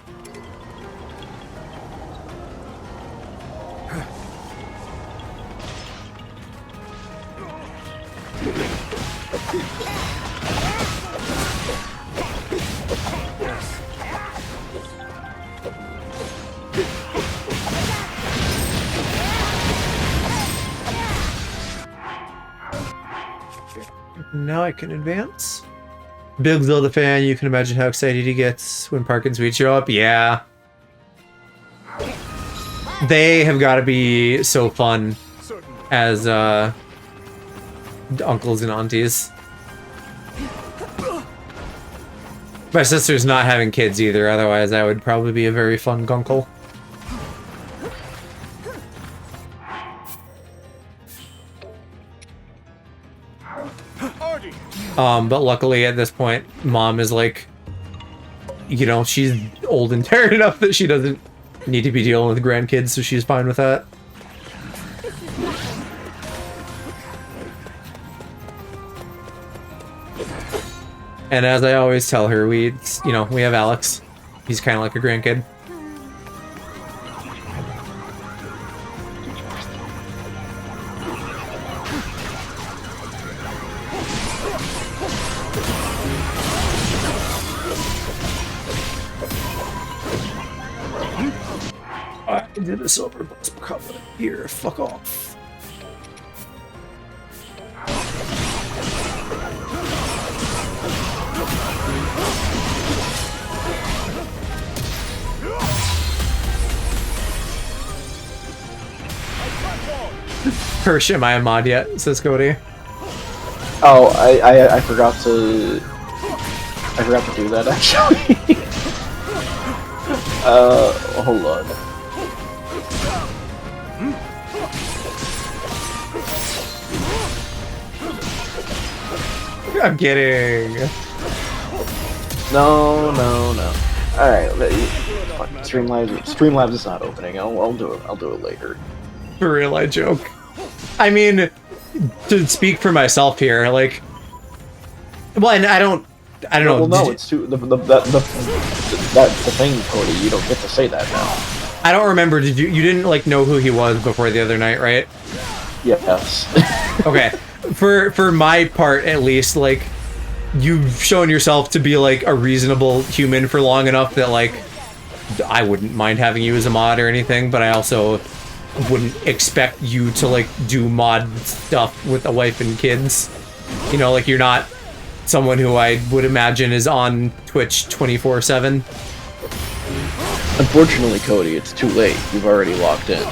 Now I can advance. Big Zelda fan, you can imagine how excited he gets when Park and Sweet show up. Yeah. They have got to be so fun as uncles and aunties. My sister's not having kids either, otherwise I would probably be a very fun gunkle. But luckily at this point, Mom is, like, you know, she's old and tired enough that she doesn't need to be dealing with grandkids, so she's fine with that. And as I always tell her, we have Alex. He's kind of like a grandkid. I did a silver bus covenant here. Fuck off. Hirsch, am I a mod yet? Says Cody. Oh, I forgot to do that actually. Hold on. I'm kidding. No. Alright, Streamlabs is not opening. I'll do it later. For real, I joke. I mean, to speak for myself here, like, well, and I don't know. Well, no, it's too that's the thing, Cody. You don't get to say that now. I don't remember. You didn't, like, know who he was before the other night, right? Yes. Okay. For my part, at least, like, you've shown yourself to be, like, a reasonable human for long enough that, like, I wouldn't mind having you as a mod or anything, but I also wouldn't expect you to, like, do mod stuff with a wife and kids. You know, like, you're not someone who I would imagine is on Twitch 24/7. Unfortunately, Cody, it's too late. You've already locked in.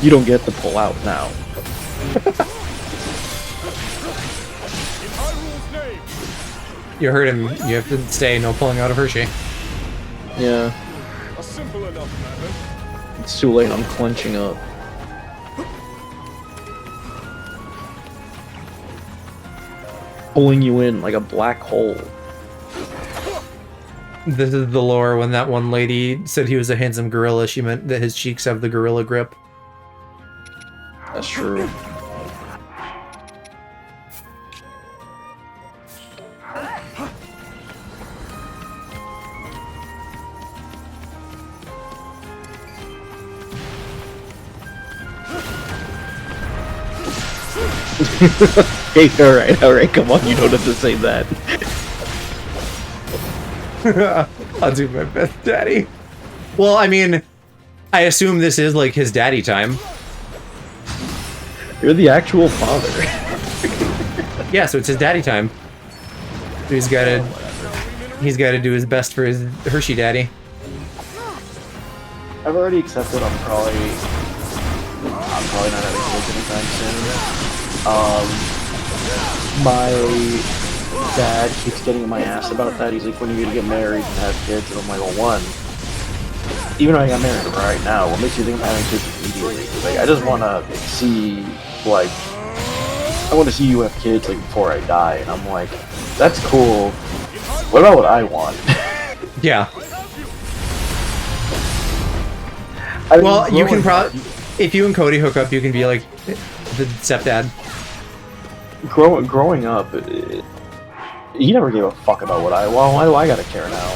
You don't get to pull out now. You heard him. You have to stay. No pulling out of Hershey. Yeah. A simple enough matter. It's too late. I'm clenching up. Pulling you in like a black hole. This is the lore. When that one lady said he was a handsome gorilla, she meant that his cheeks have the gorilla grip. That's true. Hey, alright, come on, you don't have to say that. I'll do my best, Daddy. Well, I mean, I assume this is like his daddy time. You're the actual father. Yeah, so it's his daddy time. He's gotta do his best for his Hershey daddy. I've already accepted I'm probably not having kids anytime soon. My dad keeps getting on my ass about that. He's like, when are you gonna get married and have kids? And I'm like, well, one, even though I got married right now, what makes you think I'm having kids immediately? Like, I just wanna see, like, I want to see you have kids, like, before I die. And I'm like, that's cool. What about what I want? Yeah. I mean, well, you can probably, if you and Cody hook up, you can be like the stepdad. Growing up, he never gave a fuck about what I want. Why do I gotta care now?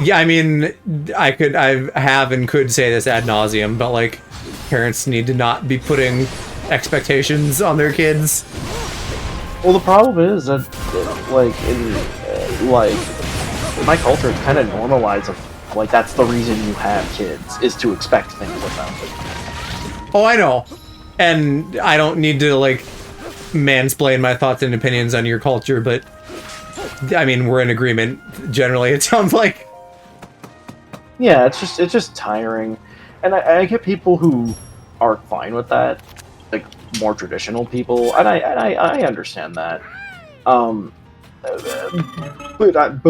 Yeah, I mean, I have and could say this ad nauseum, but like, parents need to not be putting expectations on their kids. Well, the problem is that, like, in my culture, it's kind of normalized. Like, that's the reason you have kids, is to expect things of them. Oh, I know. And I don't need to, like, mansplain my thoughts and opinions on your culture, but, I mean, we're in agreement, generally, it sounds like. Yeah, it's just tiring. And I get people who are fine with that, like, more traditional people, and I understand that. But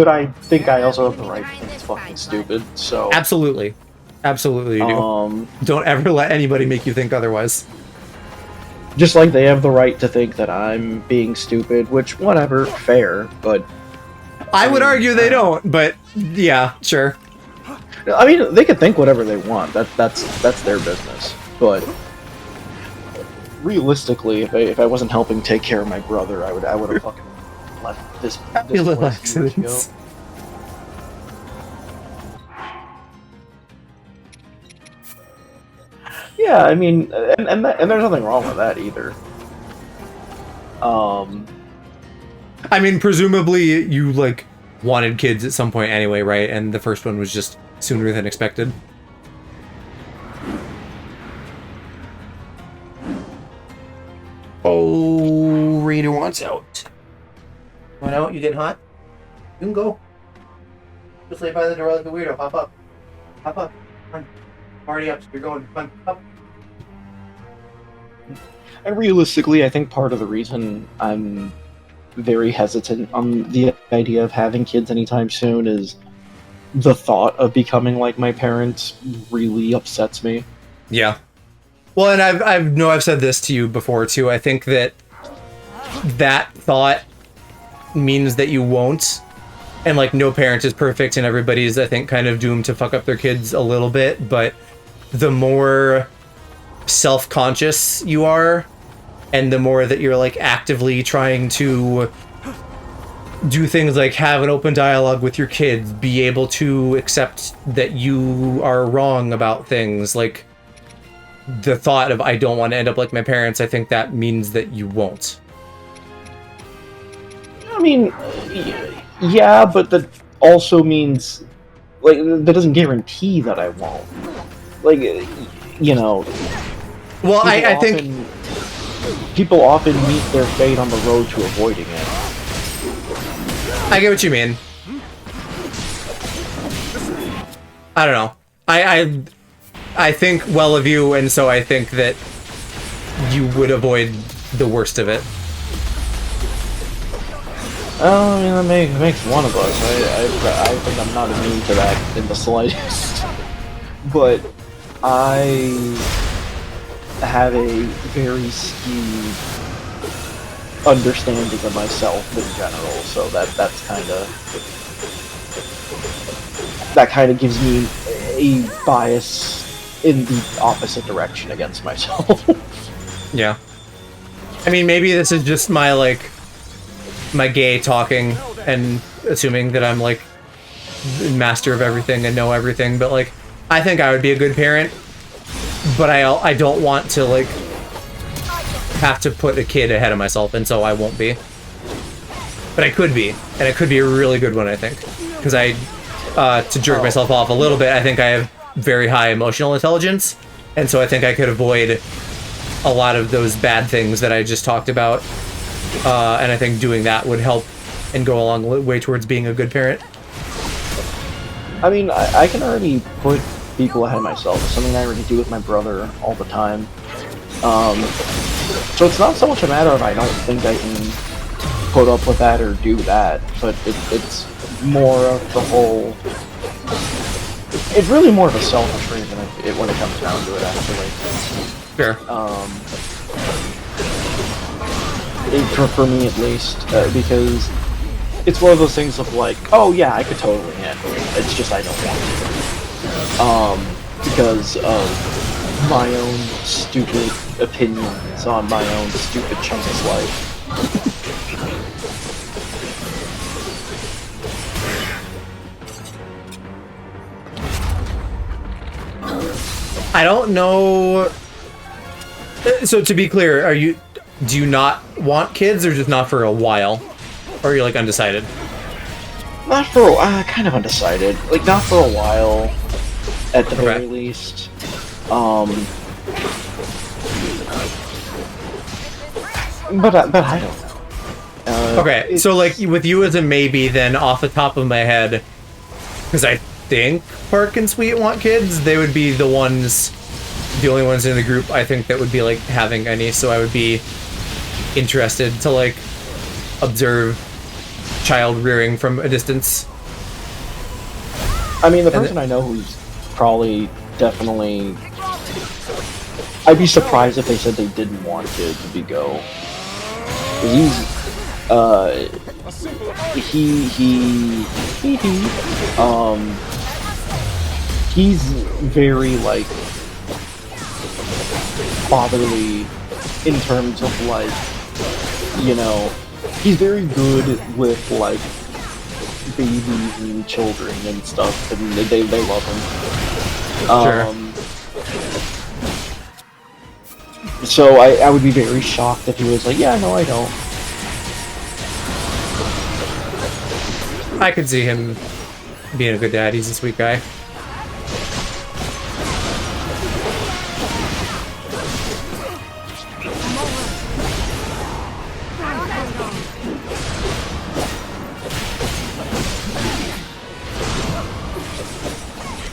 I think I also have the right to think it's fucking stupid, so... Absolutely. Absolutely you do. Don't ever let anybody make you think otherwise. Just like they have the right to think that I'm being stupid, which, whatever, fair, but... I would argue they don't, but yeah, sure. I mean, they can think whatever they want, that's their business, but... Realistically, if I wasn't helping take care of my brother, I would have fucking left this little place years ago. accidents. Yeah, I mean, and there's nothing wrong with that either. I mean, presumably you, like, wanted kids at some point anyway, right? And the first one was just sooner than expected. Oh, Raider wants out. Want out? You getting hot? You can go. Just lay by the door like a weirdo. Hop up. Hop up. Come on. I'm already up, so you're going. Come on, up. And realistically, I think part of the reason I'm very hesitant on the idea of having kids anytime soon is the thought of becoming like my parents really upsets me. Yeah. Well, and I've said this to you before too. I think that thought means that you won't, and like no parent is perfect, and everybody's, I think, kind of doomed to fuck up their kids a little bit. But the more self-conscious you are, and the more that you're like actively trying to do things like have an open dialogue with your kids, be able to accept that you are wrong about things, like the thought of I don't want to end up like my parents, I think that means that you won't. I mean, yeah, but that also means, like, that doesn't guarantee that I won't. Like, you know... Well, I think... People often meet their fate on the road to avoiding it. I get what you mean. I don't know. I think well of you, and so I think that you would avoid the worst of it. I mean, that makes one of us. I think I'm not immune to that in the slightest. But I have a very skewed understanding of myself in general, so that kind of gives me a bias in the opposite direction against myself. Yeah. I mean, maybe this is just my, like, my gay talking and assuming that I'm, like, master of everything and know everything, but, like, I think I would be a good parent, but I don't want to, like, have to put a kid ahead of myself, and so I won't be. But I could be, and it could be a really good one, I think. Because to jerk myself off a little bit, I think I have very high emotional intelligence, and so I think I could avoid a lot of those bad things that I just talked about, and I think doing that would help and go a long way towards being a good parent. I mean, I can already put people ahead of myself. It's something I already do with my brother all the time. So it's not so much a matter of I don't think I can put up with that or do that, but it's more of the whole... It's really more of a selfish reason when it comes down to it, actually. Sure. For me at least, because it's one of those things of like, oh yeah, I could totally handle it. It's just I don't want to. Because of my own stupid opinions on my own stupid chunk of life. I don't know. So to be clear, do you not want kids, or just not for a while, or are you like undecided? Not for kind of undecided. Like not for a while, at the very least. But I don't know. Okay, so like with you as a maybe, then off the top of my head, because I think Park and Sweet want kids, they would be the only ones in the group I think that would be like having any, so I would be interested to like observe child rearing from a distance. I mean, the person I know who's probably definitely... I'd be surprised if they said they didn't want kids to be Go. He's very, like, fatherly in terms of, like, you know, he's very good with, like, babies and children and stuff, and they love him. Sure. So I would be very shocked if he was like, yeah, no, I don't. I could see him being a good dad. He's a sweet guy.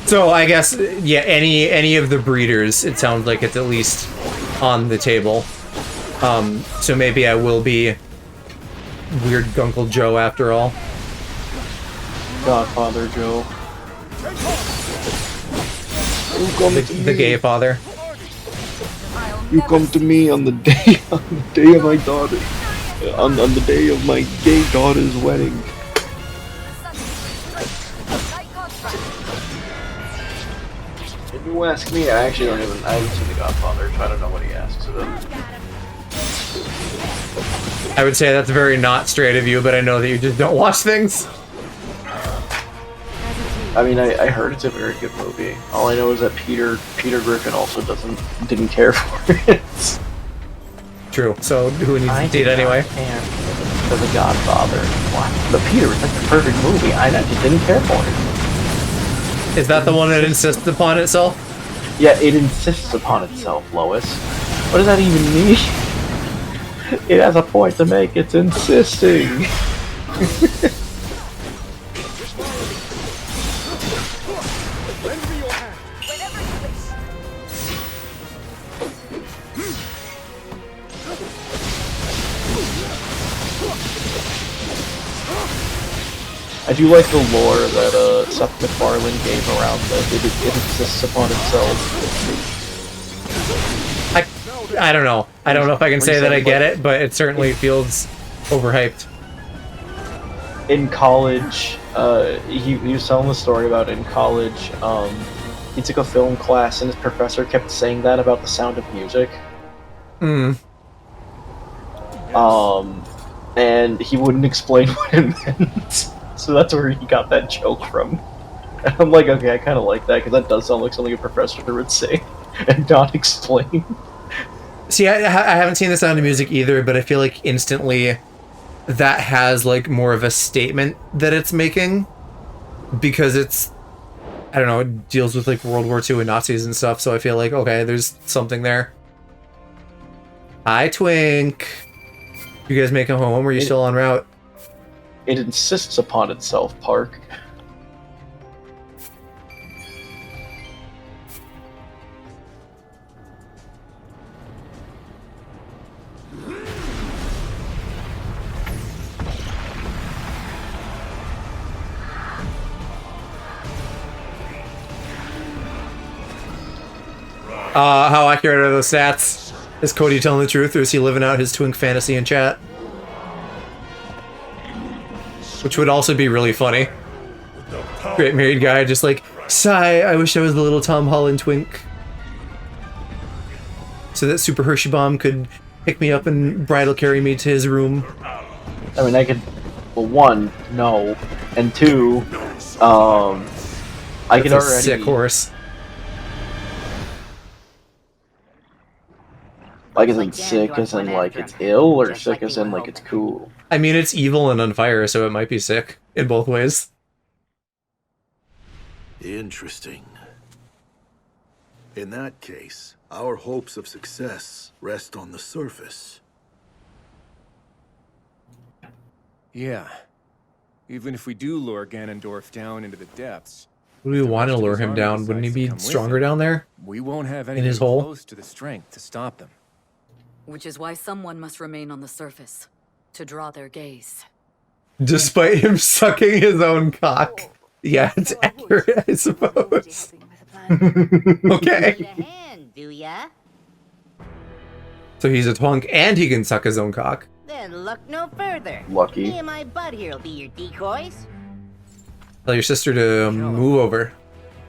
So I guess, yeah, any of the breeders, it sounds like it's at least on the table. So maybe I will be Weird Gunkle Joe after all. Godfather Joe. The gay father. You come to me on the day of my daughter, on the day of my gay daughter's wedding. If you ask me, I actually I haven't seen The Godfather, so I don't know what he asks of him. I would say that's very not straight of you, but I know that you just don't watch things. I mean, I heard it's a very good movie. All I know is that Peter Griffin also didn't care for it. True. So who needs to date anyway? For The Godfather. What? But Peter was like the perfect movie. I just didn't care for it. Is that the one that insists upon itself? Yeah, it insists upon itself, Lois. What does that even mean? It has a point to make. It's insisting. I do like the lore that Seth MacFarlane gave around that it exists upon itself. I don't know. I don't know if I can say that I get it, but it certainly feels overhyped. In college, he was telling the story about in college, he took a film class and his professor kept saying that about the sound of music. And he wouldn't explain what it meant. So that's where he got that joke from. And I'm like, okay, I kind of like that, because that does sound like something a professor would say and not explain. See, I haven't seen The Sound of Music either, but I feel like instantly that has like more of a statement that it's making, because it's, I don't know, it deals with like World War II and Nazis and stuff, so I feel like, okay, there's something there. Hi, Twink. You guys make it home, or are you still en route? It insists upon itself, Park. How accurate are those stats? Is Cody telling the truth, or is he living out his twink fantasy in chat? Which would also be really funny. Great married guy just like, sigh, I wish I was the little Tom Holland twink. So that Super Hershey-bomb could pick me up and bridal carry me to his room. I mean, I could, well, one, no, and two, I could already... sick horse. Like, as in sick, as in, like, it's ill, or sick as in, like, it's cool? I mean, it's evil and on fire, so it might be sick in both ways. Interesting. In that case, our hopes of success rest on the surface. Yeah. Even if we do lure Ganondorf down into the depths... Would we want to lure him down? Wouldn't he be stronger down there? We won't have in his hole? Close to the strength to stop them. Which is why someone must remain on the surface, to draw their gaze. Despite him sucking his own cock. Yeah, it's accurate, I suppose. Okay. So he's a twunk and he can suck his own cock. Then look no further. Lucky. Me and my bud here will be your decoys. Tell your sister to move over.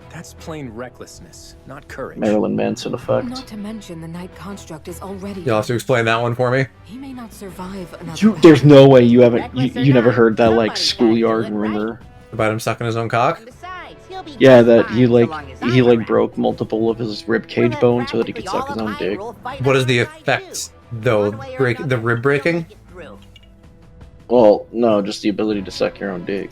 That's plain recklessness, not courage. Marilyn Manson effect. Not to mention the Night Construct is already... You'll have to explain that one for me. He may not survive another... There's no way you haven't, you never heard that, like, schoolyard rumor. About him sucking his own cock? Yeah, that he broke multiple of his rib cage bones so that he could suck his own dick. What is the effect, though? The rib breaking? Well, no, just the ability to suck your own dick.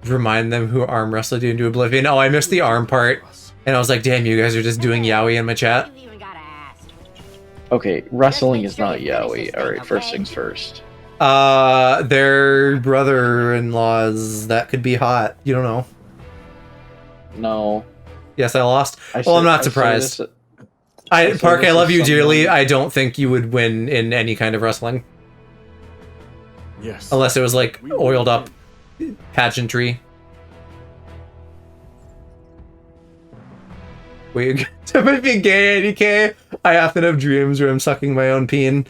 Remind them who arm wrestled you into oblivion. Oh, I missed the arm part. And I was like, damn, you guys are just doing yaoi in my chat. Okay, wrestling is not yaoi. Alright, first things first. Their brother-in-laws, that could be hot. You don't know. No. Yes, I lost. Well, I'm not surprised. Park, I love you dearly. I don't think you would win in any kind of wrestling. Yes. Unless it was like oiled up pageantry. Wait, to be gay, ADK, I often have dreams where I'm sucking my own peen.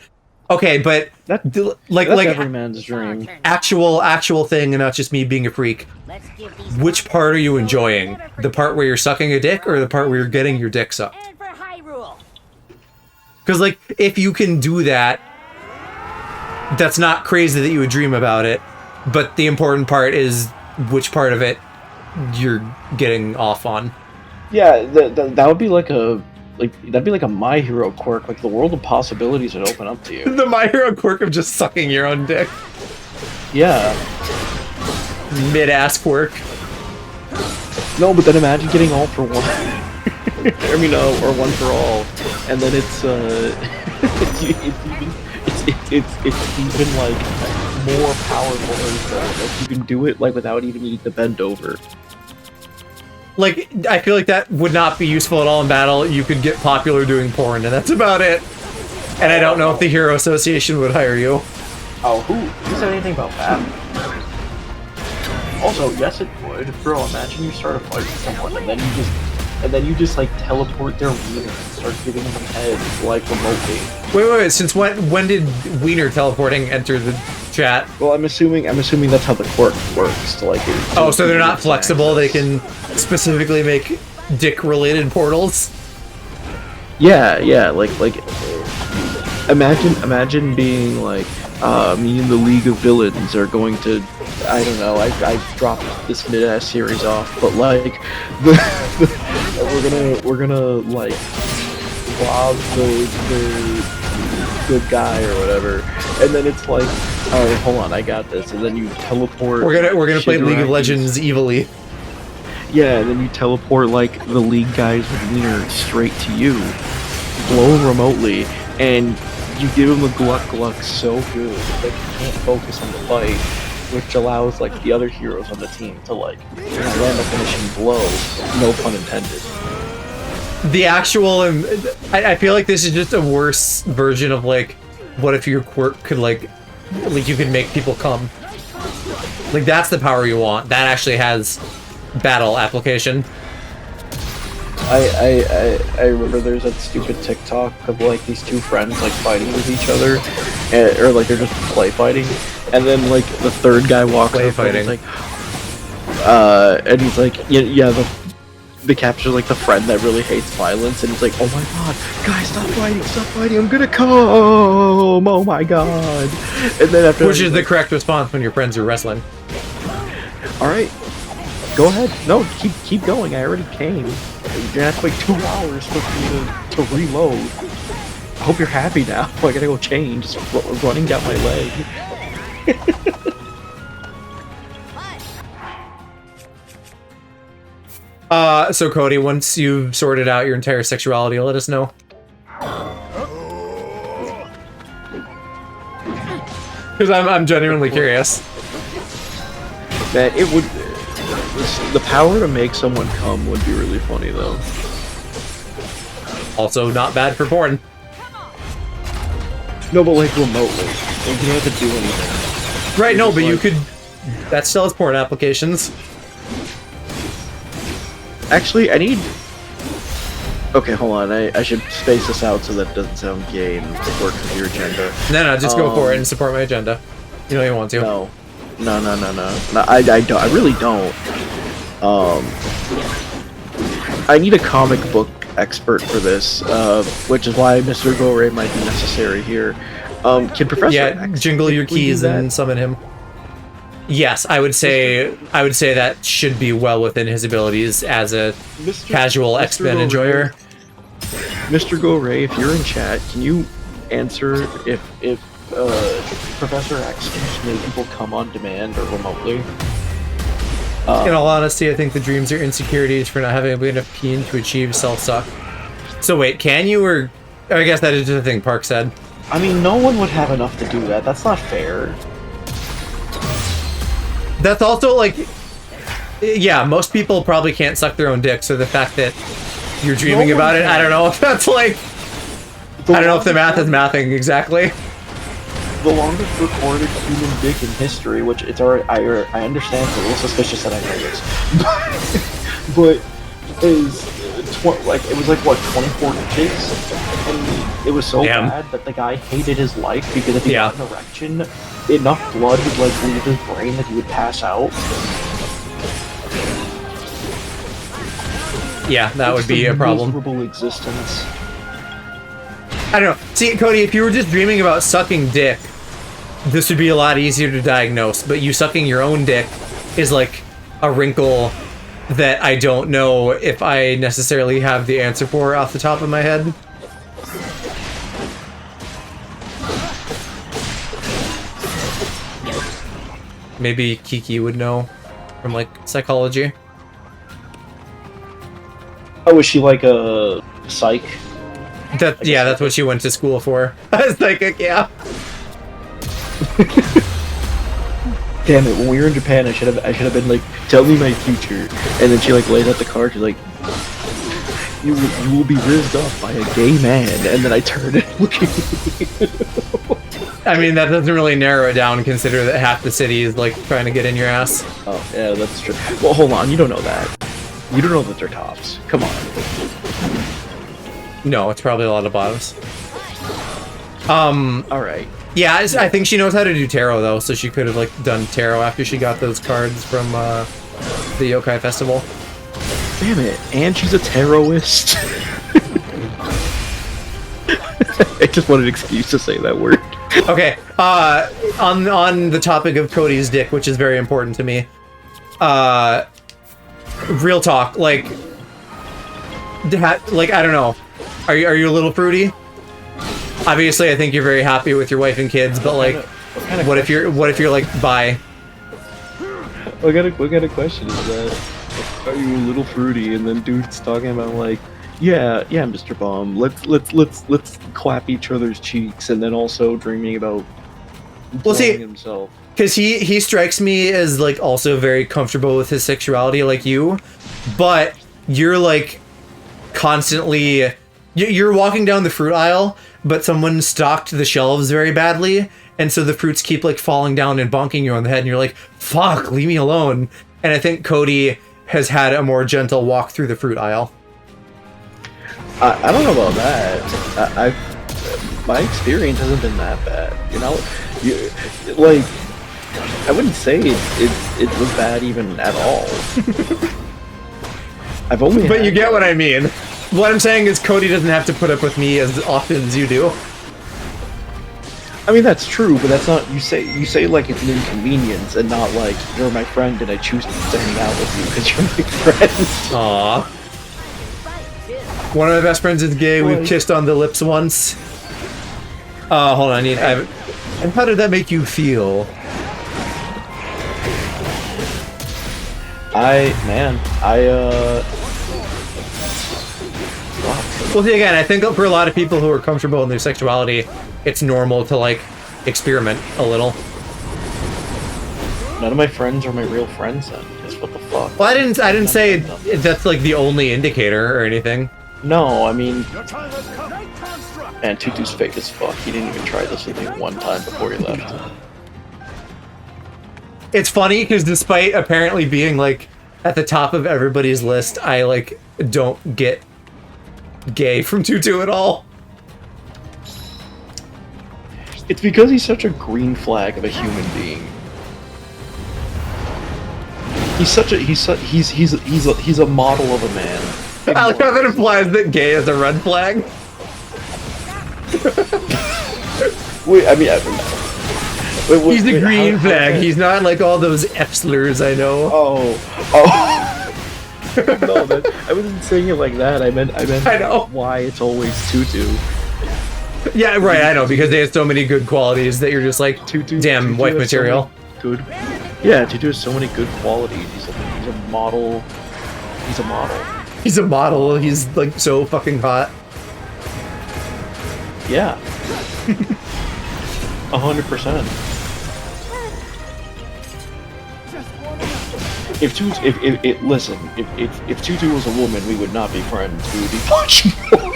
Okay, but that's every man's dream. Actual thing, and not just me being a freak. Which part are you enjoying? The part where you're sucking a dick, or the part where you're getting your dick sucked? Because, like, if you can do that, that's not crazy that you would dream about it. But the important part is which part of it you're getting off on. Yeah, that would be like a that'd be like a My Hero quirk. Like the world of possibilities would open up to you. The My Hero quirk of just sucking your own dick. Yeah. Mid-ass quirk. No, but then imagine getting all for one. I mean, or one for all, and then it's even like more powerful. Like you can do it like without even needing to bend over. Like, I feel like that would not be useful at all in battle. You could get popular doing porn, and that's about it. And I don't know if the Hero Association would hire you. Oh, who said anything about that? Also, yes, it would, bro. Imagine you start a fight with someone, and then you just like teleport their wiener and start giving them heads like remotely. Wait. Since when did wiener teleporting enter the chat? Well, I'm assuming that's how the quirk works. Like, oh, so they're not flexible. They can specifically make dick-related portals. Yeah. Like imagine being like, me and the League of Villains are going to, I don't know, I dropped this mid-ass series off, but like, we're gonna like rob the good guy or whatever, and then it's like, alright, hold on, I got this, and then you teleport. We're gonna play League of Legends evilly. Yeah, and then you teleport like the League guys with wiener straight to you, blown remotely, and you give them the gluck so good that they can't focus on the fight, which allows like the other heroes on the team to like land a finishing blow, no pun intended. The actual, I feel like this is just a worse version of like, what if your quirk could like you could make people come? Like that's the power you want. That actually has battle application. I remember there's that stupid TikTok of like these two friends like fighting with each other, or like they're just play fighting, and then like the third guy walks up and he's like, and he's like, yeah, the capture like the friend that really hates violence, and he's like, oh my god, guys, stop fighting, I'm gonna come, oh my god, and then after which is the correct response when your friends are wrestling. All right. Go ahead. No, keep going. I already came. You have to wait 2 hours for me to reload. I hope you're happy now. I gotta go change. It's running down my leg. So Cody, once you've sorted out your entire sexuality, let us know. Because I'm genuinely curious. That it would. The power to make someone come would be really funny, though. Also, not bad for porn. No, but like remotely. Like, you don't have to do anything. Right, no, but like, you could... That still has porn applications. Actually, I need... Okay, hold on. I should space this out so that it doesn't sound gay and work with your agenda. No, just go for it and support my agenda. You know you want to. No, I don't. I really don't. I need a comic book expert for this, which is why Mr. Gore might be necessary here. Can Professor X jingle your keys and summon him? Yes, I would say that should be well within his abilities as a casual X-Men enjoyer. Mr. Gore, if you're in chat, can you answer if Professor X can just make people come on demand or remotely? In all honesty, I think the dreams are insecurities for not having enough peen to achieve self-suck. So wait, can you, or... I guess that is just the thing Park said. I mean, no one would have enough to do that. That's not fair. That's also, like... Yeah, most people probably can't suck their own dick, so the fact that you're dreaming about it, I don't know if that's, like... I don't know if the math is mathing exactly. The longest recorded human dick in history, which it's already, I understand, it's a little suspicious that I know this, but is it was like what, 24 inches, and it was so bad that the guy hated his life because if he got an erection, enough blood would like leave his brain that he would pass out. Yeah, that would be a problem. Miserable existence. I don't know. See, Cody, if you were just dreaming about sucking dick, this would be a lot easier to diagnose, but you sucking your own dick is like a wrinkle that I don't know if I necessarily have the answer for off the top of my head. Maybe Kiki would know from, like, psychology. Oh, is she like a psych? Yeah, that's what she went to school for. Psychic, yeah. Damn it! When we were in Japan, I should have been like, "Tell me my future," and then she like lays out the card. She's like, "You will be rizzed off by a gay man," and then I turned and looked at you. I mean, that doesn't really narrow it down, consider that half the city is, like, trying to get in your ass. Oh, yeah, that's true. Well, hold on, you don't know that. You don't know that they're tops. Come on. No, it's probably a lot of bottoms. Alright. Yeah, I think she knows how to do tarot, though, so she could have, like, done tarot after she got those cards from, the Yokai Festival. Damn it, and she's a tarotist. I just wanted an excuse to say that word. Okay, on the topic of Cody's dick, which is very important to me, real talk, like, I don't know, are you a little fruity? Obviously, I think you're very happy with your wife and kids, but like, what if you're like bi? What kind of question is that? Are you a little fruity? And then dude's talking about like, yeah, Mr. Bomb, let's clap each other's cheeks, and then also dreaming about blowing himself. Because he strikes me as like also very comfortable with his sexuality, like you, but you're like constantly you're walking down the fruit aisle, but someone stocked the shelves very badly, and so the fruits keep like falling down and bonking you on the head, and you're like, fuck, leave me alone. And I think Cody has had a more gentle walk through the fruit aisle. I don't know about that. My experience hasn't been that bad. You know, like, I wouldn't say it was bad even at all. I've only. But you get what I mean. What I'm saying is Cody doesn't have to put up with me as often as you do. I mean, that's true, but that's not, you say like it's an inconvenience and not like you're my friend and I choose to hang out with you because you're my friend. Aww. One of my best friends is gay. We've kissed on the lips once. Hold on. And how did that make you feel? Well, see, again, I think for a lot of people who are comfortable in their sexuality, it's normal to, like, experiment a little. None of my friends are my real friends then, because what the fuck? Well, I didn't say that's, like, the only indicator or anything. No, I mean... And Tutu's fake as fuck. He didn't even try this with me one time before he left. It's funny, because despite apparently being, like, at the top of everybody's list, I, like, don't get gay from Tutu at all. It's because he's such a green flag of a human being. He's a model of a man. I like how that implies that gay is a red flag. Wait, I mean, he's a green flag. He's not like all those F slurs I know. Oh. No, I wasn't saying it like that. I meant I know why it's always Tutu. Yeah, right. I know, because they have so many good qualities that you're just like, damn, wife material. So yeah, Tutu has so many good qualities. He's a model. He's a model. He's a model. He's like so fucking hot. Yeah. 100%. If Tutu was a woman, we would not be friends. We would be much more.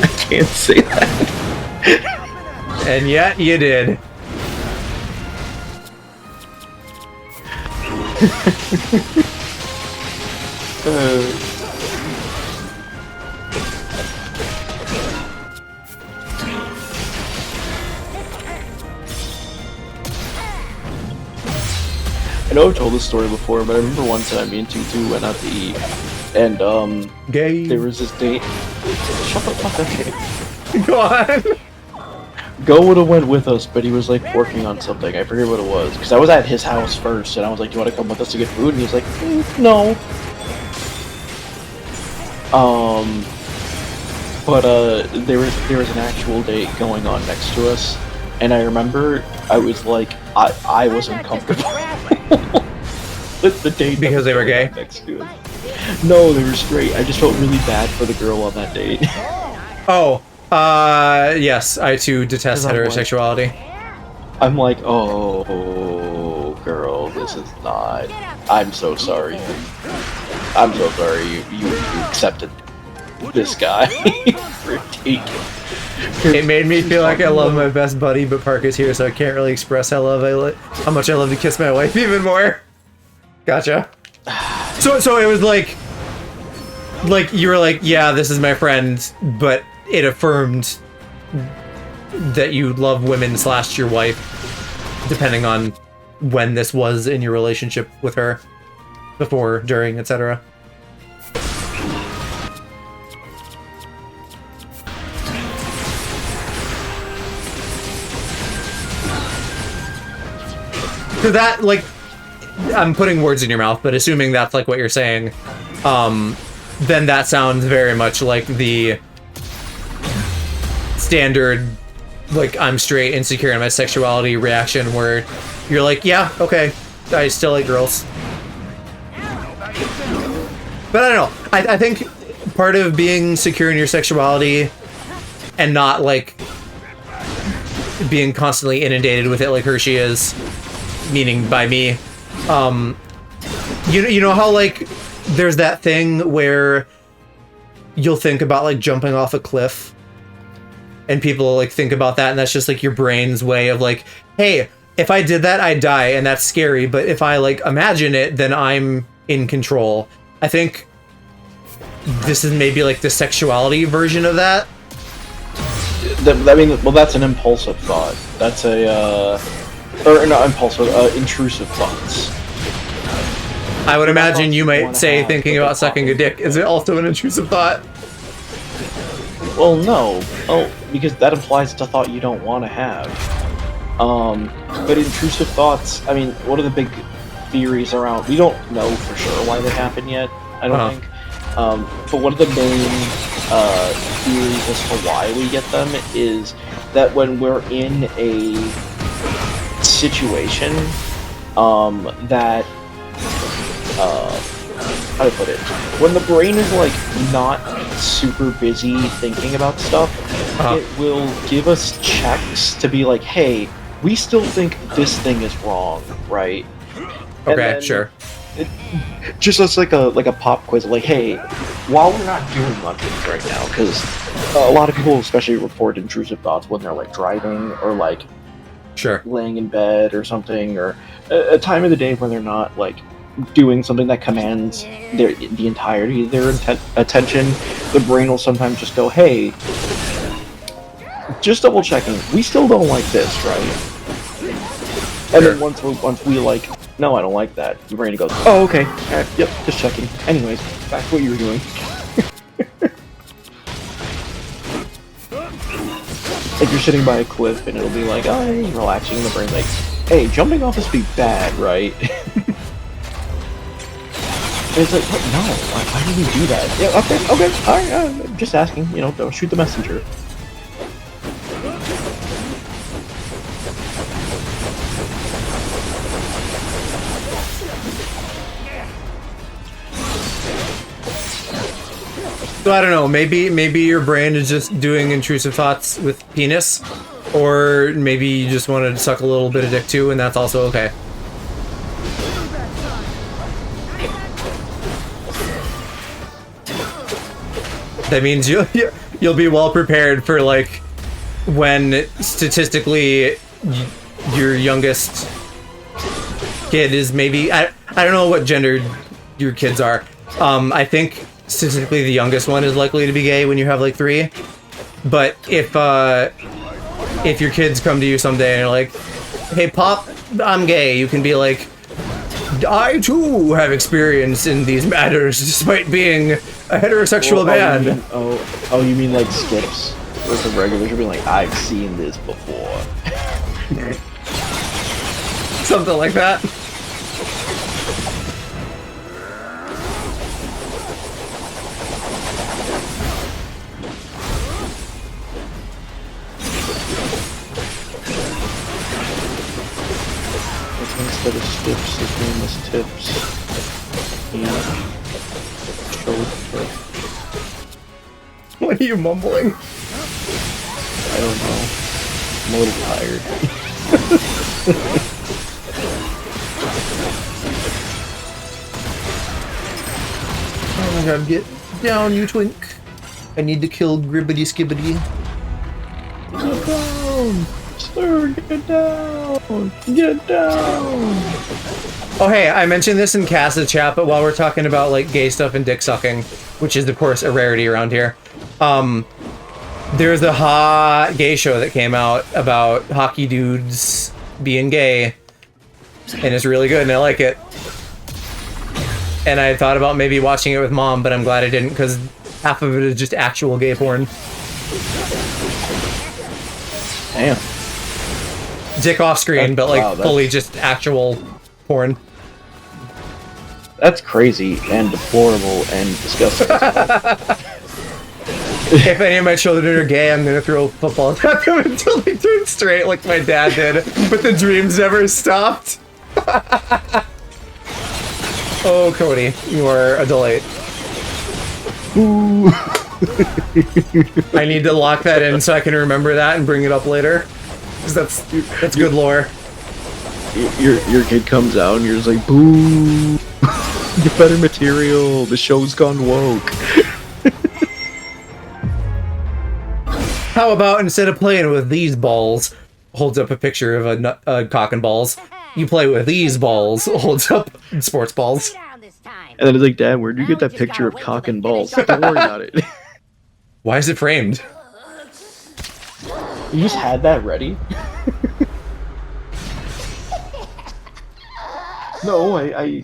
I can't say that. And yet you did. I know I've told this story before, but I remember one time me and Tutu went out to eat, and gay. There was this date. Shut the fuck up, okay. Go on. Go would have went with us, but he was like working on something. I forget what it was, because I was at his house first, and I was like, "Do you want to come with us to get food?" And he was like, "No." But there was an actual date going on next to us, and I remember I was like, I wasn't comfortable with the date because they were gay. Next to us. No, they were straight. I just felt really bad for the girl on that date. Oh, yes, I too detest heterosexuality. I'm like, oh, girl, this is not. I'm so sorry. I'm so sorry. You accepted this guy. Ridiculous. It made me feel like I love my best buddy, but Parker's here, so I can't really express how much I love to kiss my wife even more. Gotcha. So it was like you were like, yeah, this is my friend, but it affirmed that you love women / your wife, depending on when this was in your relationship with her, before, during, etc. So that, like, I'm putting words in your mouth, but assuming that's like what you're saying, then that sounds very much like the standard, like, I'm straight, insecure in my sexuality reaction, where you're like, yeah, okay, I still like girls. But I don't know, I think part of being secure in your sexuality and not, like, being constantly inundated with it like Hershey is, meaning by me, you know how, like, there's that thing where you'll think about, like, jumping off a cliff, and people, like, think about that, and that's just, like, your brain's way of, like, hey, if I did that, I'd die, and that's scary, but if I, like, imagine it, then I'm in control. I think this is maybe, like, the sexuality version of that. I mean, well, that's an impulsive thought. That's a, or not impulsive, intrusive thoughts. I would imagine you might say thinking about sucking a dick. Is it also an intrusive thought? Well, no. Oh, because that implies it's a thought you don't want to have. But intrusive thoughts, I mean, what are the big theories around? We don't know for sure why they happen yet, I don't think. But one of the main theories as to why we get them is that when we're in a situation that how to put it, when the brain is, like, not super busy thinking about stuff, it will give us checks to be like, hey, we still think this thing is wrong, right? Okay, sure. Just as like a pop quiz, like, hey, while we're not doing much right now, because a lot of people especially report intrusive thoughts when they're, like, driving or, like, laying in bed or something, or a time of the day when they're not, like, doing something that commands the entirety of their attention. The brain will sometimes just go, hey, just double checking, we still don't like this, right? And then once we like, no, I don't like that, the brain goes, oh, okay, yep, just checking. Anyways, back to what you were doing. Like, you're sitting by a cliff and it'll be like, oh, you're relaxing, and the brain's like, hey, jumping off this be bad, right? And it's like, what? No, why did we do that? Yeah, okay, alright, just asking, you know, don't shoot the messenger. So I don't know, maybe your brain is just doing intrusive thoughts with penis, or maybe you just want to suck a little bit of dick too, and that's also okay. That means you'll be well prepared for, like, when statistically your youngest kid is maybe, I don't know what gender your kids are. I think statistically the youngest one is likely to be gay when you have, like, 3. But if your kids come to you someday and are like, hey, Pop, I'm gay, you can be like, I too have experience in these matters despite being a heterosexual man. You mean like Skips with the regulars? You'll be like, I've seen this before. Something like that. Instead of Skips, his name is Tips. Yeah. What are you mumbling? I don't know. I'm a little tired. Oh my god, get down, you twink. I need to kill Gribbity Skibbity. Get down! Sir, get down! Get down! Oh hey, I mentioned this in Casa chat, but while we're talking about like gay stuff and dick sucking, which is of course a rarity around here, there's a hot gay show that came out about hockey dudes being gay, and it's really good and I like it. And I thought about maybe watching it with Mom, but I'm glad I didn't because half of it is just actual gay porn. Damn. Dick off screen, but like fully just actual porn. That's crazy and deplorable and disgusting. If any of my children are gay, I'm gonna throw footballs at them until they turn straight like my dad did, but the dreams never stopped. Oh, Cody, you are a delight. Ooh. I need to lock that in so I can remember that and bring it up later. Because that's good lore. Your kid comes out and you're just like, boo! Get better material, the show's gone woke. How about instead of playing with these balls, holds up a picture of a cock and balls, you play with these balls, holds up sports balls. And then it's like, Dad, where'd you get that picture of cock and balls? Don't worry about it. Why is it framed? You just had that ready? No, I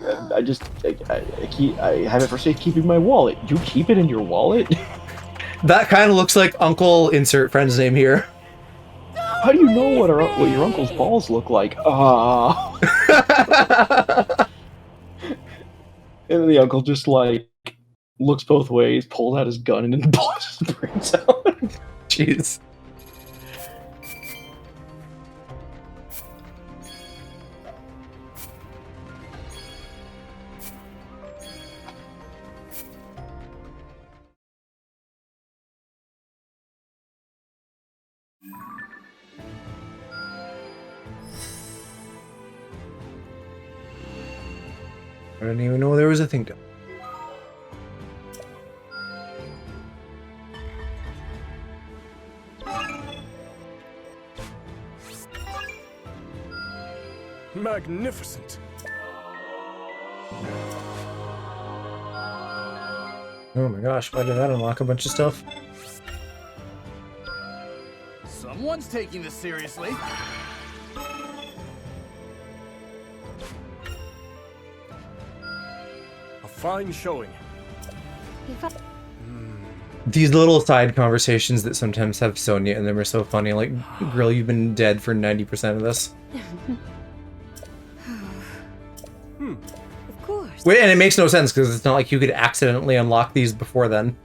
have it for safekeeping in my wallet. You keep it in your wallet? That kind of looks like Uncle insert friend's name here. How do you know what your uncle's balls look like? And then the uncle just like looks both ways, pulls out his gun, and then blows his brains out. Jeez. I didn't even know there was a thing to. Magnificent. Oh my gosh, why did that unlock a bunch of stuff? Someone's taking this seriously. A fine showing. These little side conversations that sometimes have Sonya in them are so funny. Like, girl, you've been dead for 90% of this. Of course. Wait, and it makes no sense because it's not like you could accidentally unlock these before then.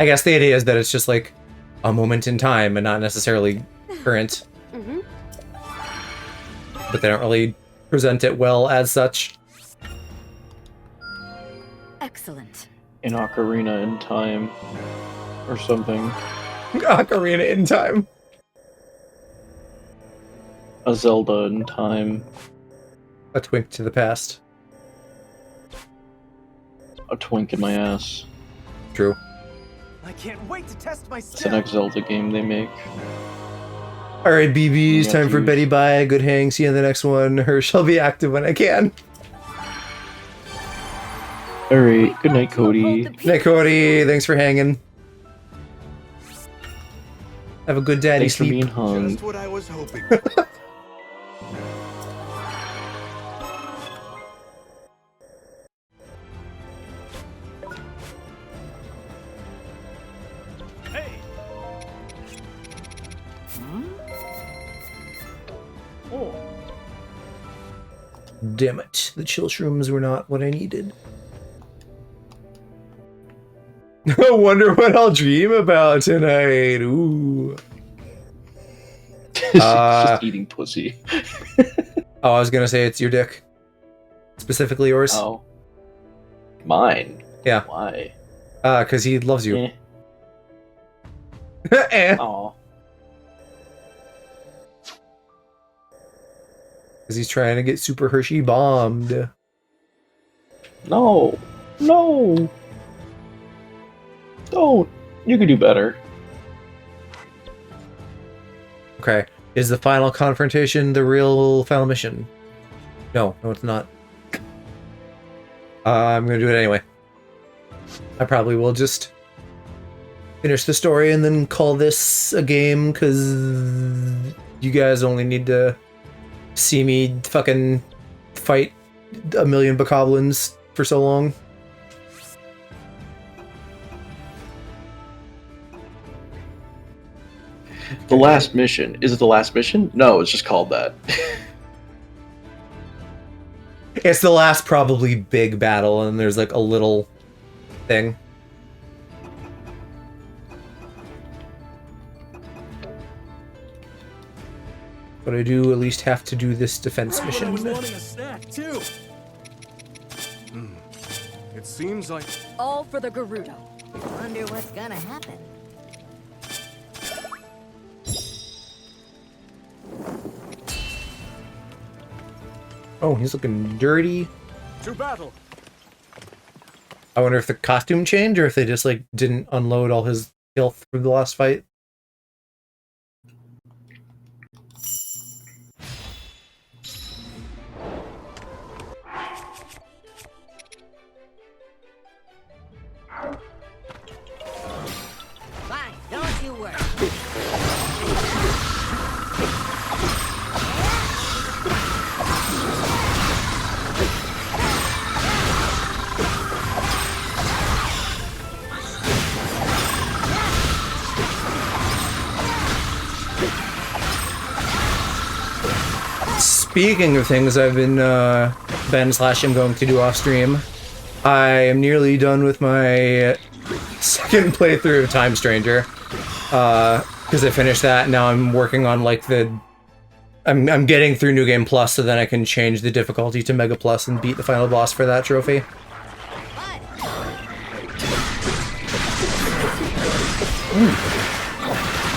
I guess the idea is that it's just like a moment in time and not necessarily current. But they don't really present it well as such. Excellent. An ocarina in time. Or something. Ocarina in time. A Zelda in time. A twink to the past. A twink in my ass. True. I can't wait to test my It's the skill. next Zelda game they make. Alright, BBs, Yeah, time for dude. Betty Bye. Good hang. See you in the next one. Hirsch, I'll be active when I can. Alright, good night, Cody. Night, Cody. Thanks for hanging. Have a good daddy Thanks for sleep. being hung. Just what I was hoping for. Hey. Damn it. The chill shrooms were not what I needed. I wonder what I'll dream about tonight. Ooh. Just eating pussy. Oh, I was gonna say it's your dick. Specifically yours. Oh. Mine? Yeah. Why? Because he loves you. Eh. Aw. Because he's trying to get Super Hershey bombed. No. No. Don't. You could do better. Okay. Is the final confrontation the real final mission? No, it's not. I'm gonna do it anyway. I probably will just finish the story and then call this a game, because you guys only need to see me fucking fight a million bokoblins for so long. The last mission. Is it the last mission? No, it's just called that. It's the last probably big battle, and there's like a little thing. But I do at least have to do this defense mission. It seems like... All for the Gerudo. Wonder what's gonna happen. Oh, he's looking dirty. To battle. I wonder if the costume changed or if they just like didn't unload all his filth through the last fight. Fine, don't you worry. Speaking of things I've been Ben/am going to do off stream, I am nearly done with my second playthrough of Time Stranger, because I finished that, and now I'm working on like I'm getting through New Game Plus, so then I can change the difficulty to Mega Plus and beat the final boss for that trophy.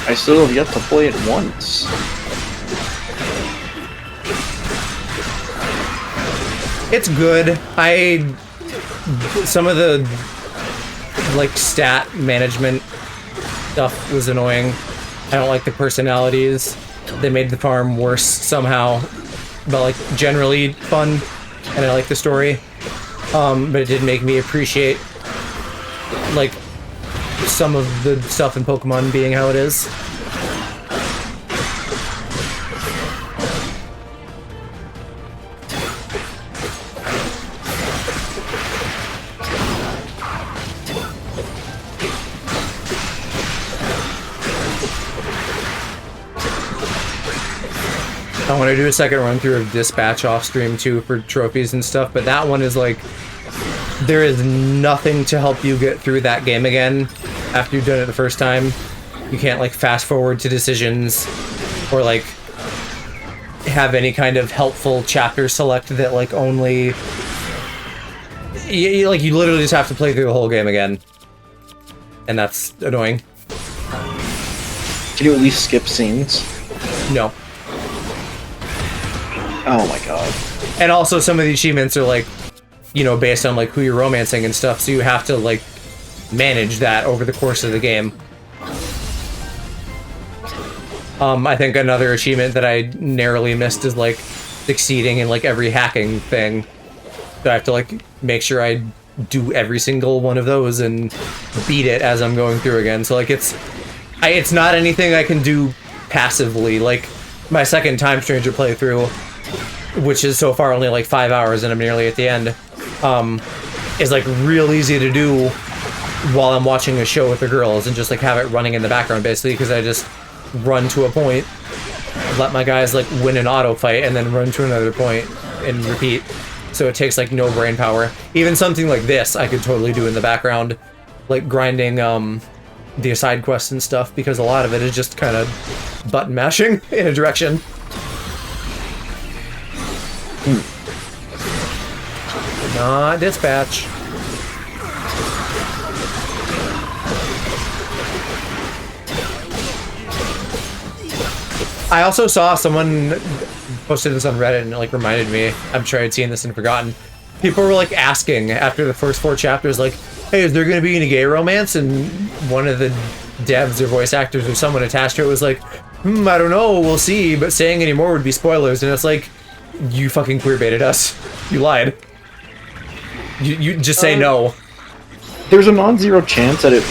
I still have yet to play it once. It's good. Some of the like stat management stuff was annoying. I don't like the personalities. They made the farm worse somehow, but like generally fun, and I like the story. But it did make me appreciate like some of the stuff in Pokemon being how it is. I want to do a second run through of Dispatch off stream too for trophies and stuff, but that one is like, there is nothing to help you get through that game again after you've done it the first time. You can't like fast forward to decisions or like have any kind of helpful chapter select that like only you literally just have to play through the whole game again, and that's annoying. Can you at least skip scenes? No. Oh my god. And also some of the achievements are like, you know, based on like who you're romancing and stuff, so you have to like manage that over the course of the game. I think another achievement that I narrowly missed is like succeeding in like every hacking thing. So I have to like make sure I do every single one of those and beat it as I'm going through again. So like it's not anything I can do passively. Like my second Time Stranger playthrough, which is so far only like 5 hours and I'm nearly at the end, is like real easy to do while I'm watching a show with the girls and just like have it running in the background basically, because I just run to a point, let my guys like win an auto fight, and then run to another point and repeat. So it takes like no brain power. Even something like this I could totally do in the background, like grinding the side quests and stuff, because a lot of it is just kind of button mashing in a direction. Not Dispatch. I also saw someone posted this on Reddit and it like reminded me. I'm sure I'd seen this and forgotten. People were like asking after the first 4 chapters, like, hey, is there going to be any gay romance? And one of the devs or voice actors or someone attached to it was like, I don't know, we'll see, but saying any more would be spoilers, and it's like, you fucking queer baited us. You lied. You just say no. There's a non-zero chance that it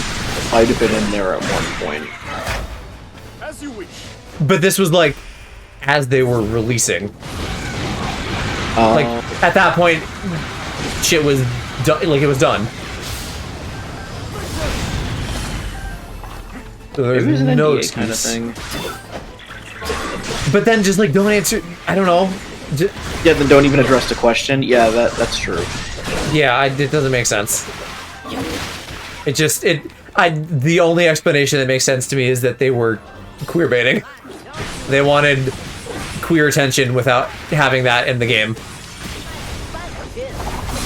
might have been in there at one point. As you wish. But this was like, as they were releasing. Like, at that point, shit was done, like, it was done. So there's no excuse. Kind of thing. But then just, like, don't answer, I don't know. Yeah, then don't even address the question. Yeah, that's true. Yeah, it doesn't make sense. It just, the only explanation that makes sense to me is that they were queer baiting. They wanted queer attention without having that in the game.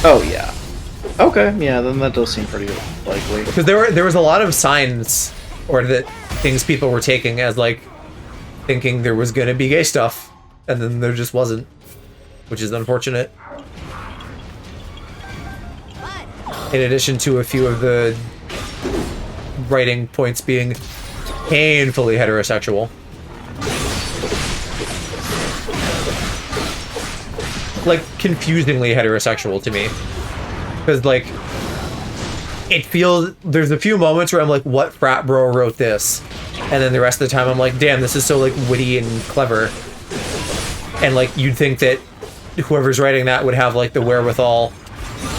Oh yeah. Okay, yeah, then that does seem pretty likely. Because there was a lot of signs, or that things people were taking as like thinking there was gonna be gay stuff, and then there just wasn't, which is unfortunate. In addition to a few of the writing points being painfully heterosexual. Like, confusingly heterosexual to me. Because, like, it feels... There's a few moments where I'm like, what frat bro wrote this? And then the rest of the time I'm like, damn, this is so, like, witty and clever. And, like, you'd think that whoever's writing that would have, like, the wherewithal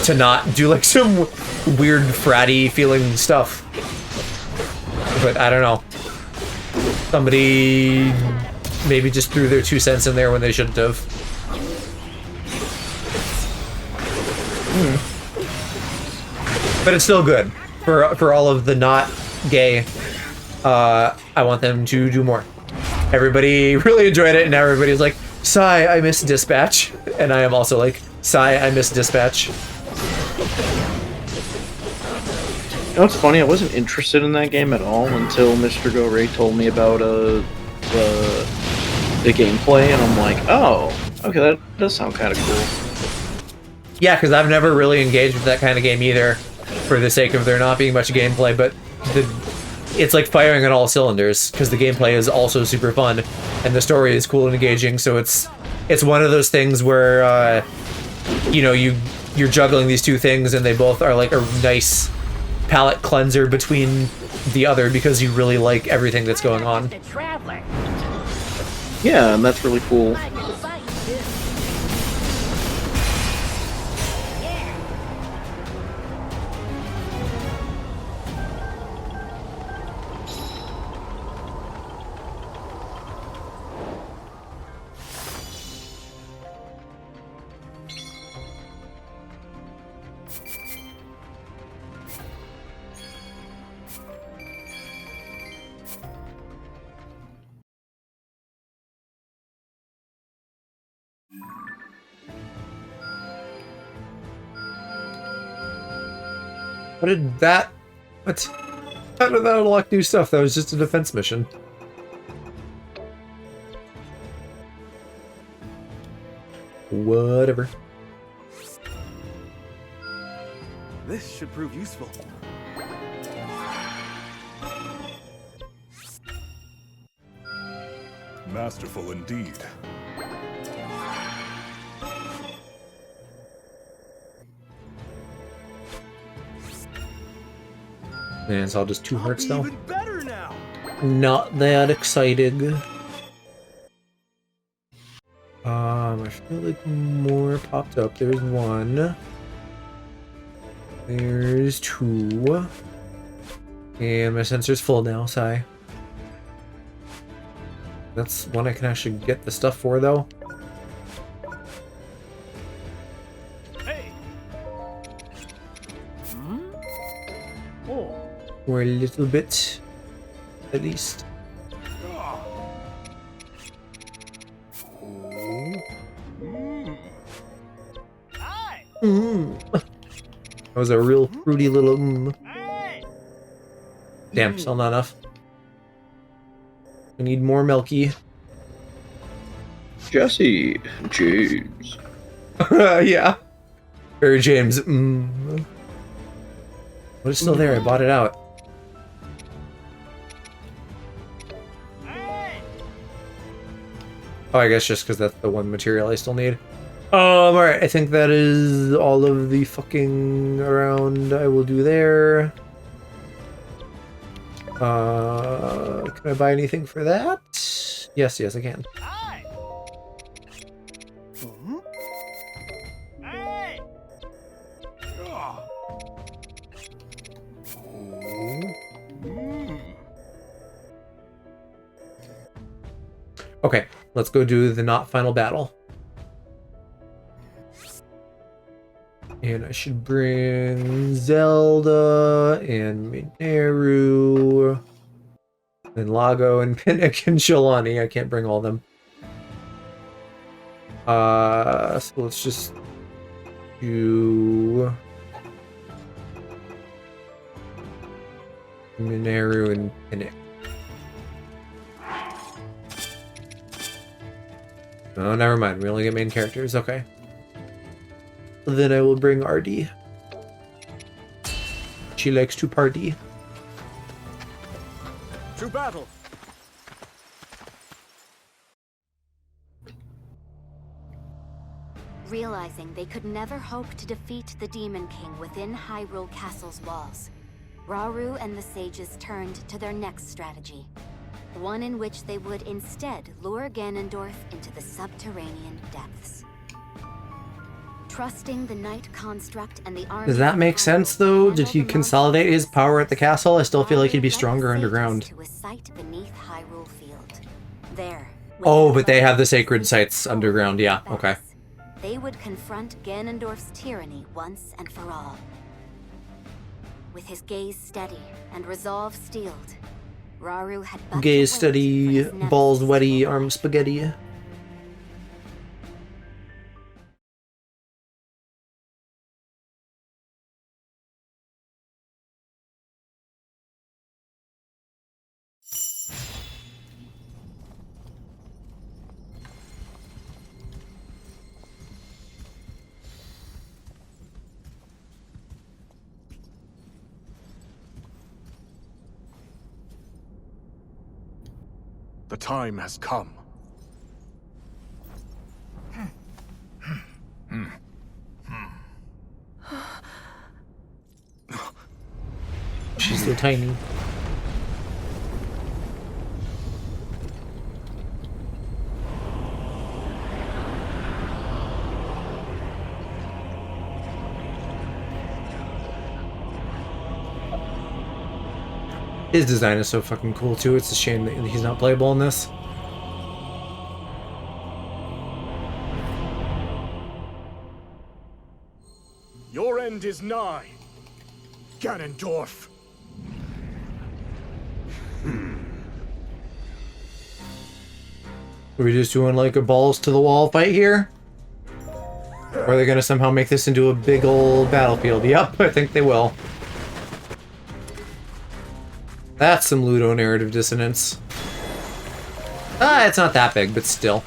to not do, like, some weird fratty feeling stuff. But I don't know. Somebody maybe just threw their 2 cents in there when they shouldn't have. But it's still good for all of the not gay. I want them to do more. Everybody really enjoyed it, and everybody's like, "Sigh, I miss Dispatch," and I am also like, "Sigh, I miss Dispatch." You know what's funny? I wasn't interested in that game at all until Mr. Go Ray told me about the gameplay, and I'm like, oh, okay, that does sound kind of cool. Yeah, because I've never really engaged with that kind of game either, for the sake of there not being much gameplay, but it's like firing on all cylinders, because the gameplay is also super fun, and the story is cool and engaging, so it's one of those things where, you know, you're juggling these two things, and they both are like a nice palate cleanser between the other, because you really like everything that's going on. Yeah, and that's really cool. What did that... What? How did that unlock new stuff? That was just a defense mission. Whatever. This should prove useful. Masterful indeed. Man, it's all just 2 hearts though. Even better now. Not that exciting. I feel like more popped up. There's 1. There's 2. And my sensor's full now, sigh. That's one I can actually get the stuff for though. Or a little bit, at least. That was a real fruity little Damn, still not enough. We need more milky. Jesse, James. Yeah. Barry James. But it's still there, I bought it out. Oh, I guess just because that's the one material I still need. Alright, I think that is all of the fucking around I will do there. Can I buy anything for that? Yes, I can. Okay, let's go do the not final battle. And I should bring Zelda and Mineru and Lago and Pinnock and Shalani. I can't bring all of them. So let's just do Mineru and Pinnock. Oh, never mind. We only get main characters. Okay. Then I will bring RD. She likes to party. To battle! Realizing they could never hope to defeat the Demon King within Hyrule Castle's walls, Rauru and the sages turned to their next strategy. One in which they would instead lure Ganondorf into the subterranean depths. Trusting the Knight construct and the armies. Does that make sense though? Did he consolidate his power at the castle? I still feel like he'd be stronger underground. To a site beneath Hyrule Field. There. Oh, but they have the sacred sites underground. Yeah, okay. They would confront Ganondorf's tyranny once and for all. With his gaze steady and resolve steeled, Rauru had but Gaze to wait steady, for his next balls wetty, arm spaghetti. The time has come. She's so tiny. His design is so fucking cool too. It's a shame that he's not playable in this. Your end is nigh, Ganondorf. Are we just doing like a balls to the wall fight here? Or are they gonna somehow make this into a big old battlefield? Yep, I think they will. That's some ludonarrative dissonance. Ah, it's not that big, but still.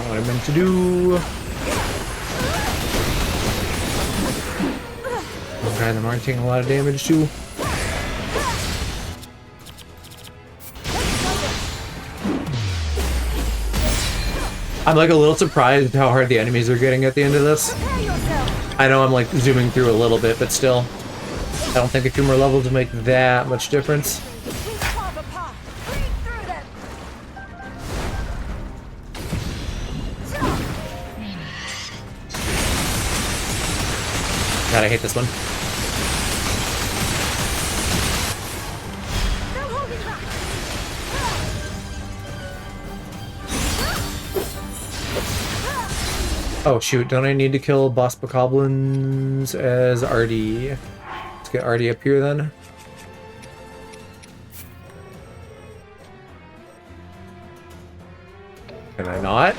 What I meant to do. Okay, them aren't taking a lot of damage too. I'm like a little surprised how hard the enemies are getting at the end of this. I know I'm like zooming through a little bit, but still. I don't think a few more levels will make that much difference. God, I hate this one. Oh shoot, don't I need to kill boss bokoblins as RD? Let's get RD up here then. Can I not?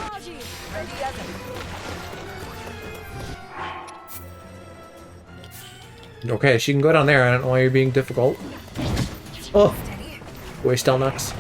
Okay, she can go down there. I don't know why you're being difficult. Oh! Waste Elnux.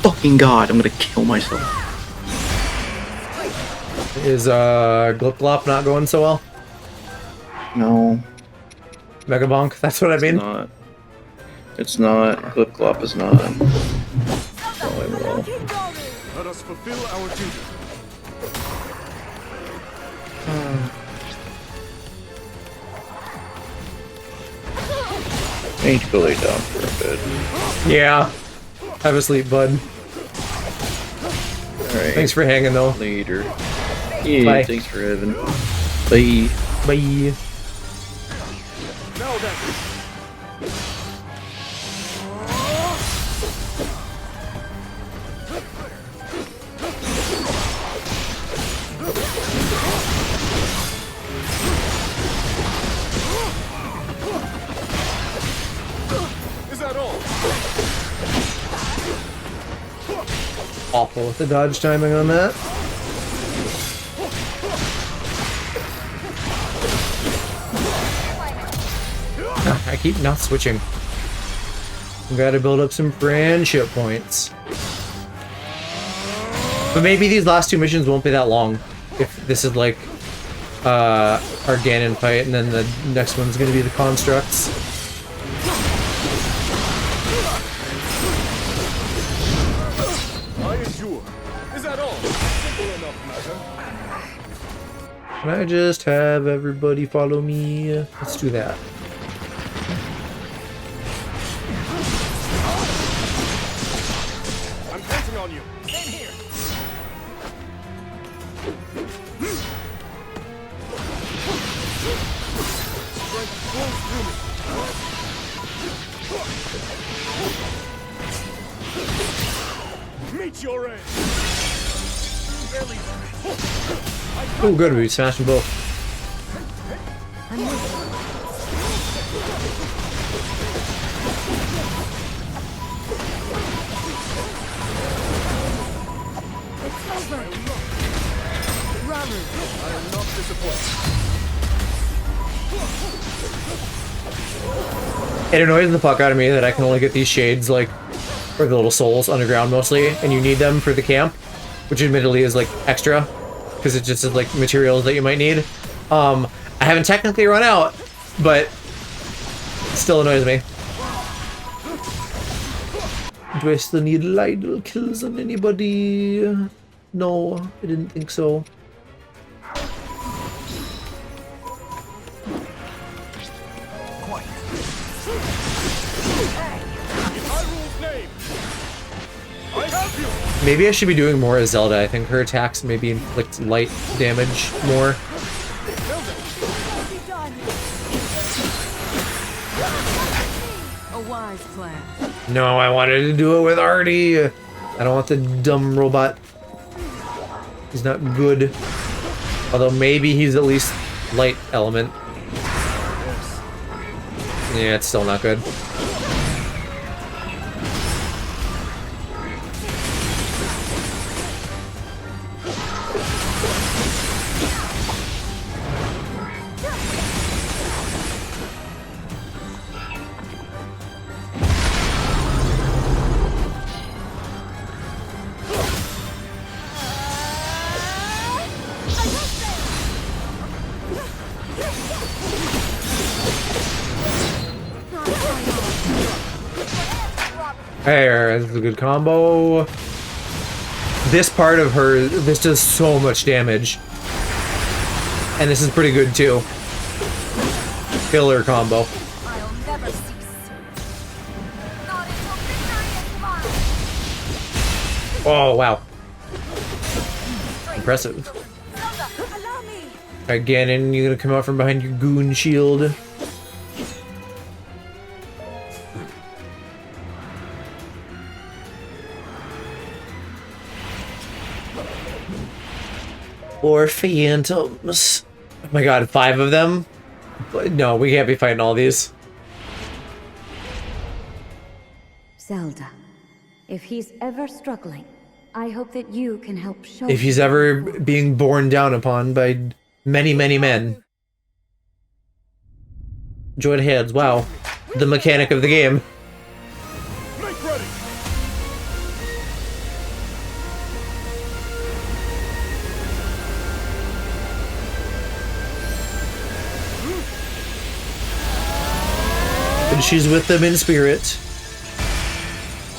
Fucking god, I'm gonna kill myself. Is Glip Glop not going so well? No. Mega Bonk, that's what I mean? Not. It's not. Glip Glop is not. Going well. Let us fulfill our duty. I need to go lay down for a bit. Yeah. Have a sleep, bud. Alright. Thanks for hanging, though. Later. Yeah, Bye. thanks for having. Bye. Bye. Now then. Is that all? Awful with the dodge timing on that. I keep not switching. Gotta build up some friendship points. But maybe these last two missions won't be that long. If this is like our Ganon fight and then the next one's gonna be the constructs. I endure. Is that all? Simple enough matter. Can I just have everybody follow me? Let's do that. I'm counting on you. Same here. Strength flows through me. Meet your end. Barely. Oh, good, we smashed them both. I am not disappointed. It annoys the fuck out of me that I can only get these shades, like, or the little souls underground mostly, and you need them for the camp, which admittedly is, like, extra, because it just is, like, materials that you might need. I haven't technically run out, but it still annoys me. Do I still need Lidl kills on anybody? No, I didn't think so. Maybe I should be doing more as Zelda. I think her attacks maybe inflict light damage more. A wise plan. No, I wanted to do it with Artie. I don't want the dumb robot. He's not good. Although maybe he's at least light element. Yeah, it's still not good. There, this is a good combo. This part of her, this does so much damage. And this is pretty good too. Killer combo. I'll never cease. Not until victory is won. Oh, wow. impressive. Alright, Ganon, you gonna come out from behind your goon shield? Or phantoms. Oh my god, 5 of them? No, we can't be fighting all these. Zelda, if he's ever struggling, I hope that you can help show If he's ever being borne down upon by many, many men. Joint heads, wow. The mechanic of the game. Make ready. And she's with them in spirit.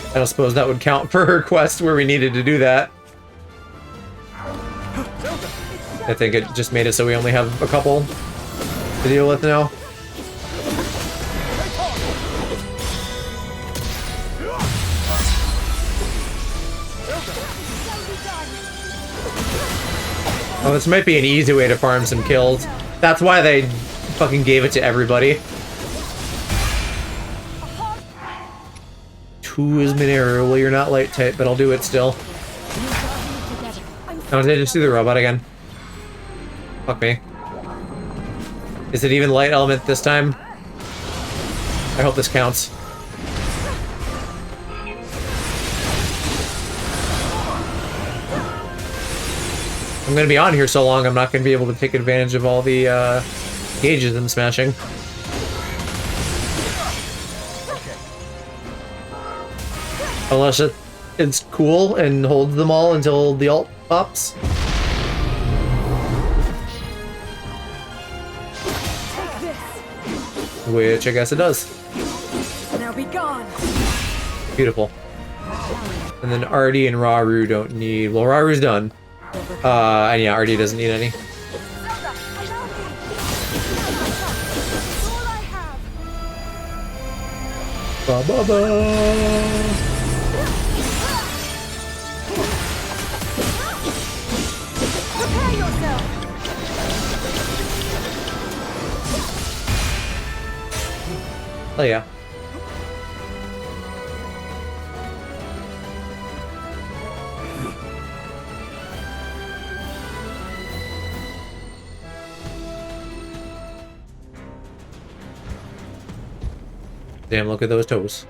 I don't suppose that would count for her quest where we needed to do that. I think it just made it so we only have a couple to deal with now. Oh, this might be an easy way to farm some kills. That's why they fucking gave it to everybody. 2 is mid-air. Well, you're not light type, but I'll do it still. Oh, did I just do the robot again? Fuck me. Is it even light element this time? I hope this counts. I'm gonna be on here so long, I'm not gonna be able to take advantage of all the gauges I'm smashing. Unless it's cool and holds them all until the ult pops. Which I guess it does. Now be gone. Beautiful. And then Artie and Rauru don't need... Well, Raru's done. And yeah, Artie doesn't need any. Ba-ba-ba! Oh yeah. Damn, look at those toes.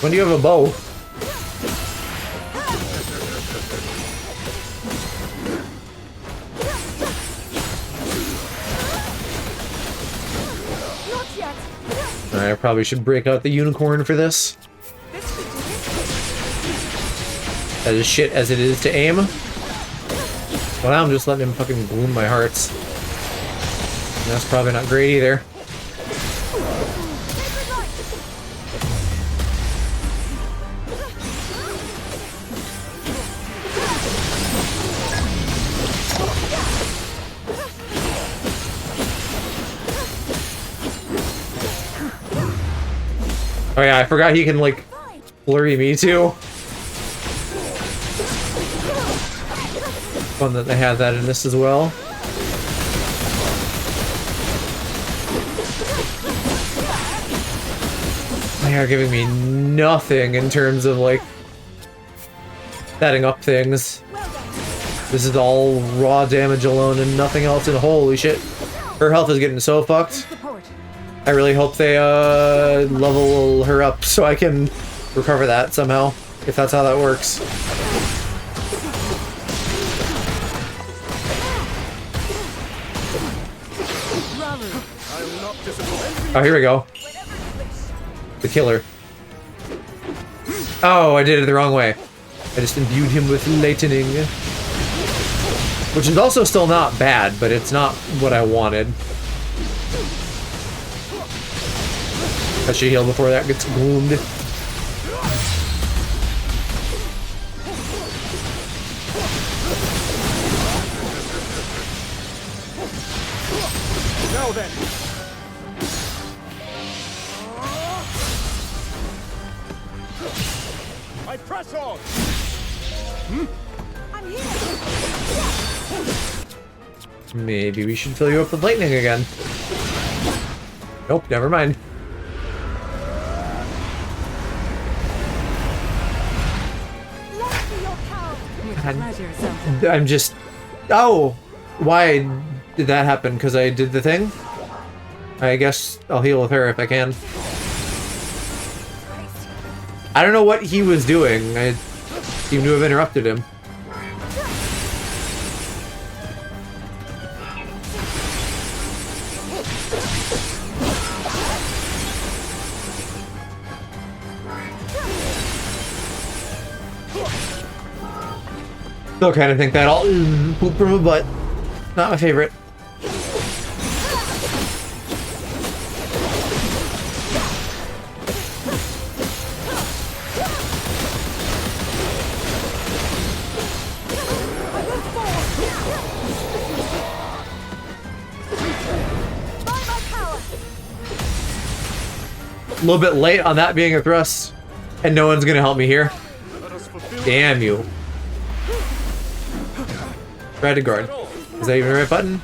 When do you have a bow? I probably should break out the unicorn for this. As shit as it is to aim. Well, now I'm just letting him fucking bloom my hearts. And that's probably not great either. Oh yeah, I forgot he can, like, flurry me too. Fun that they had that in this as well. They are giving me nothing in terms of, like, setting up things. This is all raw damage alone and nothing else, and holy shit. Her health is getting so fucked. I really hope they level her up so I can recover that somehow, if that's how that works. Oh, here we go. The killer. Oh, I did it the wrong way. I just imbued him with lightning. Which is also still not bad, but it's not what I wanted. I should heal before that gets gloomed. Now then. I press on. I'm here. Maybe we should fill you up with lightning again. Nope, never mind. I'm just... Oh! Why did that happen? Because I did the thing? I guess I'll heal with her if I can. I don't know what he was doing. I seem to have interrupted him. Still kind of think that all poop from a butt. Not my favorite. A little bit late on that being a thrust, and no one's gonna help me here. Damn you. Try to guard. Is that even the right button?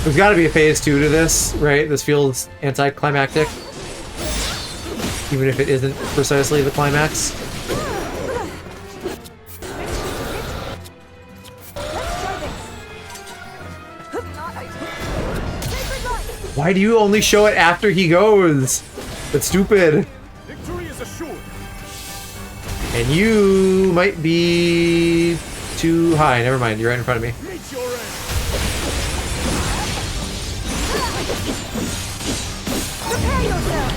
There's gotta be a phase 2 to this, right? This feels anticlimactic. Even if it isn't precisely the climax. Why do you only show it after he goes? That's stupid. Victory is assured. And you might be too high. Never mind, you're right in front of me. Meet your end. Prepare yourself.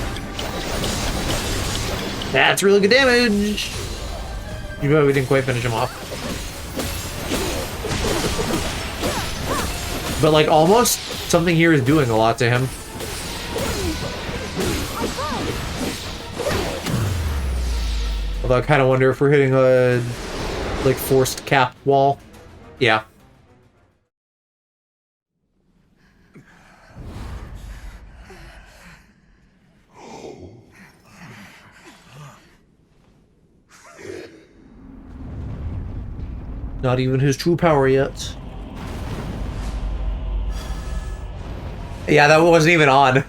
That's really good damage. You know we didn't quite finish him off. But like almost something here is doing a lot to him. Although I kind of wonder if we're hitting a like forced cap wall. Yeah. Not even his true power yet. Yeah, that wasn't even on.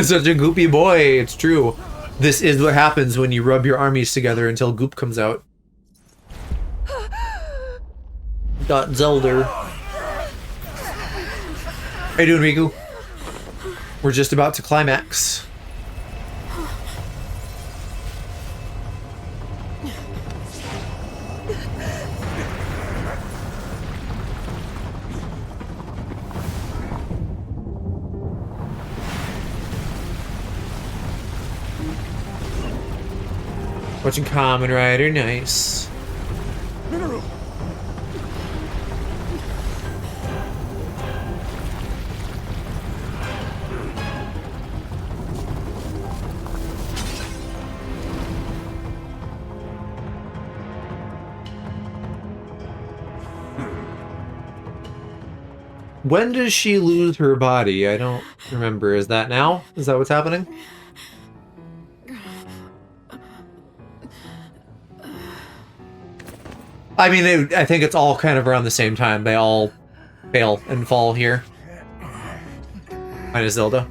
Such a goopy boy, it's true. This is what happens when you rub your armies together until goop comes out. Got Zelda. How you doing, Riku? We're just about to climax. Watching Kamen Rider, nice. Mineru. When does she lose her body? I don't remember. Is that now? Is that what's happening? I mean, I think it's all kind of around the same time. They all fail and fall here. Minus Zelda.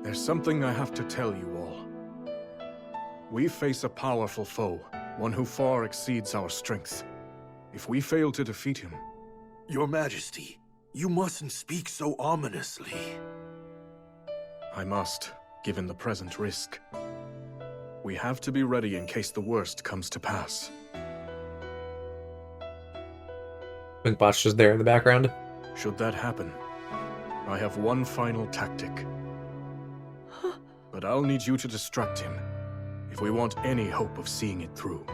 There's something I have to tell you all. We face a powerful foe, one who far exceeds our strength. If we fail to defeat him... Your Majesty, you mustn't speak so ominously. I must, given the present risk. We have to be ready in case the worst comes to pass. Twinkbot's just there in the background. Should that happen, I have one final tactic. But I'll need you to distract him, if we want any hope of seeing it through.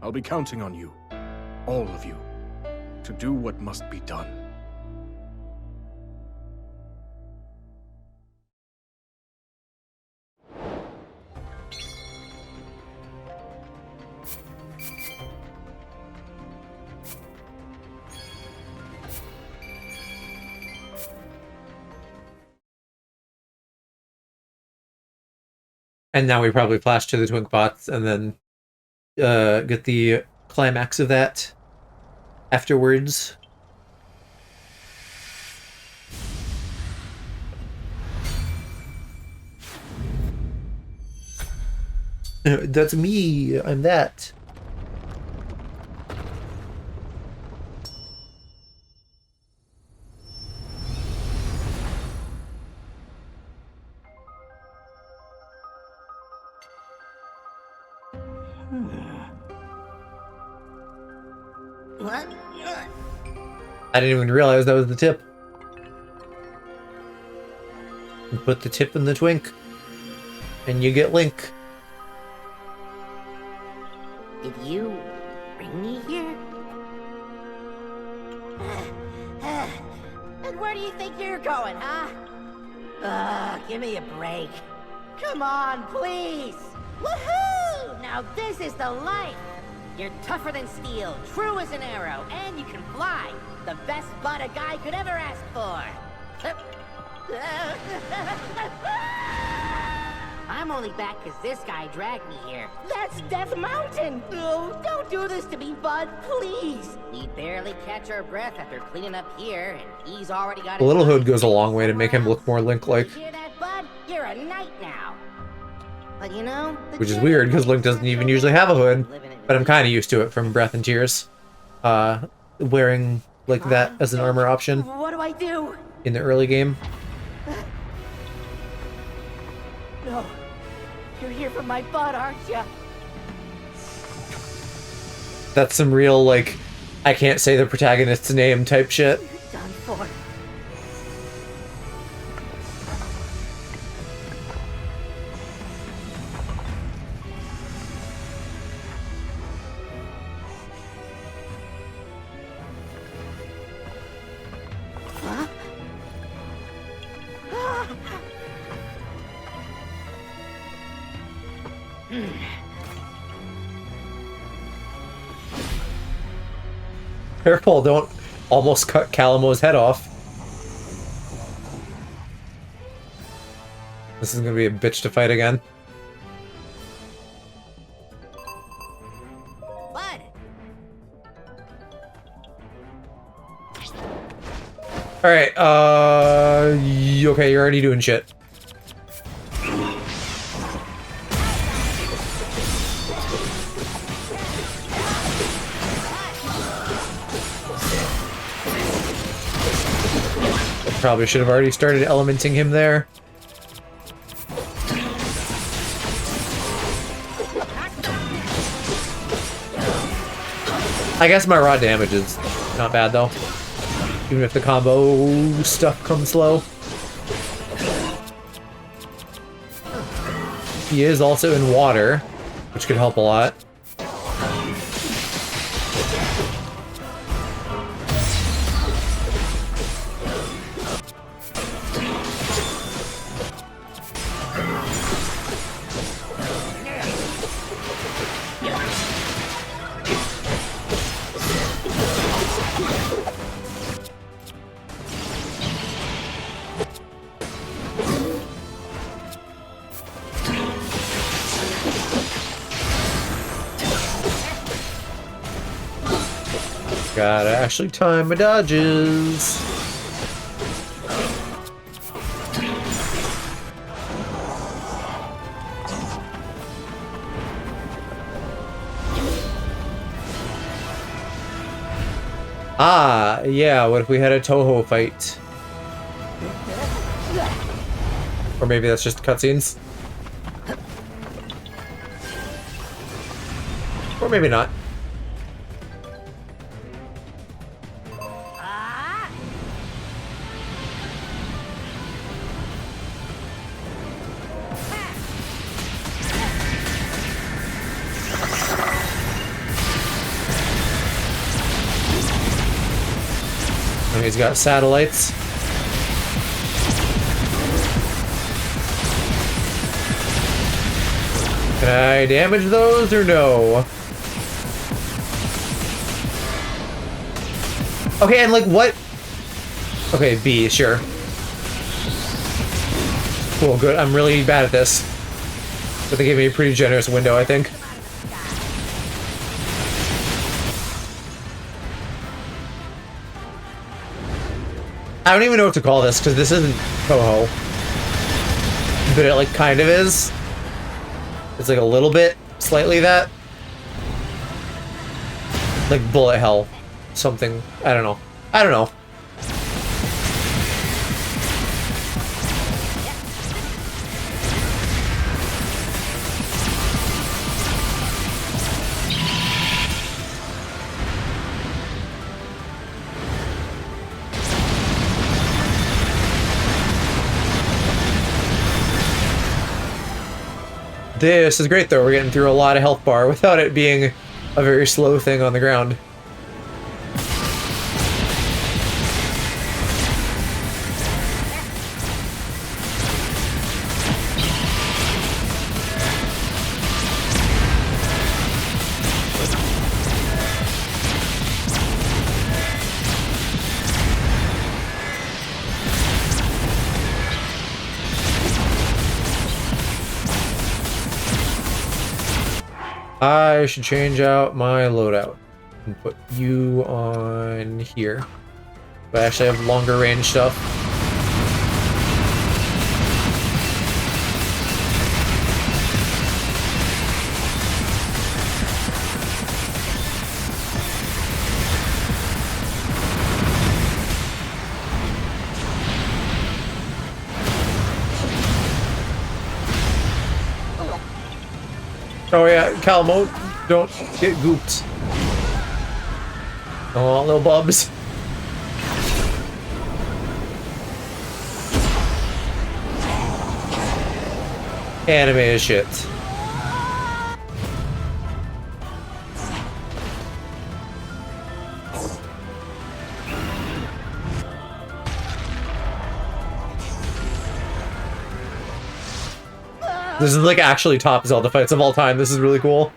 I'll be counting on you, all of you, to do what must be done. And now we probably flash to the Twinkbots and then get the climax of that afterwards. That's me. I'm that. What? I didn't even realize that was the tip. You put the tip in the twink, and you get Link. Did you bring me here? And where do you think you're going, huh? Give me a break. Come on, please! Woohoo! Now this is the life! You're tougher than steel, true as an arrow, and you can fly. The best butt a guy could ever ask for. I'm only back because this guy dragged me here. That's Death Mountain! Oh, don't do this to me, bud, please! We barely catch our breath after cleaning up here, and he's already got A little hood goes a long way to make him look more Link-like. Hear that, bud? You're a knight now. But you know... Which is weird, because Link doesn't even usually have a hood. But I'm kind of used to it from Breath and Tears. Wearing like that as an armor option. What do I do? In the early game. No. You're here for my butt, aren't you? That's some real, like, I can't say the protagonist's name type shit. You're done for. Careful, don't almost cut Calamo's head off. This is gonna be a bitch to fight again. Bud. Alright, okay, you're already doing shit. Probably should have already started elementing him there. I guess my raw damage is not bad though. Even if the combo stuff comes slow. He is also in water, which could help a lot. Gotta actually time my dodges. Ah, yeah, what if we had a Toho fight? Or maybe that's just cutscenes. Or maybe not. Oh, he's got satellites. Can I damage those or no? Okay, and like what? Okay, B, sure. Cool, good. I'm really bad at this. But they gave me a pretty generous window, I think. I don't even know what to call this, because this isn't Toho. But it like kind of is. It's like a little bit, slightly that. Like bullet hell. Something. I don't know. I don't know. This is great though, we're getting through a lot of health bar without it being a very slow thing on the ground. I should change out my loadout and put you on here. But I actually have longer range stuff. Oh yeah, Calmo, don't get gooped. Oh, little bubs. Animated shit. This is like actually top Zelda fights of all time. This is really cool.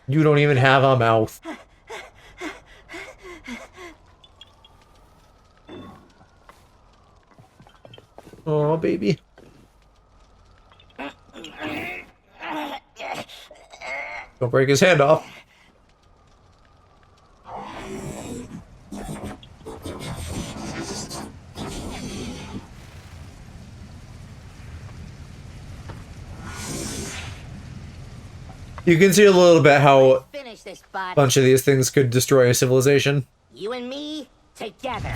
You don't even have a mouth. Oh, baby. Don't break his hand off. You can see a little bit how a bunch of these things could destroy a civilization. You and me together.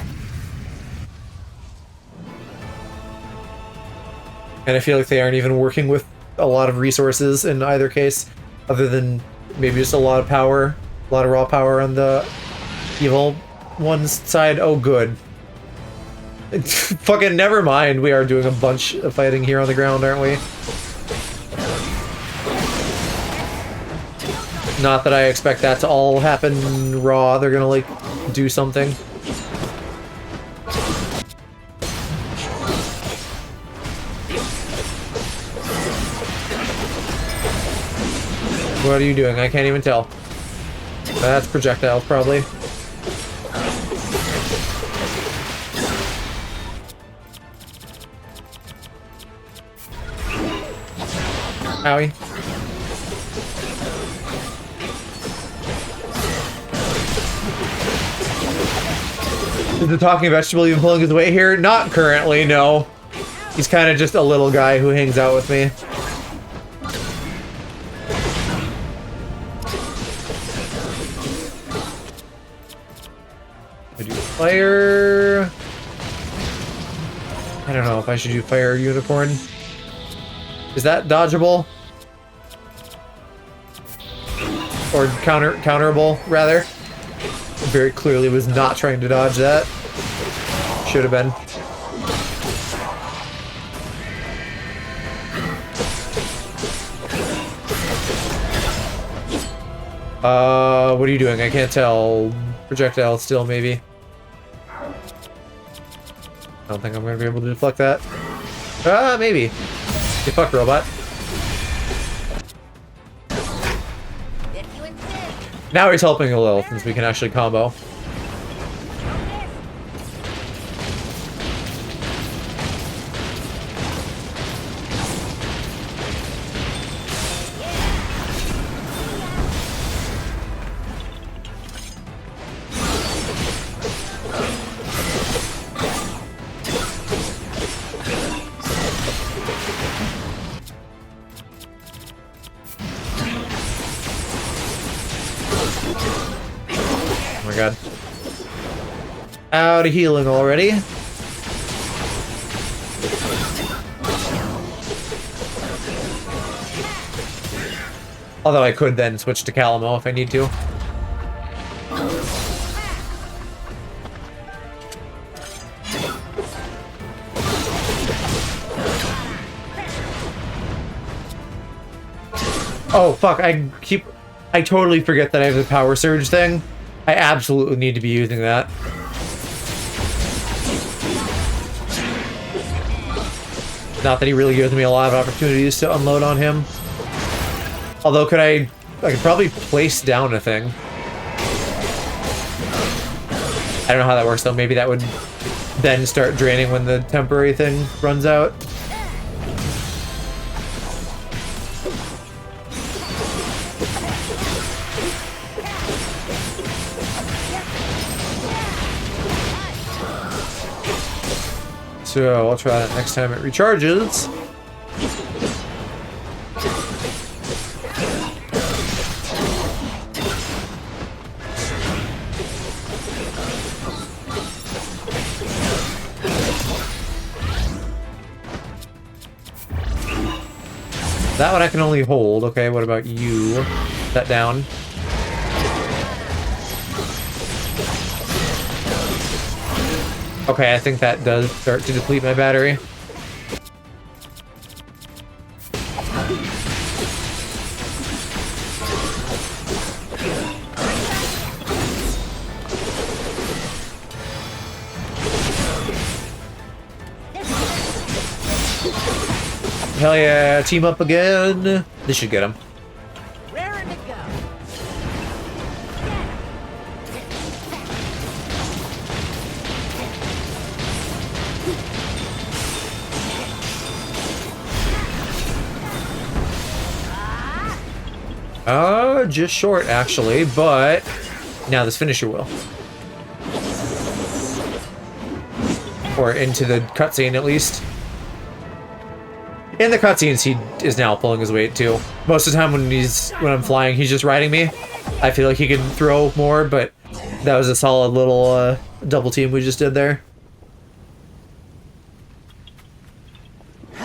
And I feel like they aren't even working with a lot of resources in either case, other than maybe just a lot of power, a lot of raw power on the evil one's side. Oh, good. Fucking never mind. We are doing a bunch of fighting here on the ground, aren't we? Not that I expect that to all happen raw. They're gonna, like, do something. What are you doing? I can't even tell. That's projectiles, probably. Owie. Is the talking vegetable even pulling his weight here? Not currently, no. He's kind of just a little guy who hangs out with me. I do fire. I don't know if I should do fire unicorn. Is that dodgeable? Or counterable, rather? Very clearly was not trying to dodge that. Should have been. What are you doing? I can't tell. Projectile still, maybe. I don't think I'm gonna be able to deflect that. Maybe. You fuck, robot. Now he's helping a little, since we can actually combo. Oh my god. Out of healing already. Although I could then switch to Calamo if I need to. Oh fuck, I totally forget that I have the power surge thing. I absolutely need to be using that. Not that he really gives me a lot of opportunities to unload on him. Although I could probably place down a thing. I don't know how that works though. Maybe that would then start draining when the temporary thing runs out. So I'll try that next time it recharges. That one I can only hold. Okay, what about you? That down. Okay, I think that does start to deplete my battery. Hell yeah, team up again. This should get him. Just short, actually, but now this finisher will. Or into the cutscene, at least. In the cutscenes, he is now pulling his weight, too. Most of the time when I'm flying, he's just riding me. I feel like he can throw more, but that was a solid little double team we just did there.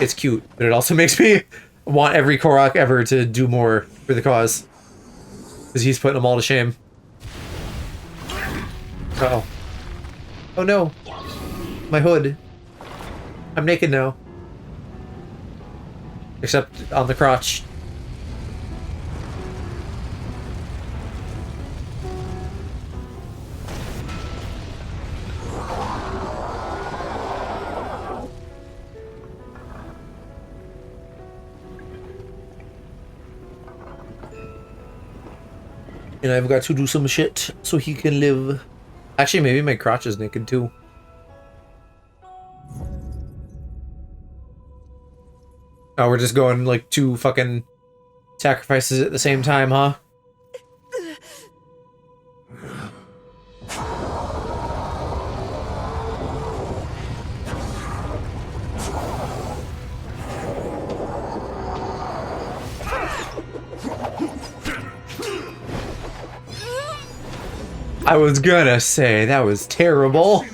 It's cute, but it also makes me want every Korok ever to do more for the cause. Because he's putting them all to shame. Uh-oh. Oh no. My hood. I'm naked now. Except on the crotch. And I've got to do some shit so he can live. Actually, maybe my crotch is naked too. Oh, we're just going like 2 fucking sacrifices at the same time, huh? I was gonna say, that was terrible.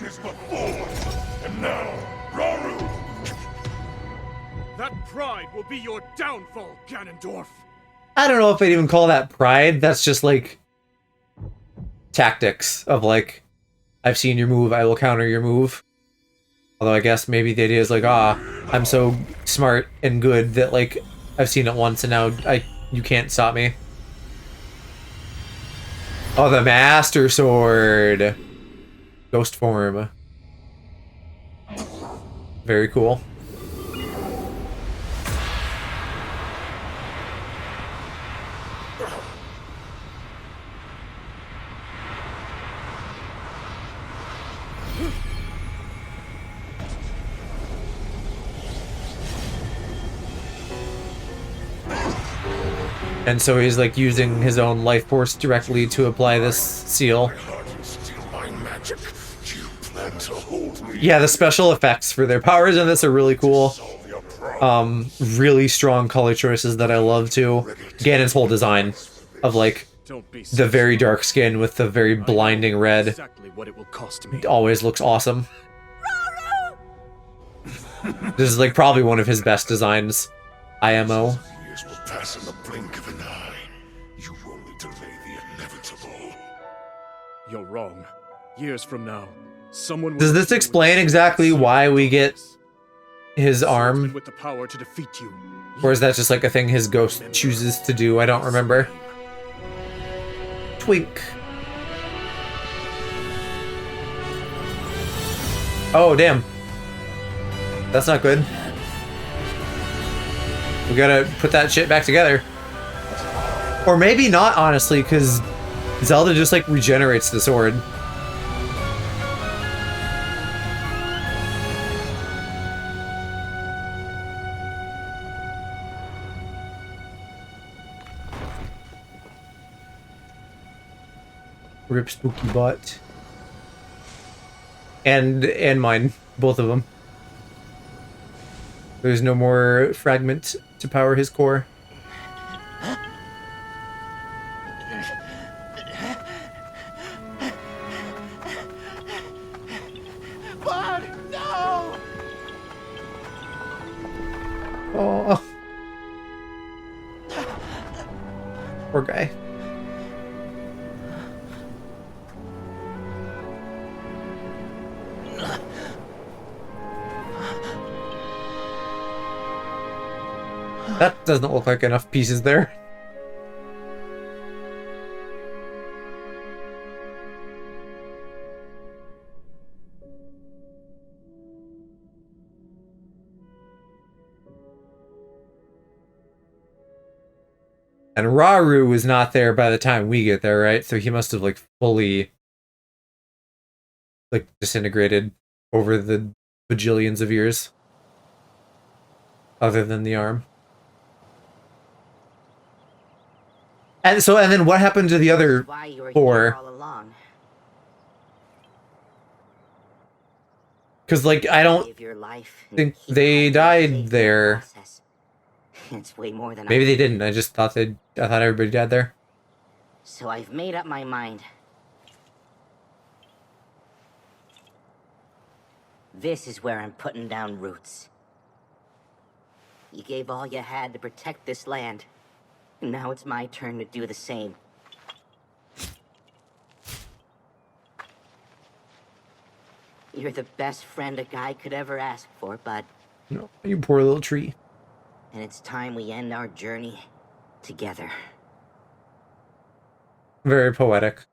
That pride will be your downfall, Ganondorf. I don't know if I'd even call that pride. That's just like tactics of like, I've seen your move, I will counter your move. Although I guess maybe the idea is like, I'm so smart and good that like I've seen it once and now you can't stop me. Oh, the Master Sword. Ghost form. Very cool. And so he's like using his own life force directly to apply this seal. Yeah, the special effects for their powers in this are really cool. Really strong color choices that I love too. Ganon's whole design of like the very dark skin with the very blinding red always looks awesome. This is like probably one of his best designs. IMO. Pass in the blink of an eye. You only delay the inevitable. You're wrong. Years from now, someone will... Does this explain exactly why we get his arm? With the power to defeat you. Or is that just like a thing his ghost chooses to do? I don't remember. Twink. Oh, damn. That's not good. We gotta put that shit back together. Or maybe not, honestly, because Zelda just, like, regenerates the sword. Rip Spooky Butt. And mine. Both of them. There's no more fragment to power his core. Bud, no! Oh. Poor guy. That doesn't look like enough pieces there. And Rauru is not there by the time we get there, right? So he must have like fully like disintegrated over the bajillions of years. Other than the arm. And so, and then what happened to the other 4? Because, like, I don't think they died there. It's way more than Maybe they didn't. I just thought I thought everybody died there. So I've made up my mind. This is where I'm putting down roots. You gave all you had to protect this land. Now it's my turn to do the same. You're the best friend a guy could ever ask for, bud. No, you poor little tree. And it's time we end our journey together. Very poetic.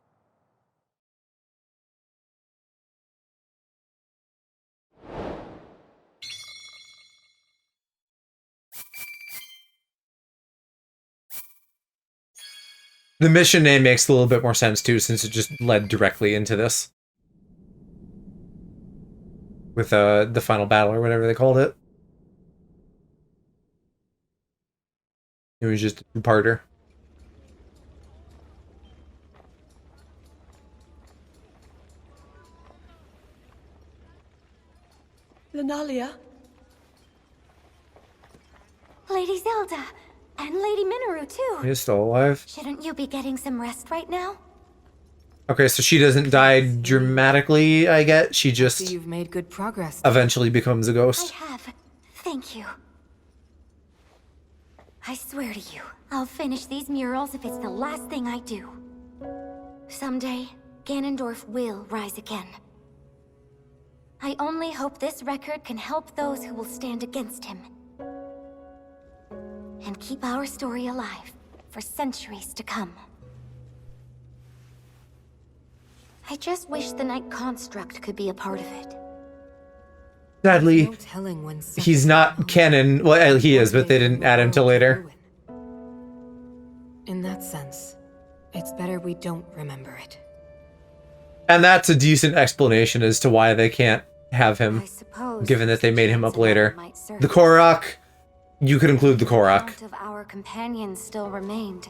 The mission name makes a little bit more sense too, since it just led directly into this. With the final battle or whatever they called it. It was just a two-parter. Lunalia? Lady Zelda! And Lady Minoru, too! He's still alive. Shouldn't you be getting some rest right now? Okay, so she doesn't die dramatically, I get. She just You've made good progress. eventually becomes a ghost. I have. Thank you. I swear to you, I'll finish these murals if it's the last thing I do. Someday, Ganondorf will rise again. I only hope this record can help those who will stand against him. And keep our story alive for centuries to come. I just wish the Night Construct could be a part of it. Sadly, No telling when he's not canon. Well, he is, but they didn't add him till later. In that sense, it's better we don't remember it. And that's a decent explanation as to why they can't have him, given that they made him up later. The Korok, you could include the Korok. If of our companions still remained,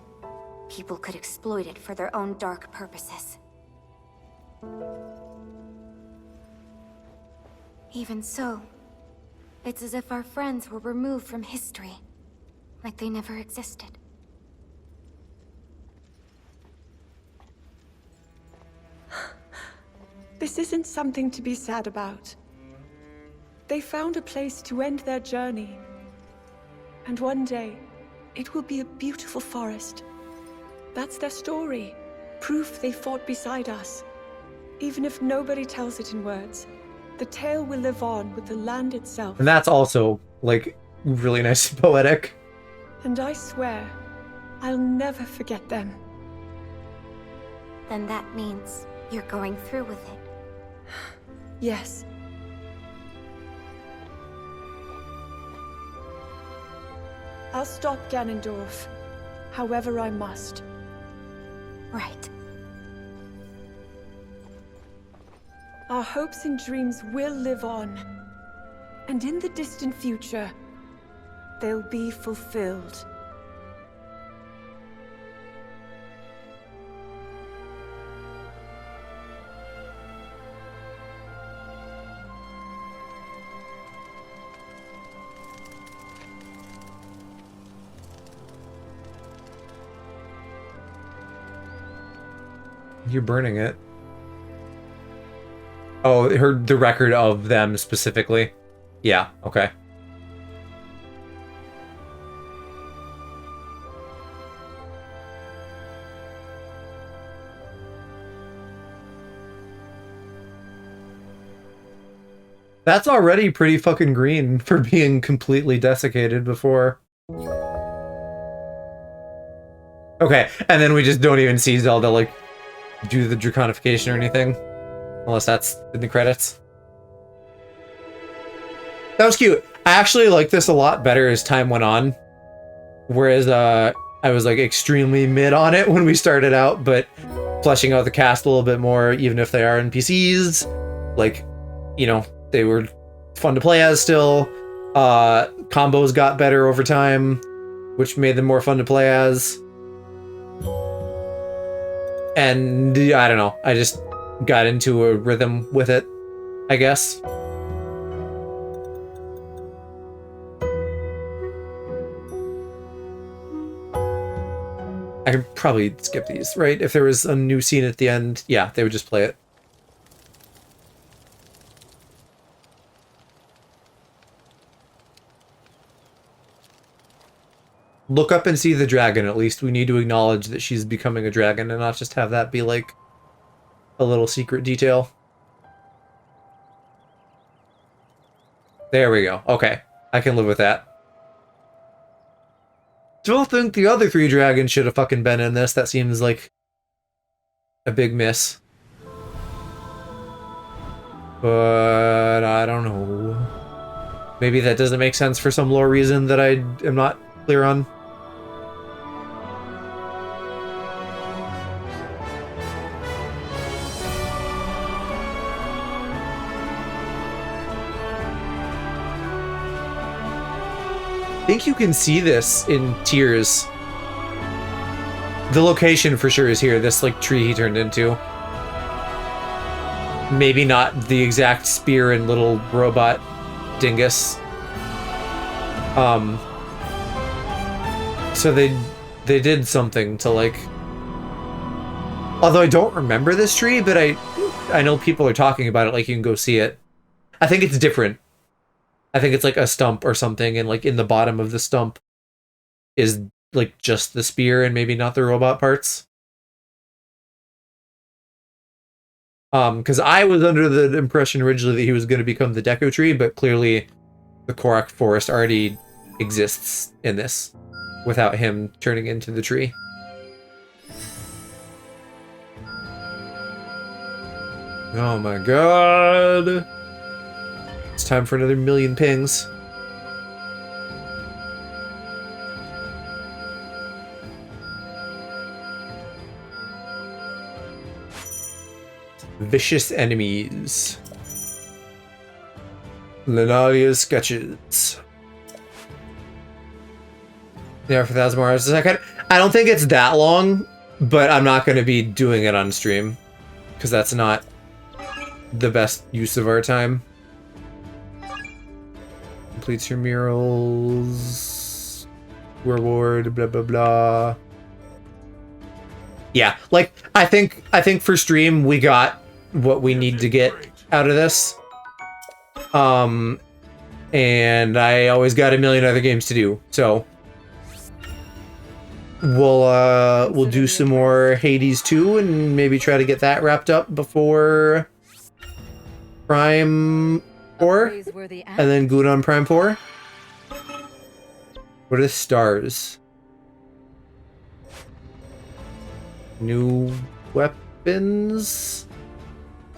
people could exploit it for their own dark purposes. Even so, it's as if our friends were removed from history, like they never existed. This isn't something to be sad about. They found a place to end their journey. And one day, it will be a beautiful forest. That's their story. Proof they fought beside us. Even if nobody tells it in words, the tale will live on with the land itself. And that's also, like, really nice and poetic. And I swear, I'll never forget them. Then that means you're going through with it. Yes. I'll stop Ganondorf, however I must. Right. Our hopes and dreams will live on. And in the distant future, they'll be fulfilled. You're burning it. Oh, the record of them specifically. Yeah, okay. That's already pretty fucking green for being completely desiccated before. Okay, and then we just don't even see Zelda, like, do the draconification or anything. Unless that's in the credits. That was cute. I actually like this a lot better as time went on. Whereas, I was, like, extremely mid on it when we started out, but fleshing out the cast a little bit more, even if they are NPCs, like, you know, they were fun to play as still. Combos got better over time, which made them more fun to play as. And I don't know, I just got into a rhythm with it, I guess. I could probably skip these, right? If there was a new scene at the end, yeah, they would just play it. Look up and see the dragon, at least. We need to acknowledge that she's becoming a dragon and not just have that be like a little secret detail. There we go. Okay. I can live with that. Still think the other three dragons should have fucking been in this. That seems like a big miss. But I don't know. Maybe that doesn't make sense for some lore reason that I am not clear on. think you can see this in Tears. The location for sure is here, this like tree he turned into. Maybe not the exact spear and little robot dingus. So they did something to like... Although I don't remember this tree, but I know people are talking about it, like you can go see it. I think it's different. I think it's like a stump or something, and like in the bottom of the stump is like just the spear and maybe not the robot parts. Because I was under the impression originally that he was going to become the Deku Tree, but clearly the Korok Forest already exists in this without him turning into the tree. Oh my god! It's time for another million pings. Vicious enemies. Lenalia's sketches. Yeah, for 1,000 more hours a second. I don't think it's that long, but I'm not going to be doing it on stream because that's not the best use of our time. Completes your murals. Reward, blah blah blah. Yeah, like I think for stream we got what we need to get out of this. And I always got a million other games to do, so we'll do some more Hades 2 and maybe try to get that wrapped up before Prime 4, and then Good on Prime 4. What are the stars? New weapons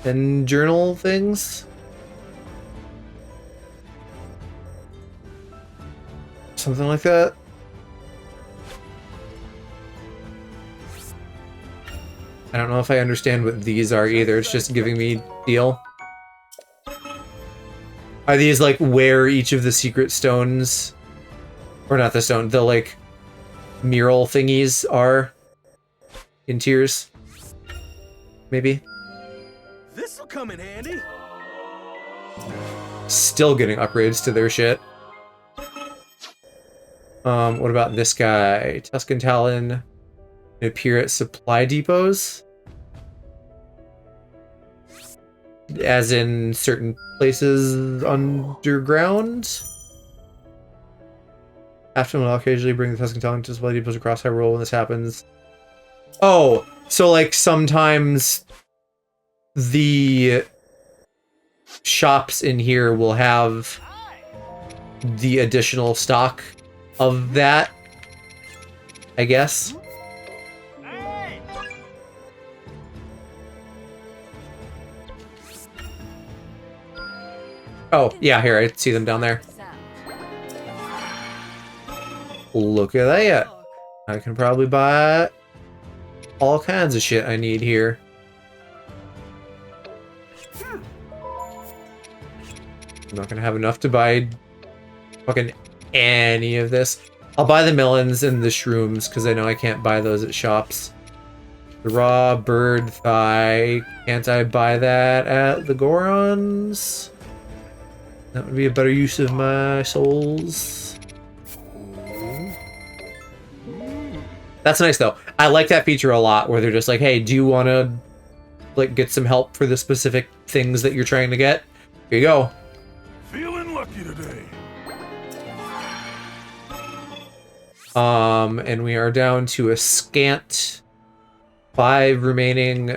and journal things. Something like that. I don't know if I understand what these are either. It's just giving me deal. Are these like where each of the secret stones, or not the stone, the like mural thingies are in Tears? Maybe. This'll come in handy. Still getting upgrades to their shit. What about this guy? Tuscan Talon. They appear at supply depots. As in certain places underground. After will occasionally bring the Tuscan Talon to supply depots across Hyrule when this happens. Oh, so like sometimes the shops in here will have the additional stock of that, I guess. Oh, yeah, here, I see them down there. Look at that. I can probably buy all kinds of shit I need here. I'm not gonna have enough to buy fucking any of this. I'll buy the melons and the shrooms, because I know I can't buy those at shops. The raw bird thigh. Can't I buy that at the Gorons? That would be a better use of my souls. That's nice though. I like that feature a lot, where they're just like, hey, do you want to like get some help for the specific things that you're trying to get? Here you go. Feeling lucky today. And we are down to a scant 5 remaining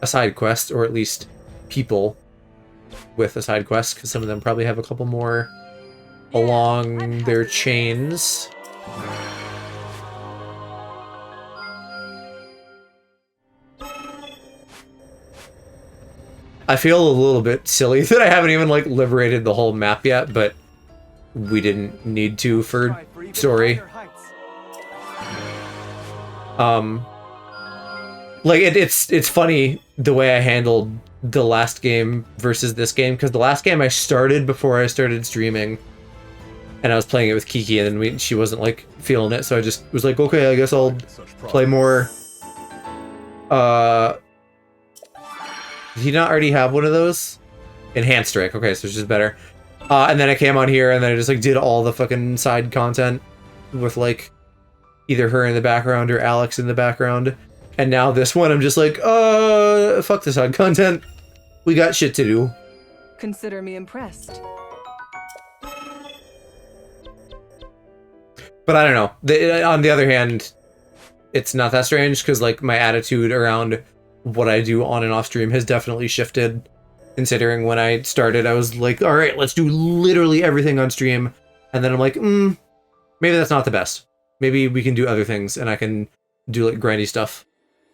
side quests, or at least people with a side quest, because some of them probably have a couple more along their chains. I feel a little bit silly that I haven't even like liberated the whole map yet, but we didn't need to for story. Like it's funny the way I handled the last game versus this game, because the last game I started before I started streaming, and I was playing it with Kiki, and then she wasn't like feeling it, so I just was like, okay, I guess I'll play more. Did he not already have one of those? Enhanced Strike. Okay, so it's just better. And then I came on here, and then I just like did all the fucking side content with like either her in the background or Alex in the background. And now this one, I'm just like, fuck the side content. We got shit to do. Consider me impressed. But I don't know. On the other hand, it's not that strange because like my attitude around what I do on and off stream has definitely shifted. Considering when I started, I was like, all right, let's do literally everything on stream. And then I'm like, maybe that's not the best. Maybe we can do other things and I can do like grindy stuff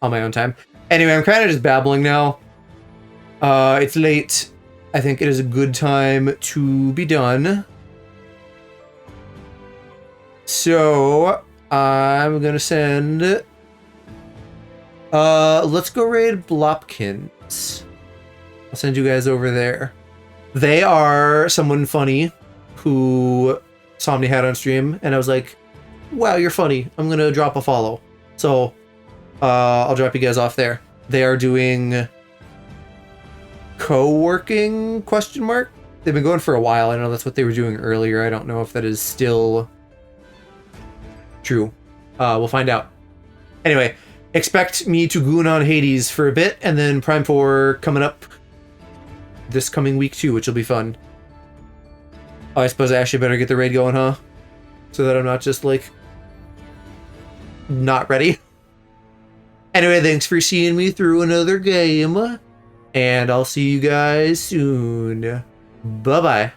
on my own time. Anyway, I'm kind of just babbling now. It's late. I think it is a good time to be done. So I'm gonna send. Let's go raid Blopkins. I'll send you guys over there. They are someone funny who Somni had on stream, and I was like, wow, you're funny. I'm gonna drop a follow. So I'll drop you guys off there. They are doing co-working ? They've been going for a while. I know that's what they were doing earlier. I don't know if that is still true. We'll find out. Anyway, expect me to goon on Hades for a bit, and then Prime 4 coming up this coming week too, which will be fun. Oh, I suppose I actually better get the raid going, huh? So that I'm not just like not ready. Anyway, thanks for seeing me through another game, and I'll see you guys soon. Bye-bye.